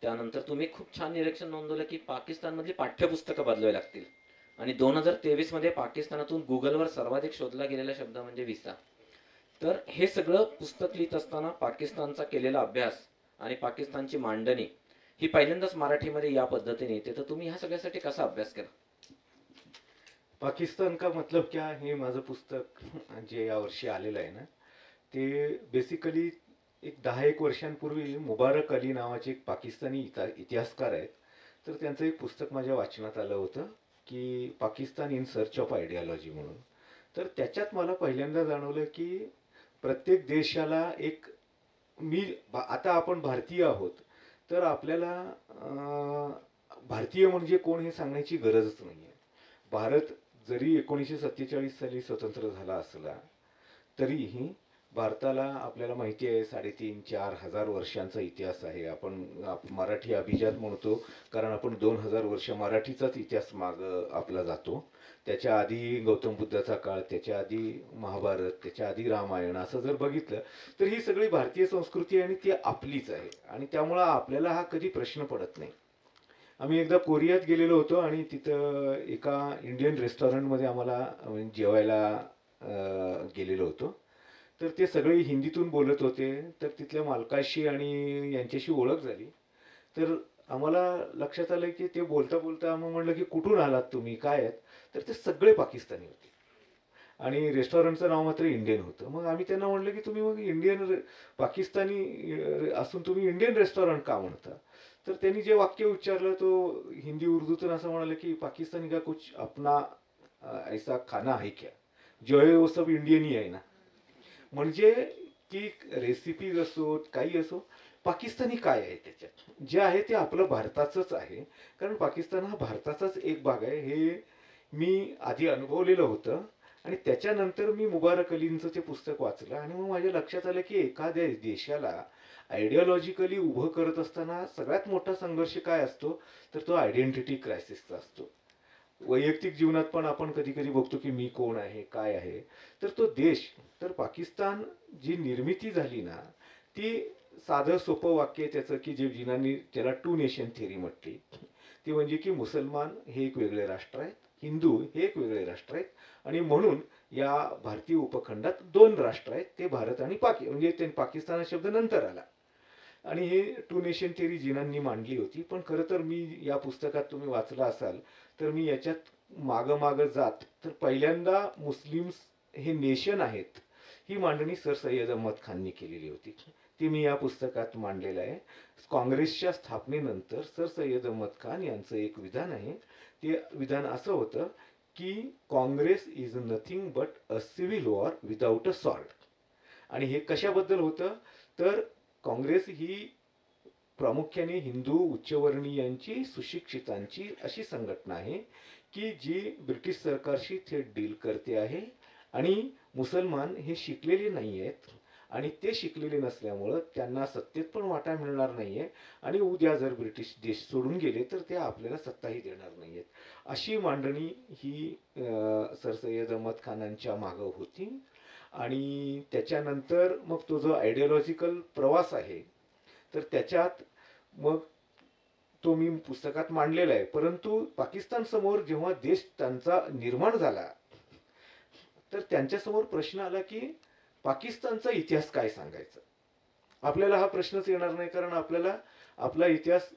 त्यानंतर तुम्ही खूप छान निरीक्षण नोंदवलं की पाकिस्तानमधली पाठ्यपुस्तकं बदलावी लागतील आणि 2023 मध्ये पाकिस्तानातून गुगलवर सर्वाधिक शोधला गेलेला शब्द म्हणजे व्हिसा. तर हे सगळं पुस्तक लिहित असताना पाकिस्तानचा केलेला अभ्यास आणि पाकिस्तानची मांडणी ही पहिल्यांदाच मराठीमध्ये या पद्धतीने येते, तर तुम्ही ह्या सगळ्यासाठी कसा अभ्यास केला? पाकिस्तान का मतलब क्या हे माझं पुस्तक जे यावर्षी आलेलं आहे ना, ते बेसिकली एक 10-1 वर्षांपूर्वी मुबारक अली नावाचे एक पाकिस्तानी इतिहासकार आहेत. तर त्यांचं एक पुस्तक माझ्या वाचनात आलं होतं, की Pakistan in search of ideology म्हणून. तर त्याच्यात मला पहिल्यांदा जाणवलं, की प्रत्येक देशाला एक आता आपण भारतीय आहोत, तर आपल्याला भारतीय म्हणजे कोण हे सांगण्याची गरजच नाहीये. भारत जरी 1947 साली स्वतंत्र झाला असला, तरीही भारताला आपल्याला माहिती आहे 3,500-4,000 वर्षांचा इतिहास आहे. आपण मराठी अभिजात म्हणतो, कारण आपण 2,000 वर्ष मराठीचाच इतिहास माग आपला जातो. त्याच्या आधी गौतम बुद्धाचा काळ, त्याच्या आधी महाभारत, त्याच्या आधी रामायण असं जर बघितलं तर ही सगळी भारतीय संस्कृती आहे आणि ती आपलीच आहे आणि त्यामुळं आपल्याला हा कधी प्रश्न पडत नाही. आम्ही एकदा कोरियात गेलेलो होतो आणि तिथं एका इंडियन रेस्टॉरंटमध्ये आम्हाला जेवायला गेलेलो होतो. तर ते सगळे हिंदीतून बोलत होते. तर तिथल्या मालकाशी आणि यांच्याशी ओळख झाली. तर आम्हाला लक्षात आलं की ते बोलता बोलता आम्ही म्हणलं की कुठून आलात तुम्ही, काय आहेत? तर ते सगळे पाकिस्तानी होते आणि रेस्टॉरंटचं नाव मात्र इंडियन होतं. मग आम्ही त्यांना म्हणलं की तुम्ही मग पाकिस्तानी असून तुम्ही इंडियन रेस्टॉरंट का म्हणता? तर त्यांनी जे वाक्य उच्चारलं तो हिंदी उर्दूतून असं म्हणाले की पाकिस्तानी का कुछ अपना ऐसा खाना है क्या, जो है वो सब इंडियन ही आहे ना. म्हणजे ती रेसिपीज असो काही असो, पाकिस्तानी काय आहे त्याच्यात, जे आहे ते आपलं भारताचंच आहे. कारण पाकिस्तान हा भारताचाच एक भाग आहे हे मी आधी अनुभवलेलं होतं आणि त्याच्यानंतर मी मुबारक अलींचं ते पुस्तक वाचलं आणि मग माझ्या लक्षात आलं की एखाद्या देशाला आयडिओलॉजिकली उभं करत असताना सगळ्यात मोठा संघर्ष काय असतो, तर तो आयडेंटिटी क्रायसिसचा असतो. वैयक्तिक जीवनात पण आपण कधी कधी बघतो की मी कोण आहे, काय आहे. तर तो देश, तर पाकिस्तान जी निर्मिती झाली ना, ती साधं सोपं वाक्य आहे त्याचं की जे जिनांनी त्याला 2 नेशन थेरी म्हटली. ती म्हणजे की मुसलमान हे एक वेगळे राष्ट्र आहेत, हिंदू हे एक वेगळे राष्ट्र आहेत आणि म्हणून या भारतीय उपखंडात 2 राष्ट्र आहेत, ते भारत आणि म्हणजे ते पाकिस्तान हा शब्द नंतर आला. आणि हे 2 नेशन थेरी जिनांनी मांडली होती. पण खरं तर मी या पुस्तकात तुम्ही वाचलं असाल तर मी याच्यात मागं मागं जात तर पहिल्यांदा मुस्लिम्स हे नेशन आहेत ही मांडणी सर सय्यद अहमद खाननी केलेली होती. ती मी या पुस्तकात मांडलेलं आहे. काँग्रेसच्या स्थापनेनंतर सर सय्यद अहमद खान यांचं एक विधान आहे. ते विधान असं होतं की Congress is nothing but a civil war without a sword. आणि हे कशाबद्दल होतं, तर काँग्रेस ही प्रामुख्याने हिंदू उच्चवर्णीयांची सुशिक्षितांची अशी संघटना आहे की जी ब्रिटिश सरकारशी थेट डील करते आहे आणि मुसलमान हे शिकलेले नाही आहेत आणि ते शिकलेले नसल्यामुळं त्यांना सत्तेत पण वाटा मिळणार नाहीये आणि उद्या जर ब्रिटिश देश सोडून गेले तर ते आपल्याला सत्ताही देणार नाहीयेत. अशी मांडणी ही सर सय्यद अहमद खानांच्या मागं होती. आणि त्याच्यानंतर मग तो जो आयडिओलॉजिकल प्रवास आहे तर त्याच्यात मग तो मी पुस्तकात मांडलेला आहे. परंतु पाकिस्तान समोर जेव्हा देश त्यांचा निर्माण झाला तर त्यांच्यासमोर प्रश्न आला की पाकिस्तानचा इतिहास काय सांगायचा. आपल्याला हा प्रश्नच येणार नाही, कारण आपल्याला आपला इतिहास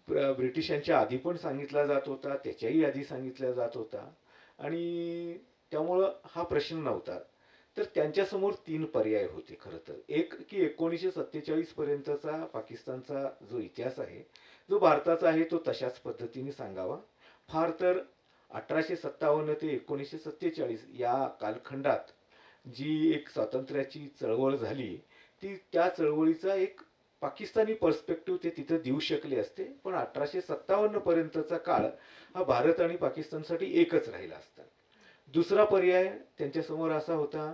ब्रिटिशांच्या आधी पण सांगितला जात होता, त्याच्याही आधी सांगितला जात होता आणि त्यामुळं हा प्रश्न नव्हता. तर त्यांच्यासमोर 3 पर्याय होते खरं तर. एक की 1947 पर्यंतचा पाकिस्तानचा जो इतिहास आहे, जो भारताचा आहे तो तशाच पद्धतीने सांगावा. फार तर 1857 ते 1947 या कालखंडात जी एक स्वातंत्र्याची चळवळ झाली, ती त्या चळवळीचा एक पाकिस्तानी पर्स्पेक्टिव्ह ते तिथं देऊ शकले असते. पण 1857 पर्यंतचा काळ हा भारत आणि पाकिस्तानसाठी एकच राहिला असता. दुसरा पर्याय त्यांच्यासमोर असा होता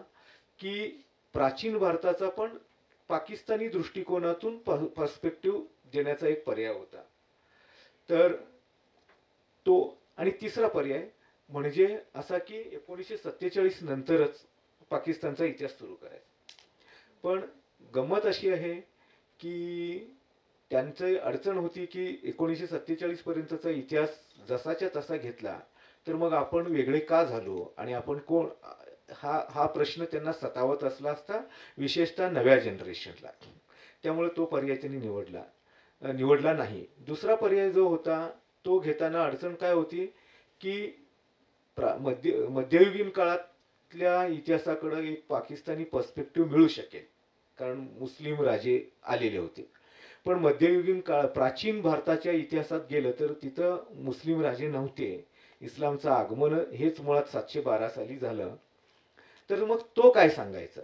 की प्राचीन भारताचा पण पाकिस्तानी दृष्टिकोनातून पर्स्पेक्टिव्ह देण्याचा एक पर्याय होता. तर तो आणि तिसरा पर्याय म्हणजे असा की 1947 नंतरच पाकिस्तानचा इतिहास सुरू करायचा. पण गंमत अशी आहे की त्यांची अडचण होती की 1947 पर्यंतचा इतिहास जसाच्या तसा घेतला तर मग आपण वेगळे का झालो आणि आपण कोण, हा हा प्रश्न त्यांना सतावत असला असता, विशेषतः नव्या जनरेशनला. त्यामुळे तो पर्याय त्यांनी निवडला नाही. दुसरा पर्याय जो होता तो घेताना अडचण काय होती की मध्ययुगीन काळातल्या इतिहासाकडे एक पाकिस्तानी पर्स्पेक्टिव्ह मिळू शकेल, कारण मुस्लिम राजे आलेले होते. पण मध्ययुगीन काळ प्राचीन भारताच्या इतिहासात गेलं तर तिथं मुस्लिम राजे नव्हते. इस्लामचं आगमन हेच मुळात 712 साली झालं. तर मग तो काय सांगायचा,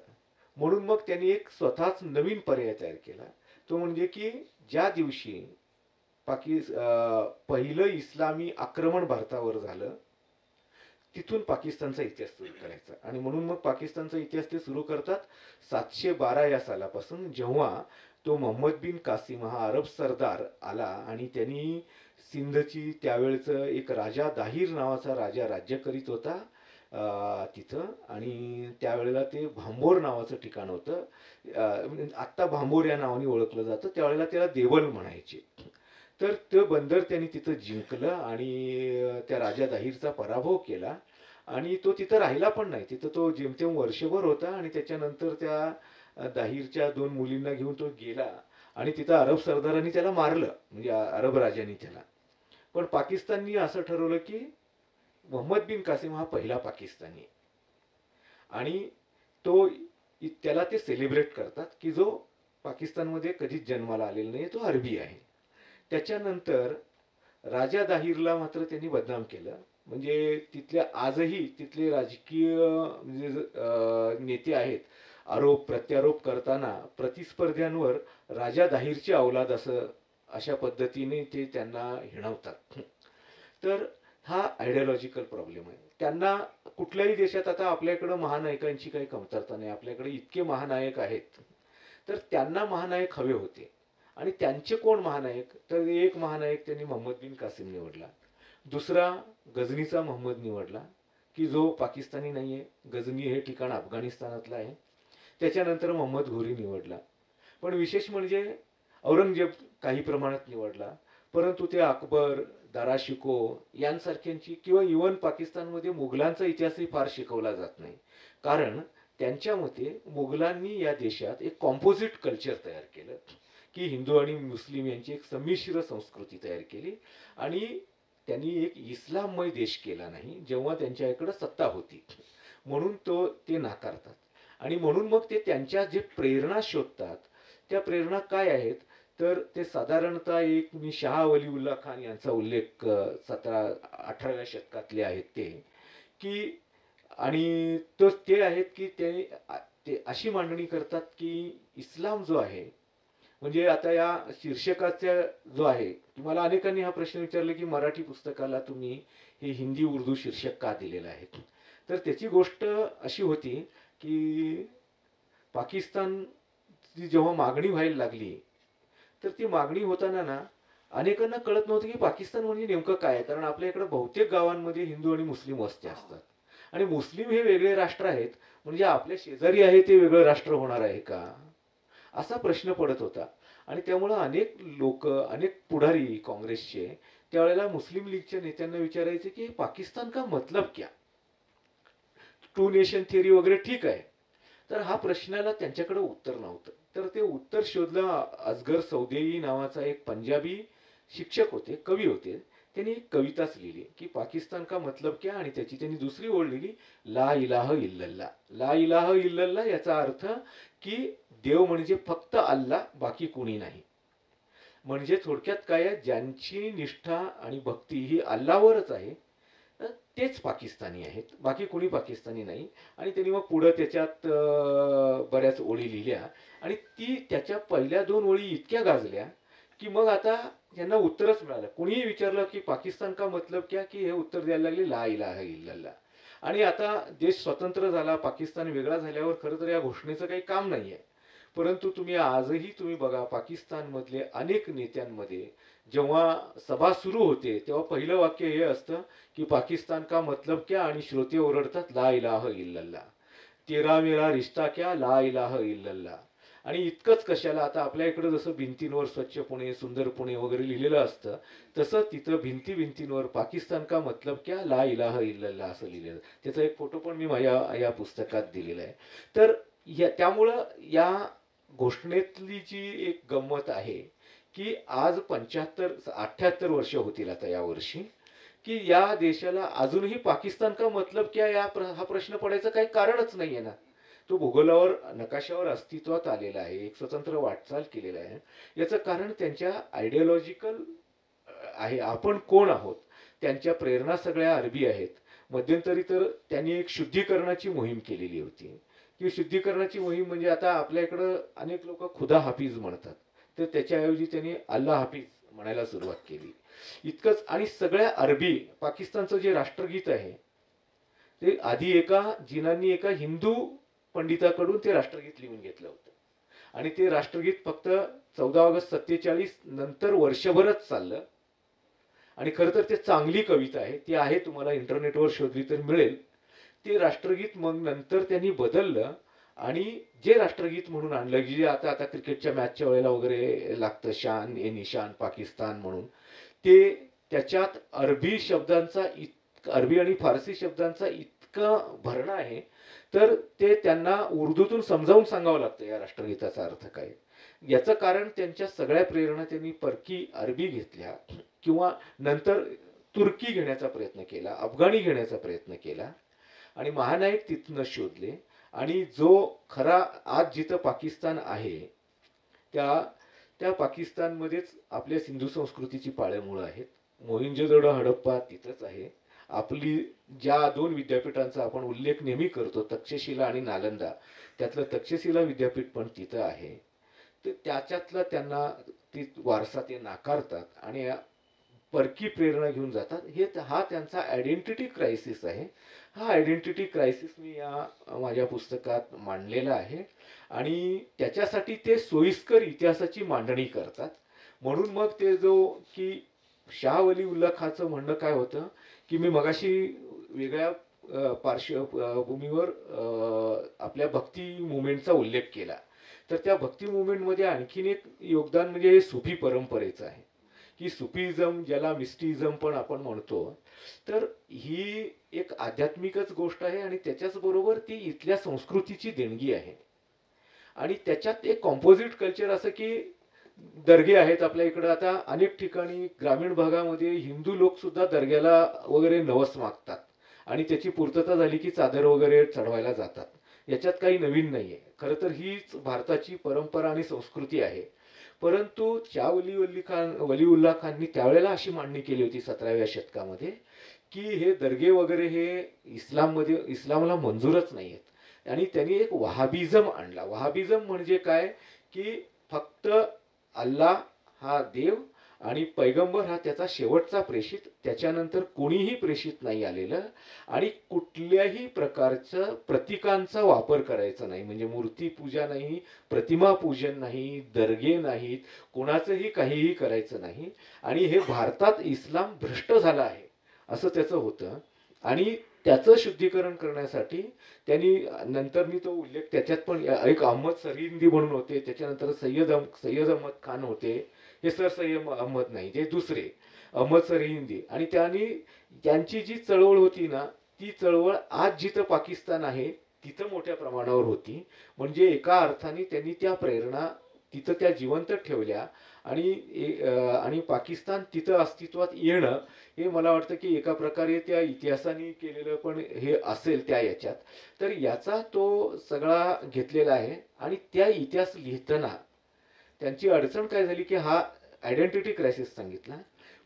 म्हणून मग त्यांनी एक स्वतःच नवीन पर्याय तयार केला. तो म्हणजे की ज्या दिवशी पहिलं इस्लामी आक्रमण भारतावर झालं तिथून पाकिस्तानचा इतिहास सुरू करायचा. आणि म्हणून मग पाकिस्तानचा इतिहास ते सुरू करतात 712 या सालापासून, जेव्हा तो मोहम्मद बिन कासिम हा अरब सरदार आला आणि त्यांनी सिंधची त्यावेळचं एक राजा दाहिर नावाचा राजा राज्य करीत होता तिथं. आणि त्यावेळेला ते भांबोर नावाचं ठिकाण होतं. आत्ता भांबोर या नावाने ओळखलं जातं, त्यावेळेला त्याला देवल म्हणायचे. तर ते बंदर त्यांनी तिथं जिंकलं आणि त्या राजा दाहिरचा पराभव केला. आणि तो तिथं राहिला पण नाही, तिथं तो जेमतेम वर्षभर होता. आणि त्याच्यानंतर त्या दाहिरच्या 2 मुलींना घेऊन तो गेला आणि तिथं अरब सरदारांनी त्याला मारलं, म्हणजे अरब राजांनी त्याला. पण पाकिस्ताननी असं ठरवलं की मोहम्मद बिन कासिम हा पहिला पाकिस्तानी आणि तो त्याला ते सेलिब्रेट करतात की जो पाकिस्तानमध्ये कधीच जन्माला आलेला नाही, तो अरबी आहे. त्याच्यानंतर राजा दाहिरला मात्र त्यांनी बदनाम केलं. म्हणजे तिथल्या आजही तिथले राजकीय म्हणजे नेते आहेत, आरोप प्रत्यारोप करताना प्रतिस्पर्ध्यांवर राजा दाहिरची औलाद अशा पद्धतीने ते त्यांना हिणवतात. तर हा आयडियोलॉजिकल प्रॉब्लेम आहे. त्यांना कुठल्याही देशात, आता आपल्याकडं महानायकांची काही कमतरता नाही, आपल्याकडे इतके महानायक आहेत, तर त्यांना महानायक हवे होते. आणि त्यांचे कोण महानायक, तर एक महानायक त्यांनी मोहम्मद बिन कासिम निवडला, दुसरा गझनीचा मोहम्मद निवडला की जो पाकिस्तानी नाहीये, गझनी हे ठिकाण अफगाणिस्तानातलं आहे. त्याच्यानंतर मोहम्मद घोरी निवडला. पण विशेष म्हणजे औरंगजेब काही प्रमाणात निवडला, परंतु ते अकबर, दारा शिको यांसारख्यांची किंवा इवन पाकिस्तानमध्ये मुघलांचा इतिहासही फार शिकवला जात नाही, कारण त्यांच्या मते मुघलांनी या देशात एक कॉम्पोजिट कल्चर तयार केलं की हिंदू आणि मुस्लिम यांची एक संमिश्र संस्कृती तयार केली आणि त्यांनी एक इस्लाममय देश केला नाही जेव्हा त्यांच्याकडे सत्ता होती, म्हणून ते नाकारतात. आणि म्हणून मग ते त्यांच्या जे प्रेरणा शोधतात, त्या प्रेरणा काय आहेत, तर ते साधारणतः एक मी शाह वलीउल्ला खान यांचा उल्लेख 18व्या शतकातले आहेत ते की, आणि ते आहेत की ते अशी मांडणी करतात की इस्लाम जो आहे, म्हणजे आता या शीर्षकाचा जो आहे की मला अनेकांनी हा प्रश्न विचारला की मराठी पुस्तकाला तुम्ही हे हिंदी उर्दू शीर्षक का दिलेलं आहे, तर त्याची गोष्ट अशी होती की पाकिस्तानची जेव्हा मागणी व्हायला लागली, तर ती मागणी होताना ना अनेकांना कळत नव्हतं की पाकिस्तान म्हणजे नेमकं काय आहे. कारण आपल्या इकडे बहुतेक गावांमध्ये हिंदू आणि मुस्लिम वस्त्या असतात आणि मुस्लिम हे वेगळे राष्ट्र आहेत, म्हणजे आपल्या शेजारी आहे ते वेगळं राष्ट्र होणार आहे का, असा प्रश्न पडत होता. आणि त्यामुळं अनेक लोक, अनेक पुढारी काँग्रेसचे त्यावेळेला मुस्लिम लीगच्या नेत्यांना विचारायचे की पाकिस्तान का मतलब क्या, 2 नेशन थिअरी वगैरे ठीक आहे. तर हा प्रश्नाला त्यांच्याकडे उत्तर नव्हतं. तर ते उत्तर शोधलं असगर सौदेई नावाचा एक पंजाबी शिक्षक होते, कवी होते. त्यांनी एक कविताच लिहिली की पाकिस्तान का मतलब क्या, आणि त्याची त्यांनी दुसरी ओळ लिहिली ला इलाह इल्लल्लाह. ला इलाह इल्लल्लाह याचा अर्थ की देव म्हणजे फक्त अल्लाह, बाकी कोणी नाही. म्हणजे थोडक्यात काय आहे, ज्यांची निष्ठा आणि भक्ती ही अल्लाहवरच आहे तेच पाकिस्तानी आहेत, बाकी कोणी पाकिस्तानी नाही. आणि त्यांनी मग पुढे त्याच्यात बऱ्याच ओळी लिहिल्या आणि त्याच्या पहिल्या 2 ओळी इतक्या गाजल्या की मग आता यांना उत्तरच मिळालं. कोणीही विचारलं की पाकिस्तान का मतलब क्या, की हे उत्तर द्यायला लागले ला इलाहा इल्लल्लाह. आणि आता देश स्वतंत्र झाला, पाकिस्तान वेगळा झाल्यावर खरं तर या घोषणेचं काही काम नाहीये, परंतु आजही तुम्ही बघा पाकिस्तानमधले अनेक नेत्यांमध्ये जेव्हा सभा सुरू होते तेव्हा पहिलं वाक्य हे असतं की पाकिस्तान का मतलब क्या, आणि श्रोते ओरडतात ला इलाहा इल्लल्लाह. तेरा मेरा रिश्ता क्या, ला इलाहा इल्लल्लाह. आणि इतकंच कशाला, आता आपल्या इकडे जसं भिंतींवर स्वच्छ पुणे, सुंदर पुणे वगैरे लिहिलेलं असतं, तसं तिथं भिंतींवर पाकिस्तान का मतलब क्या, ला इलाहा इल्लल्लाह असं लिहिलेलं. त्याचा एक फोटो पण मी माझ्या या पुस्तकात दिलेला आहे. तर त्यामुळं या घोषणेतली जी एक गंमत आहे की आज 78 वर्ष होतील आता या वर्षी, की या देशाला अजूनही पाकिस्तान का मतलब क्या हा प्रश्न पडायचं काही कारणच नाहीये ना. तो भूगोलावर नकाशावर अस्तित्वात आलेला आहे, एक स्वतंत्र वाटचाल केलेला आहे. याचं कारण त्यांच्या आयडिओलॉजिकल आहे. आपण कोण आहोत, त्यांच्या प्रेरणा सगळ्या अरबी आहेत. मध्यंतरी तर त्यांनी एक शुद्धीकरणाची मोहीम केलेली होती. की शुद्धीकरणाची मोहीम म्हणजे आता आपल्या इकडं अनेक लोक खुदा हाफिज म्हणतात, तर त्याच्याऐवजी त्यांनी अल्लाह हाफिज म्हणायला सुरुवात केली. इतकंच. आणि सगळ्या अरबी, पाकिस्तानचं जे राष्ट्रगीत आहे ते आधी जिनांनी एका हिंदू पंडिताकडून ते राष्ट्रगीत लिहून घेतलं होतं. आणि ते राष्ट्रगीत फक्त 14 ऑगस्ट 47 नंतर वर्षभरच चाललं. आणि खरं तर ते चांगली कविता आहे, ती आहे, तुम्हाला इंटरनेटवर शोधली तर मिळेल. ते राष्ट्रगीत मग नंतर त्यांनी बदललं आणि जे राष्ट्रगीत म्हणून आणलं, जे आता आता क्रिकेटच्या मॅचच्या वेळेला वगैरे लागतं, शान ए निशान पाकिस्तान म्हणून, ते त्याच्यात अरबी शब्दांचा अरबी आणि फारसी शब्दांचा इतका भरणा आहे, तर ते त्यांना उर्दूतून समजावून सांगावं लागतं या राष्ट्रगीताचा अर्थ काय. याचं कारण त्यांच्या सगळ्या प्रेरणा त्यांनी परकी अरबी घेतल्या किंवा नंतर तुर्की घेण्याचा प्रयत्न केला, अफगाणी घेण्याचा प्रयत्न केला आणि महानायक तिथनं शोधले. आणि जो खरा आज जिथं पाकिस्तान आहे त्या त्या पाकिस्तानमध्येच आपल्या सिंधू संस्कृतीची पाळेमुळं आहेत. मोहिंजोदडो हडप्पा तिथंच आहे. आपली ज्या दोन विद्यापीठांचा आपण उल्लेख नेहमी करतो, तक्षशिला आणि नालंदा, त्यातलं तक्षशिला विद्यापीठ पण तिथं आहे. तर त्याच्यातलं त्यांना ती वारसा ते नाकारतात आणि परकी प्रेरणा घेऊन जातात. हा त्यांचा आयडेंटिटी क्रायसिस आहे. हा आयडेंटिटी क्रायसिस मी या माझ्या पुस्तकात मांडलेला आहे आणि त्याच्यासाठी ते सोयीस्कर इतिहासाची मांडणी करतात. म्हणून मग ते की शाह वली उल्ला खाचं म्हणणं काय होतं की मी मगाशी वेगळ्या पार्श्वभूमीवर आपल्या भक्ती मुवमेंटचा उल्लेख केला, तर त्या भक्ती मुवमेंटमध्ये आणखीन एक योगदान म्हणजे हे सुफी परंपरेचं आहे की सुफीइझम, ज्याला मिस्टिझम पण आपण म्हणतो, तर ही एक आध्यात्मिकच गोष्ट आहे आणि त्याच्याच बरोबर ती इथल्या संस्कृतीची देणगी आहे. आणि त्याच्यात एक कॉम्पोजिट कल्चर असं की दर्गे आहेत आपल्या इकडं. आता अनेक ठिकाणी ग्रामीण भागामध्ये हिंदू लोक सुद्धा दर्ग्याला वगैरे नवस मागतात आणि त्याची पूर्तता झाली की चादर वगैरे चढवायला जातात. याच्यात काही नवीन नाहीये. खरं तर हीच भारताची परंपरा आणि संस्कृती आहे. परंतु वलीउल्ला खाननी त्यावेळेला अशी मांडणी केली होती 17व्या शतकामध्ये की हे दर्गे वगैरे हे इस्लामला मंजूरच नाहीयेत आणि त्यांनी एक वहाबिझम आणला. वहाबिझम म्हणजे काय की फक्त अल्लाह हा देव आणि पैगंबर हा त्याचा शेवटचा प्रेषित, त्याच्यानंतर कोणीही प्रेषित नाही आलेलं आणि कुठल्याही प्रकारचं प्रतीकांचा वापर करायचा नाही. म्हणजे मूर्ती पूजा नाही, प्रतिमा पूजन नाही, दर्गे नाहीत, कोणाचंही काहीही करायचं नाही. आणि हे भारतात इस्लाम भ्रष्ट झाला आहे असं त्याचं होतं. आणि त्याचं शुद्धीकरण करण्यासाठी त्यांनी नंतर मी तो उल्लेख त्याच्यात पण, एक अहमद सरहिंदी म्हणून होते, त्याच्यानंतर सय्यद अहमद खान होते, हे सर सय्यद अहमद नाही, ते दुसरे अहमद सरहिंदी. आणि त्यांची जी चळवळ होती ना, ती चळवळ आज जिथं पाकिस्तान आहे तिथं मोठ्या प्रमाणावर होती. म्हणजे एका अर्थाने त्यांनी त्या प्रेरणा तिथं त्या जिवंत ठेवल्या आणि पाकिस्तान तिथं अस्तित्वात येणं हे मला वाटतं की एका प्रकारे त्या इतिहासाने केलेलं पण हे असेल त्या याच्यात. तर याचा तो सगळा घेतलेला आहे. आणि त्या इतिहास लिहिताना त्यांची अडचण काय झाली की हा आयडेंटिटी क्रायसिस सांगितला,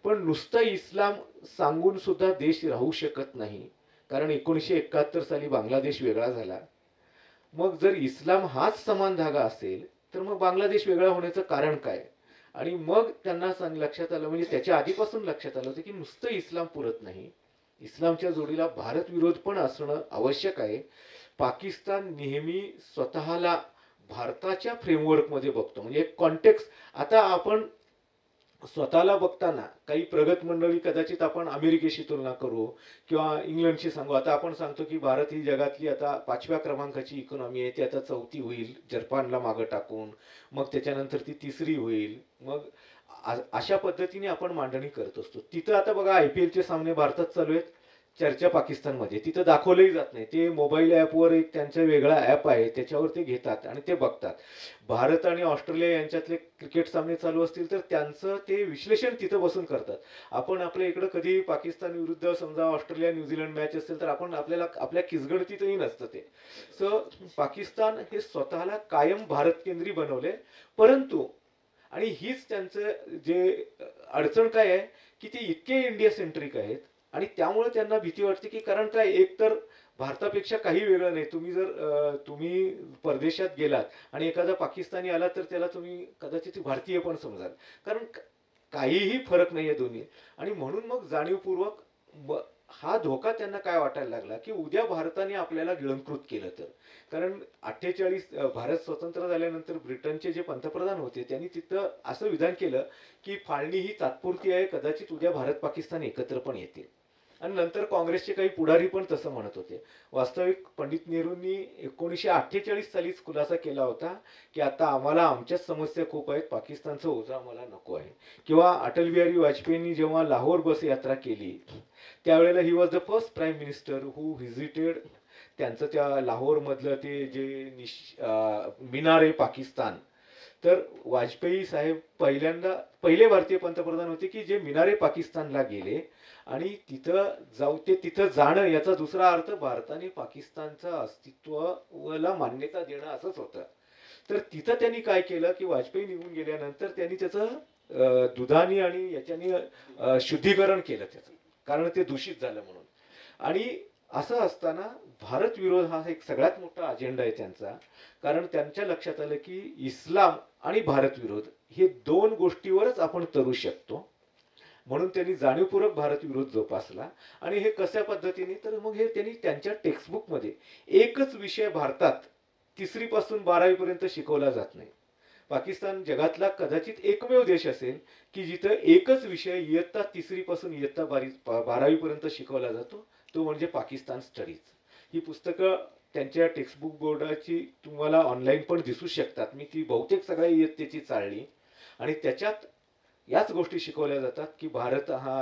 पण नुसतं इस्लाम सांगून सुद्धा देश राहू शकत नाही. कारण 1971 साली बांगलादेश वेगळा झाला. मग जर इस्लाम हाच समान धागा असेल तर मग बांगलादेश वेगळा होण्याचं कारण काय. आणि मग त्यांना लक्षात आलं, म्हणजे त्याच्या आधीपासून लक्षात आलं होतं की नुसतं इस्लाम पुरत नाही, इस्लामच्या जोडीला भारत विरोध पण असणं आवश्यक आहे. पाकिस्तान नेहमी स्वतःला भारताच्या फ्रेमवर्कमध्ये बघतो, म्हणजे एक कॉन्टेक्स्ट. आता आपण स्वतःला बघताना काही प्रगत मंडळी कदाचित आपण अमेरिकेशी तुलना करू किंवा इंग्लंडशी सांगू. आता आपण सांगतो की भारत ही जगातली आता 5व्या क्रमांकाची इकॉनॉमी आहे, ती आता 4थी होईल जपानला मागं टाकून, मग त्याच्यानंतर ती 3री होईल. मग अशा पद्धतीने आपण मांडणी करत असतो. तिथं आता बघा IPLचे सामने भारतात चालू आहेत, चर्चा पाकिस्तानमध्ये तिथं दाखवलंही जात नाही. ते मोबाईल ॲपवर एक त्यांचा वेगळा ॲप आहे, त्याच्यावर ते घेतात आणि ते बघतात. भारत आणि ऑस्ट्रेलिया यांच्यातले क्रिकेट सामने चालू असतील तर त्यांचं ते विश्लेषण तिथं बसून करतात. आपण आपल्या इकडं कधी पाकिस्तान विरुद्ध समजा ऑस्ट्रेलिया न्यूझीलंड मॅच असेल तर आपण आपल्याला आपल्या किसगणतीतही नसतं ते. सो पाकिस्तान हे स्वतःला कायम भारत केंद्री बनवले. परंतु आणि हीच त्यांचं जे अडचण काय आहे की ते इतके इंडिया सेंट्रिक आहेत आणि त्यामुळे त्यांना भीती वाटते की कारण काय एक तर भारतापेक्षा काही वेगळं नाही. तुम्ही जर तुम्ही परदेशात गेलात आणि एखादा पाकिस्तानी आला तर त्याला तुम्ही कदाचित भारतीय पण समजाल, कारण काहीही फरक नाही आहे दोन्ही. आणि म्हणून मग जाणीवपूर्वक हा धोका त्यांना काय वाटायला लागला की उद्या भारताने आपल्याला गिळंकृत केलं तर. कारण 48 भारत स्वतंत्र झाल्यानंतर ब्रिटनचे जे पंतप्रधान होते त्यांनी तिथं असं विधान केलं की फाळणी ही तात्पुरती आहे, कदाचित उद्या भारत पाकिस्तान एकत्र पण येतील. आणि नंतर काँग्रेसचे काही पुढारी पण तसं म्हणत होते. वास्तविक पंडित नेहरूंनी 1948 सालीच खुलासा केला होता की आता आम्हाला आमच्याच समस्या खूप आहेत, पाकिस्तानचं ओझं आम्हाला नको आहे. किंवा अटल बिहारी वाजपेयींनी जेव्हा लाहोर बस यात्रा केली त्यावेळेला he was the first prime minister who visited त्यांचं त्या लाहोरमधलं ते जे मिनार आहे पाकिस्तान. तर वाजपेयी साहेब पहिले भारतीय पंतप्रधान होते की जे मिनारे पाकिस्तानला गेले आणि तिथं जाणं याचा दुसरा अर्थ भारताने पाकिस्तानचं अस्तित्वाला मान्यता देणं असंच होतं. तर तिथं त्यांनी काय केलं की वाजपेयी निघून गेल्यानंतर त्यांनी त्याचं दुधाने आणि याच्याने शुद्धीकरण केलं त्याचं, कारण ते दूषित झालं म्हणून. आणि असं असताना भारत विरोध हा एक सगळ्यात मोठा अजेंडा आहे त्यांचा. कारण त्यांच्या लक्षात आलं की इस्लाम आणि भारत विरोध हे दोन गोष्टीवरच आपण तरू शकतो. म्हणून त्यांनी जाणीवपूर्वक भारत विरोध जोपासला. आणि हे कशा पद्धतीने तर मग हे त्यांनी त्यांच्या टेक्स्टबुकमध्ये एकच विषय भारतात 3री पासून 12वी पर्यंत शिकवला जात नाही. पाकिस्तान जगातला कदाचित एकमेव देश असेल की जिथं एकच विषय इयत्ता 3री पासून इयत्ता 12वी पर्यंत शिकवला जातो, तो म्हणजे पाकिस्तान स्टडीज. ही पुस्तकं त्यांच्या टेक्स्टबुक बोर्डाची तुम्हाला ऑनलाईन पण दिसू शकतात. मी ती बहुतेक सगळ्या इयत्तेची चाळली आणि त्याच्यात याच गोष्टी शिकवल्या जातात की भारत हा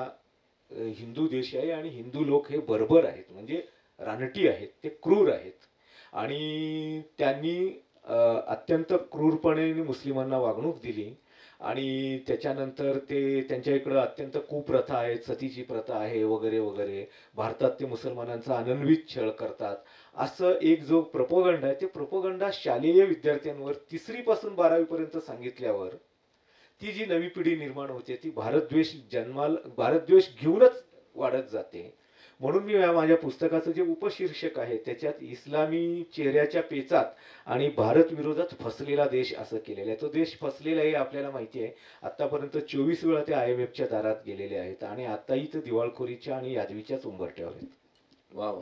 हिंदू देश आहे आणि हिंदू लोक हे बर्बर आहेत, म्हणजे रानटी आहेत, ते क्रूर आहेत आणि त्यांनी अत्यंत क्रूरपणे मुस्लिमांना वागणूक दिली. आणि त्याच्यानंतर ते त्यांच्या इकडं अत्यंत कुप्रथा आहेत, सतीची प्रथा आहे वगैरे वगैरे. भारतात ते मुसलमानांचा अनन्वित छळ करतात. असं एक जो प्रोपोगंडा आहे ते प्रोपोगंडा शालेय विद्यार्थ्यांवर 3री पासून 12वी पर्यंत सांगितल्यावर ती जी नवी पिढी निर्माण होते ती भारतद्वेष घेऊनच वाढत जाते. म्हणून मी माझ्या पुस्तकाचं जे उपशीर्षक आहे त्याच्यात इस्लामी चेहऱ्याच्या पेचात आणि भारत विरोधात फसलेला देश असं केलेलं आहे. तो देश फसलेला आहे आपल्याला माहिती आहे. आतापर्यंत 24 वेळा ते IMFच्या दारात गेलेले आहेत आणि आताही ते दिवाळखोरीच्या आणि यादवीच्याच उंबरठ्यावर आहेत. वा वा,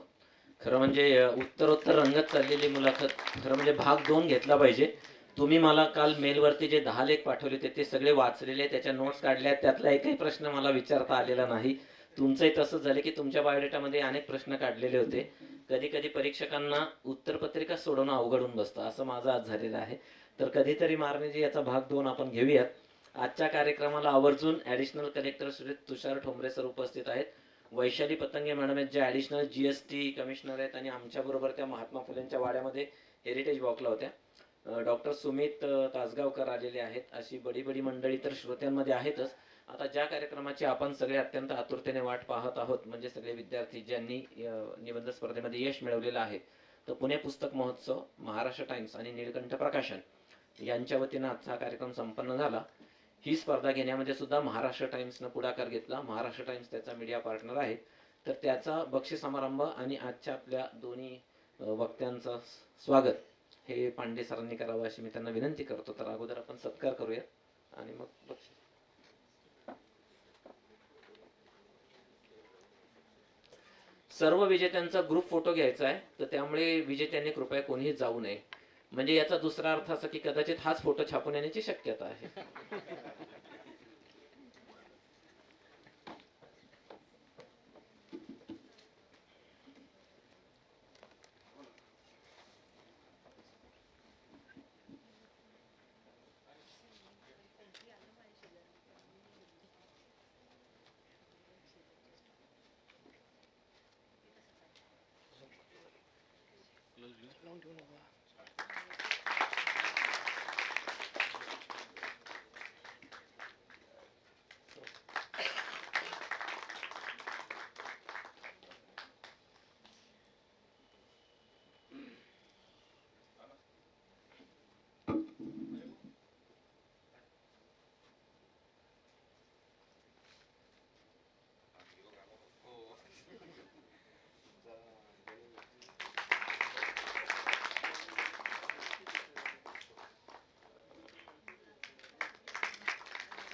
खरं म्हणजे उत्तरोत्तर रंगत चाललेली मुलाखत. खरं म्हणजे भाग 2 घेतला पाहिजे. तुम्ही मला काल मेलवरती जे 10 लेख पाठवले होते ते सगळे वाचलेले, त्याच्या नोट्स काढल्या, त्यातला एकही प्रश्न मला विचारता आलेला नाही. तुमचंही तसंच झालं की तुमच्या बायोडेटामध्ये अनेक प्रश्न काढलेले होते. कधी कधी परीक्षकांना उत्तरपत्रिका सोडवणं अवघडून बसतं, असं माझं आज झालेलं आहे. तर कधीतरी मारण्याची याचा भाग 2 आपण घेऊयात. आजच्या कार्यक्रमाला आवर्जून additional collector Shri Tushar Thombare sir उपस्थित आहेत. वैशाली पतंगे मॅडम आहेत, ज्या ॲडिशनल GST कमिशनर आहेत आणि आमच्याबरोबर त्या महात्मा फुलेंच्या वाड्यामध्ये हेरिटेज वॉकला होत्या. डॉक्टर सुमित तासगावकर आलेले आहेत. अशी बडी बडी मंडळी तर श्रोत्यांमध्ये आहेतच. आता ज्या कार्यक्रमाची आपण सगळे अत्यंत आतुरतेने वाट पाहत आहोत, म्हणजे सगळे विद्यार्थी ज्यांनी निबंध स्पर्धेमध्ये यश मिळवलेलं आहे, तर पुणे पुस्तक महोत्सव, महाराष्ट्र टाइम्स आणि नीलकंठ प्रकाशन यांच्या वतीनं आजचा हा कार्यक्रम संपन्न झाला. ही स्पर्धा घेण्यामध्ये सुद्धा महाराष्ट्र टाइम्सनं पुढाकार घेतला. महाराष्ट्र टाइम्स त्याचा मीडिया पार्टनर आहे. तर त्याचा बक्षीस समारंभ आणि आजच्या आपल्या दोन्ही वक्त्यांचं स्वागत हे पांडे सरांनी करावं अशी मी त्यांना विनंती करतो. तर अगोदर आपण सत्कार करूया आणि मग बक्षीस. सर्व विजेत्यांचा ग्रुप फोटो घ्यायचा आहे, तर त्यामुळे विजेत्यांनी कृपया कोणीही जाऊ नये. म्हणजे याचा दुसरा अर्थ असा की कदाचित हाच फोटो छापून येण्याची शक्यता आहे.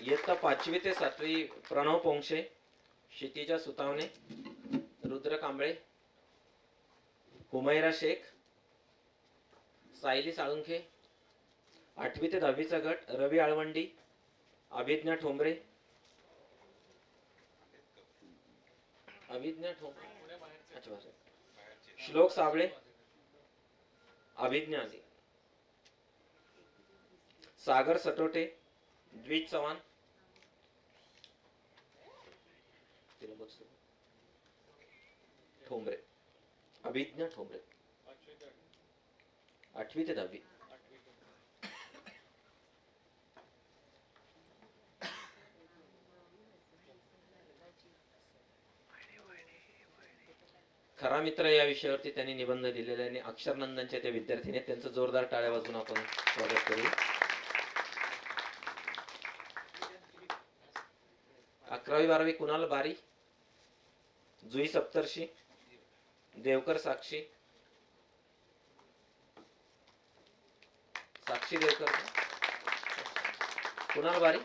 इयत्ता 5वी ते 7वी प्रणव पोंक्षे, क्षितिजा सुतावणे, रुद्र कांबळे, हुमैरा शेख, सायली साळुंखे. 8वी ते 10वीचा गट रवी आळवंडी, अभिज्ञा ठोंबरे, अच्छा बरं. श्लोक साबळे, अभिज्ञा आली, सागर सटोटे, द्विज चव्हाण, ठोंबरे, अभिज्ञा ठोंबरे. 8वी ते 10वी. खरा मित्र या विषयावरती त्यांनी निबंध दिलेला आहे आणि अक्षरनंदनच्या त्या विद्यार्थीने त्यांचं जोरदार टाळ्या वाजवून आपण स्वागत करूया. 11वी 12वी कुणाल बारी, जुई सप्तर्षी, देवकर साक्षी, साक्षी देवकर, कुणाल बारी,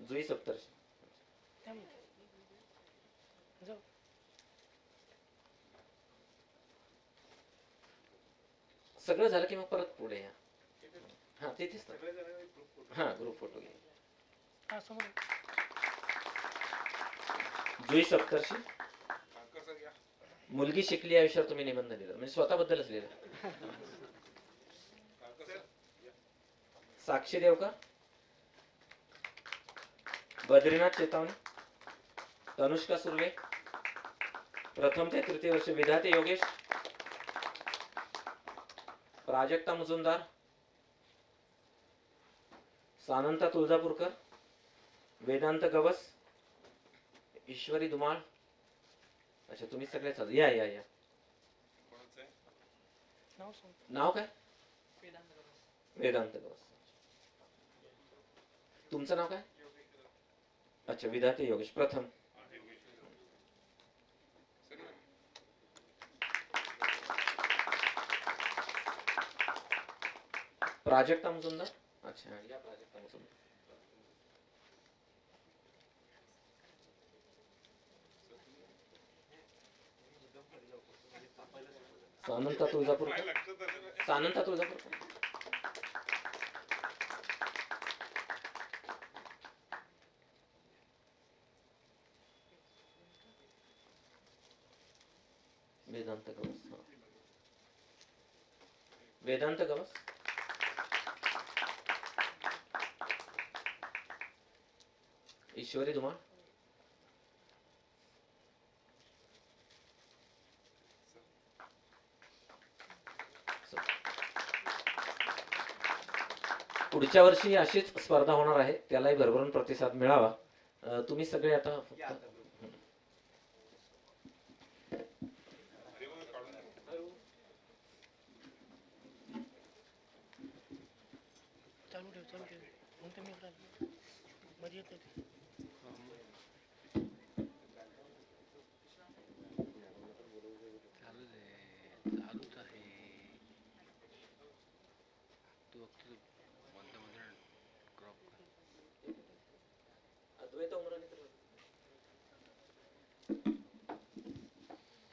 जुई सप्तर्षी. सगळं झालं की मग परत पुढे या. हा तिथेच हा ग्रुप फोटो घे. जुई सप्तर्षी, मुलगी शिकली या विषयावर तुम्ही निबंध लिहिला म्हणजे स्वतःबद्दलच लिहिला. साक्षी देवकर, बद्रीनाथ चेतावणी, तनुष्का सुर्वे, प्रथम ते तृतीय वर्ष विधाते योगेश, प्राजक्ता मुजुमदार, सानंता तुळजापूरकर, वेदांत गवस, ईश्वरी धुमाळ. अच्छा तुम्ही सगळे चालू या या या. नाव काय? वेदांत गवस. तुमचं नाव काय? अच्छा विधाते योगेश. प्रथम प्राजक्ता मुजुमदार. अच्छा या प्राजक्ता मुजुमदार. सानंता तुळजापूरकर, सानंता तुळजापूरकर. वेदांत गवस. वेदांत गवस. ईश्वरी धुमाळ. पुढच्या वर्षी अशीच स्पर्धा होणार आहे त्यालाही भरभरून प्रतिसाद मिळावा. तुम्ही सगळे आता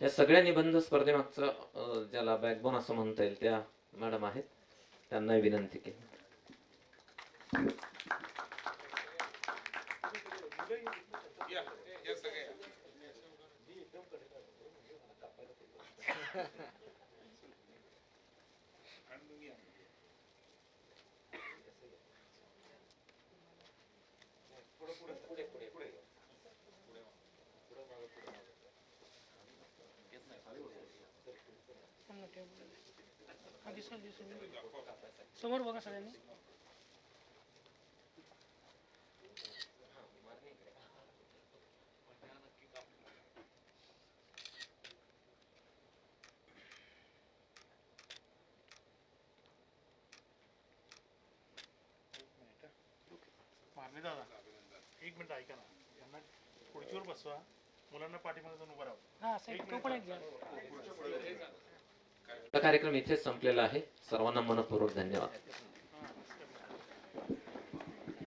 या सगळ्या निबंध स्पर्धेमागचं ज्याला बॅकबोन असं म्हणता येईल त्या मॅडम आहेत, त्यांना विनंती केली. समोर बघा सगळ्यांनी. मारणे दादा एक मिनिट ऐका ना, यांना खुर्चीवर बसवा, मुलांना पाठीमागे जाऊन उभं राहा. हा साहेब तो पण एक घ्या. हा कार्यक्रम इथेच संपलेला आहे. सर्वांना मनपूर्वक धन्यवाद.